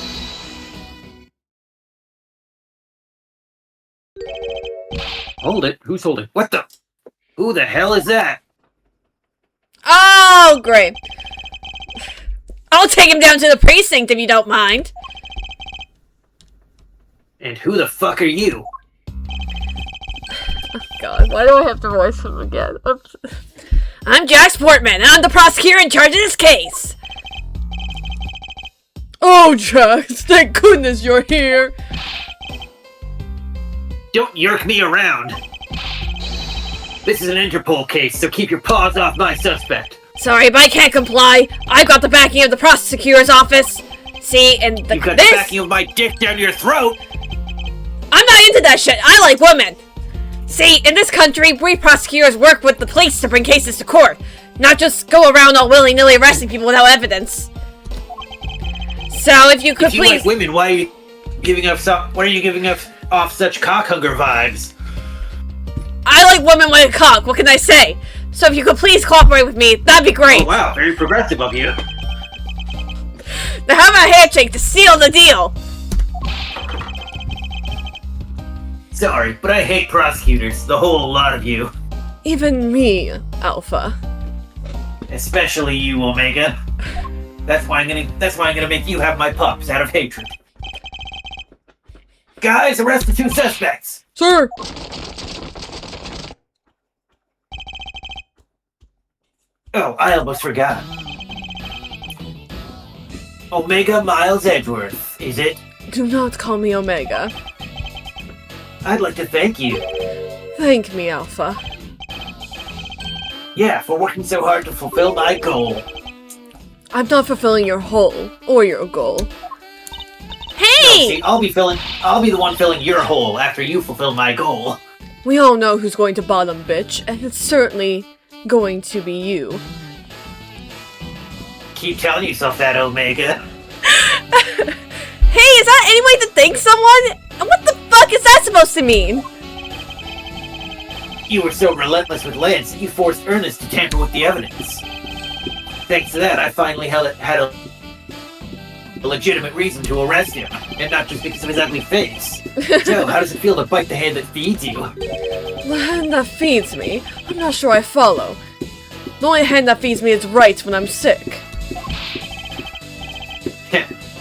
Hold it. Who's holding? What the? Who the hell is that? Oh, great. I'll take him down to the precinct if you don't mind. And who the fuck are you? Oh God, why do I have to voice him again? Oops. I'm Jack Sportman, and I'm the prosecutor in charge of this case. Oh, Jack, thank goodness you're here. Don't yerk me around. This is an Interpol case, so keep your paws off my suspect. Sorry, but I can't comply. I've got the backing of the prosecutor's office. See, and You've got the backing of my dick down your throat. I'm not into that shit. I like women. See, in this country, we prosecutors work with the police to bring cases to court, not just go around all willy-nilly arresting people without evidence. So, if you could if you please... like women, why are you giving off such cock hunger vibes? I like women with a cock, what can I say? So if you could please cooperate with me, that'd be great. Oh wow, very progressive of you. Now have a handshake to seal the deal. Sorry, but I hate prosecutors, the whole lot of you. Even me, Alpha. Especially you, Omega. That's why I'm gonna make you have my pups out of hatred. Guys, arrest the two suspects! Sir! Oh, I almost forgot. Omega Miles Edgeworth, is it? Do not call me Omega. I'd like to thank you. Thank me, Alpha. Yeah, for working so hard to fulfill my goal. I'm not fulfilling your hole, or your goal. No, Hey! see, I'll be the one filling your hole after you fulfill my goal. We all know who's going to bottom, bitch, and it's certainly going to be you. Keep telling yourself that, Omega. Hey, is that any way to thank someone? What the fuck is that supposed to mean? You were so relentless with Lance that you forced Ernest to tamper with the evidence. Thanks to that, I finally had a legitimate reason to arrest him, and not just because of his ugly face. So, how does it feel to bite the hand that feeds you? The hand that feeds me? I'm not sure I follow. The only hand that feeds me is rights when I'm sick.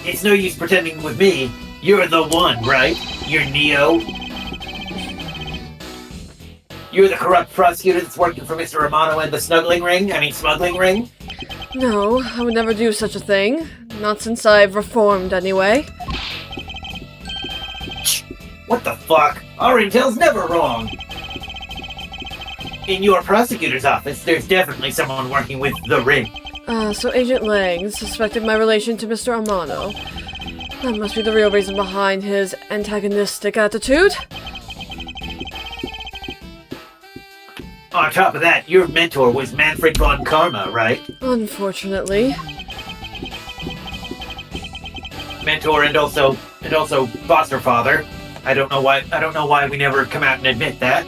It's no use pretending with me. You're the one, right? You're Neo. You're the corrupt prosecutor that's working for Mr. Romano and the smuggling ring? No, I would never do such a thing. Not since I've reformed, anyway. What the fuck? Our intel's never wrong. In your prosecutor's office, there's definitely someone working with the ring. So Agent Lang suspected my relation to Mr. Amano. That must be the real reason behind his antagonistic attitude. On top of that, your mentor was Manfred von Karma, right? Unfortunately. Mentor and also foster father. I don't know why we never come out and admit that.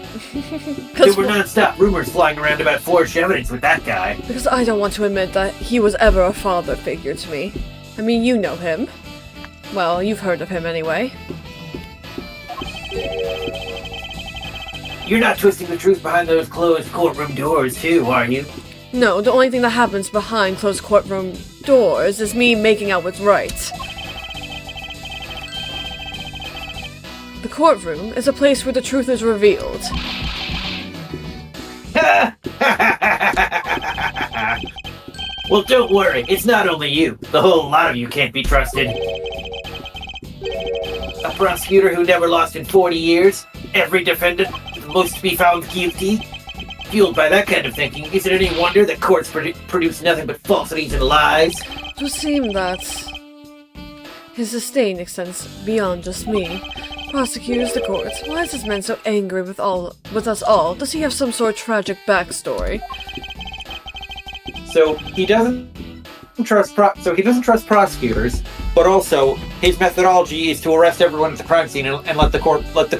There were non-stop rumors flying around about forged evidence with that guy. Because I don't want to admit that he was ever a father figure to me. I mean, you know him. Well, you've heard of him anyway. You're not twisting the truth behind those closed courtroom doors, too, are you? No, the only thing that happens behind closed courtroom doors is me making out with rights. The courtroom is a place where the truth is revealed. Well, don't worry. It's not only you. The whole lot of you can't be trusted. A prosecutor who never lost in 40 years? Every defendant must be found guilty? Fueled by that kind of thinking, is it any wonder that courts produce nothing but falsities and lies? It would seem that his disdain extends beyond just me. Prosecutors, the courts. Why is this man so angry with us all? Does he have some sort of tragic backstory? So he doesn't trust prosecutors, but also his methodology is to arrest everyone at the crime scene and let the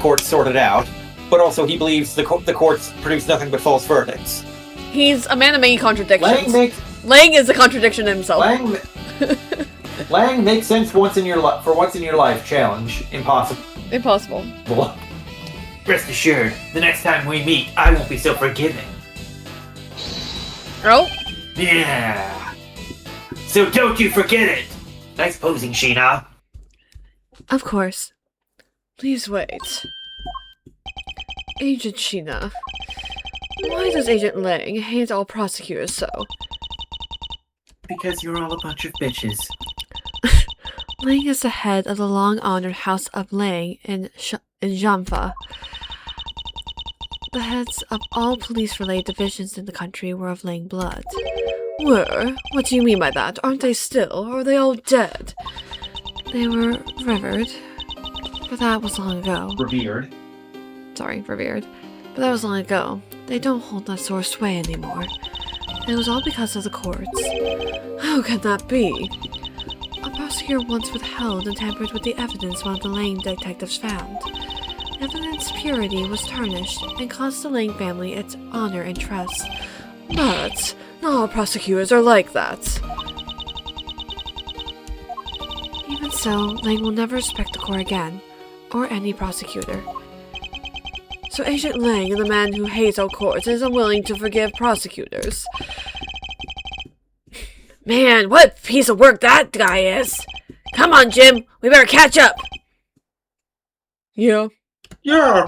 court sort it out. But also he believes the courts produce nothing but false verdicts. He's a man of many contradictions. Lang is a contradiction himself. Lang makes sense for once in your life. Challenge impossible. Impossible. Rest assured, the next time we meet, I won't be so forgiving. Oh? Yeah. So don't you forget it. Nice posing, Sheena. Of course. Please wait. Agent Sheena. Why does Agent Lang hate all prosecutors so? Because you're all a bunch of bitches. Lang is the head of the long-honored House of Lang in Jamfa. The heads of all police-related divisions in the country were of Lang blood. Were? What do you mean by that? Aren't they still? Or are they all dead? They were revered. But that was long ago. Revered. Revered. But that was long ago. They don't hold that sort of sway anymore. And it was all because of the courts. How can that be? A prosecutor once withheld and tampered with the evidence one of the Lang detectives found. Evidence purity was tarnished and cost the Lang family its honor and trust. But not all prosecutors are like that. Even so, Lang will never respect the court again, or any prosecutor. So Agent Lang is the man who hates all courts and is unwilling to forgive prosecutors. Man, what a piece of work that guy is! Come on, Jim! We better catch up! Yeah. Yeah.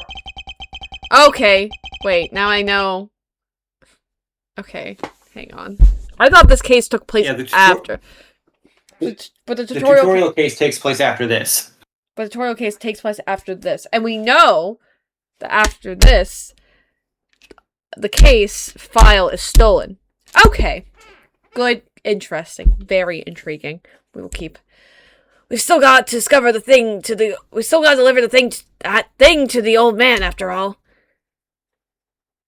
Okay. Wait, now I know. Okay, hang on. I thought this case took place after. But the tutorial case takes place after this. But the tutorial case takes place after this. And we know that after this, the case file is stolen. Okay. Good. Interesting. Very intriguing. We've still got to discover the thing we've still got to deliver that thing to the old man after all.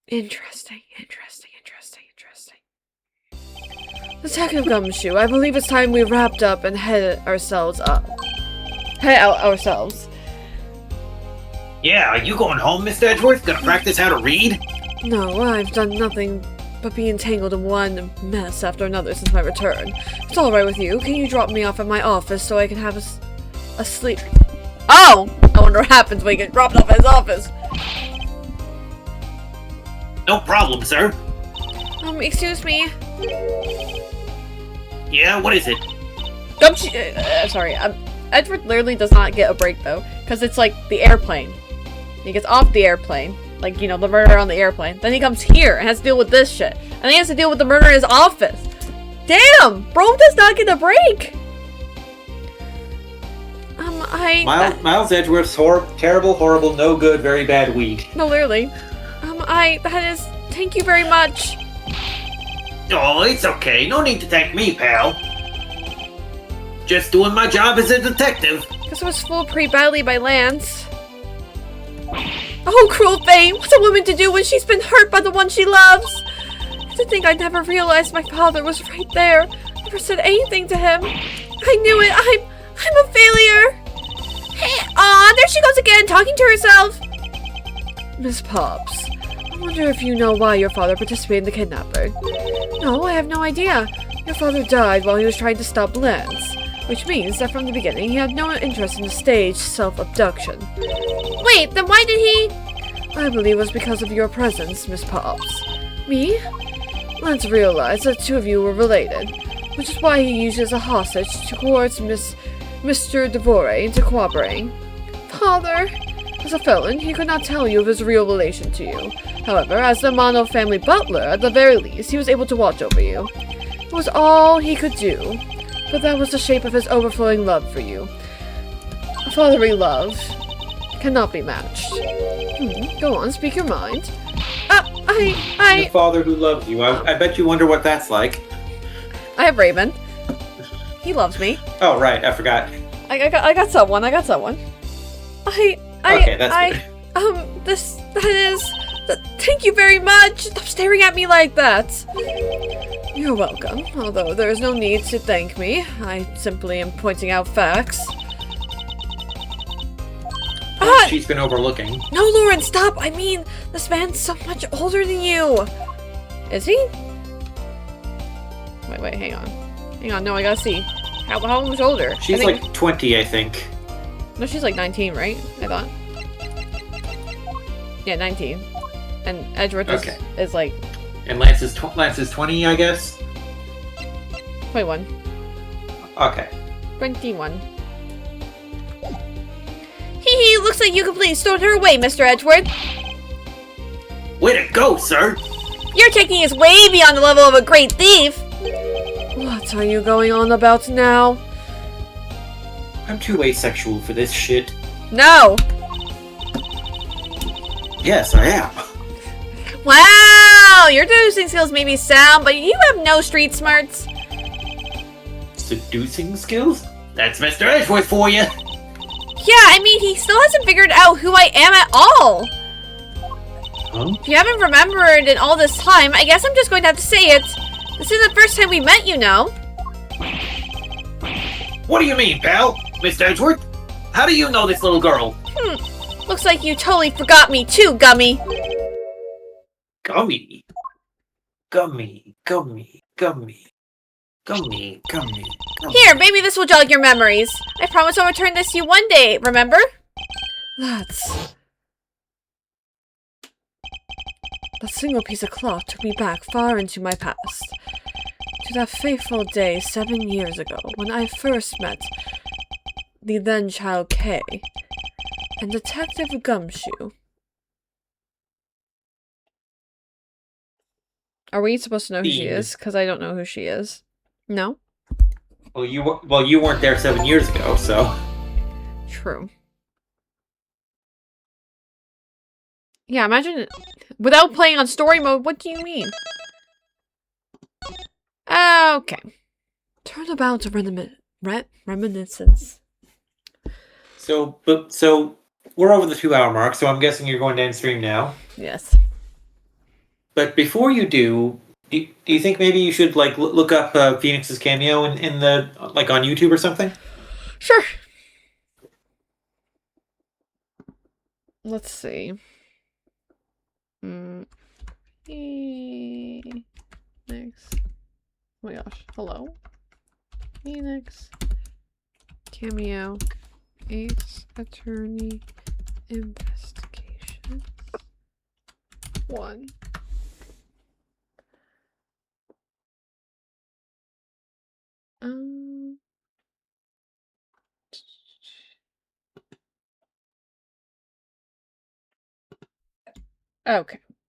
Interesting. Detective Gumshoe, I believe it's time we wrapped up and head out ourselves. Yeah, are you going home, Mr. Edgeworth? Gonna practice how to read? No, I've done nothing but be entangled in one mess after another since my return. If it's alright with you, can you drop me off at my office so I can have a sleep? Oh! I wonder what happens when you get dropped off at his office. No problem, sir. Excuse me. Yeah, what is it? Sorry. Edward literally does not get a break though, because it's like the airplane. He gets off the airplane, like, you know, the murder on the airplane. Then he comes here and has to deal with this shit. And then he has to deal with the murder in his office. Damn! Bro does not get a break! Miles Edgeworth's terrible, horrible, no good, very bad week. No, literally. Thank you very much. Oh, it's okay. No need to thank me, pal. Just doing my job as a detective. This was fooled pretty badly by Lance. Oh, cruel fate! What's a woman to do when she's been hurt by the one she loves? To think I never realized my father was right there. Never said anything to him. I knew it. I'm a failure. Hey, aw, there she goes again, talking to herself. Miss Pops, I wonder if you know why your father participated in the kidnapping. No, I have no idea. Your father died while he was trying to stop Lance, which means that from the beginning he had no interest in the staged self-abduction. Wait, then why did he? I believe it was because of your presence, Miss Pops. Me? Lance realized that two of you were related, which is why he used you as a hostage to coerce Mr. Devore into cooperating. Father! As a felon, he could not tell you of his real relation to you. However, as the Mono family butler, at the very least, he was able to watch over you. It was all he could do, but that was the shape of his overflowing love for you. A fatherly love cannot be matched. Go on, speak your mind. The father who loves you. I bet you wonder what that's like. I have Raymond. He loves me. Oh, right. I forgot. I got someone. Okay, that's good. Thank you very much. Stop staring at me like that. You're welcome. Although there is no need to thank me. I simply am pointing out facts. She's been overlooking. No, Lauren, stop. I mean, this man's so much older than you. Is he? Wait, hang on. No, I gotta see. How much older? She's like 20, I think. No, she's like 19, right? I thought. Yeah, 19. And Edgeworth is like... And Lance is 20, I guess? 21. Okay. 21. Hee, looks like you completely stowed her away, Mr. Edgeworth. Way to go, sir. Your technique is way beyond the level of a great thief. What are you going on about now? I'm too asexual for this shit. No. Yes, I am. Wow, your deducing skills may be sound, but you have no street smarts. Seducing skills? That's Mr. Edgeworth for you. Yeah, I mean, he still hasn't figured out who I am at all. Huh? If you haven't remembered in all this time, I guess I'm just going to have to say it. This is the first time we met, you know. What do you mean, pal? Mr. Edgeworth? How do you know this little girl? Looks like you totally forgot me too, Gummy. Gummy. Here, maybe this will jog your memories. I promise I'll return this to you one day, remember? That single piece of cloth took me back far into my past. To that fateful day 7 years ago, when I first met the then child Kay and Detective Gumshoe. Are we supposed to know who she is? Because I don't know who she is. No? Well, you weren't there 7 years ago, so. True. Yeah, imagine without playing on story mode. What do you mean? Okay. Turnabout to reminiscence. So we're over the 2-hour mark, so I'm guessing you're going to end stream now. Yes. But before you do you think maybe you should like look up Phoenix's cameo in the like on YouTube or something? Sure. Let's see. Phoenix. Oh my gosh. Hello? Phoenix. Cameo. Ace Attorney. Investigation. 1. Okay,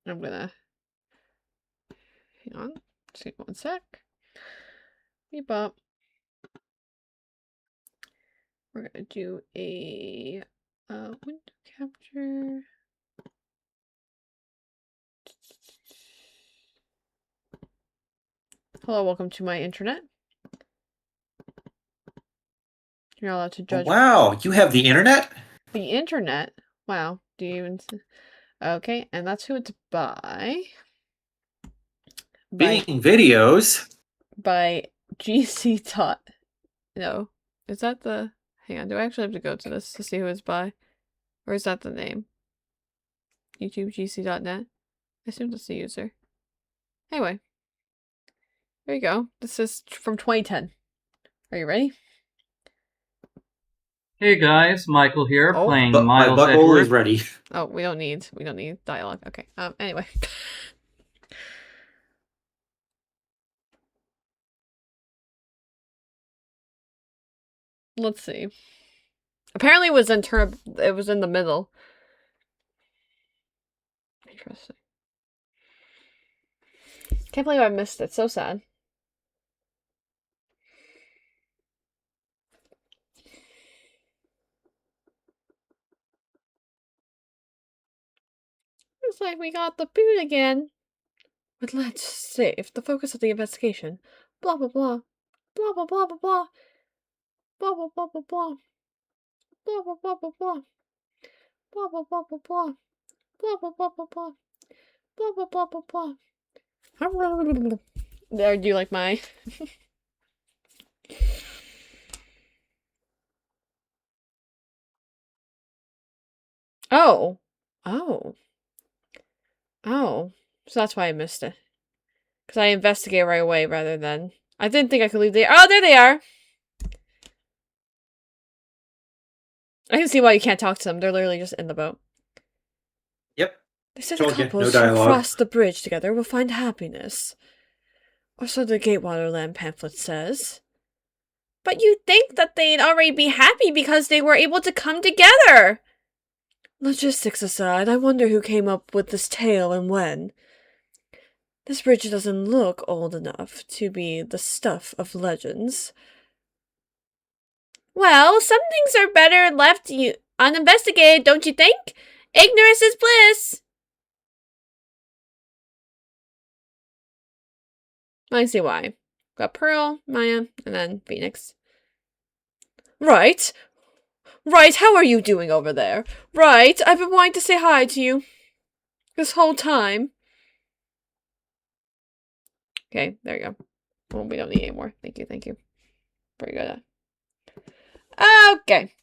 I'm gonna hang on. Just give me 1 sec. Beep up. We're gonna do a window capture. Hello, welcome to my internet. You're not allowed to judge Wow, you have the internet? the internet. Wow, do you even? Okay, and that's who it's by. Being videos. By GC dot. No, is that the? Hang on, do I actually have to go to this to see who it's by, or is that the name? YouTube GC.net. I assume that's the user. Anyway, there you go. This is from 2010. Are you ready? Hey guys, Michael here, Oh, playing But my Miles buckle Edward. is ready. Oh, we don't need dialogue. Okay. Anyway. Let's see. Apparently it was in the middle. Interesting. Can't believe I missed it. So sad. Looks like we got the boot again. But let's save the focus of the investigation. Blah blah blah. Blah blah blah blah blah. Blah blah blah blah blah. Blah blah blah blah blah. Blah blah blah blah blah. Blah blah blah blah blah. Blah blah blah blah blah. There, do you like my Oh. Oh. Oh. So that's why I missed it. Because I investigate right away rather than... I didn't think I could leave the... Oh, there they are! I can see why you can't talk to them. They're literally just in the boat. Yep. They said Told you, no couples who dialogue. cross the bridge together will find happiness. Or so the Gatewater Land pamphlet says. But you'd think that they'd already be happy because they were able to come together! Logistics aside, I wonder who came up with this tale and when. This bridge doesn't look old enough to be the stuff of legends. Well, some things are better left uninvestigated, don't you think? Ignorance is bliss! I see why. Got Pearl, Maya, and then Phoenix. Right. Right, how are you doing over there? Right, I've been wanting to say hi to you. This whole time. Okay, there you go. Well, we don't need any more. Thank you, thank you. Very good. Okay.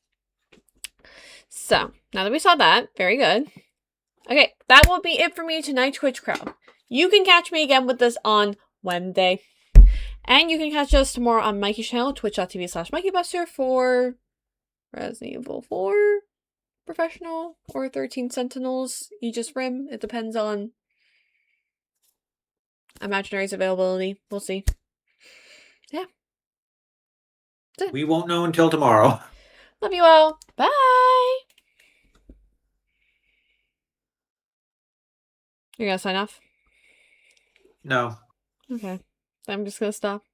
So, now that we saw that, very good. Okay, that will be it for me tonight, Twitch crowd. You can catch me again with this on Wednesday. And you can catch us tomorrow on Mikey's channel, twitch.tv/Mikeybuster for Resident Evil 4 Professional or 13 Sentinels Aegis Rim. It depends on Imaginary's availability. We'll see. Yeah. We won't know until tomorrow. Love you all. Bye. You're gonna sign off? No. Okay. I'm just gonna stop.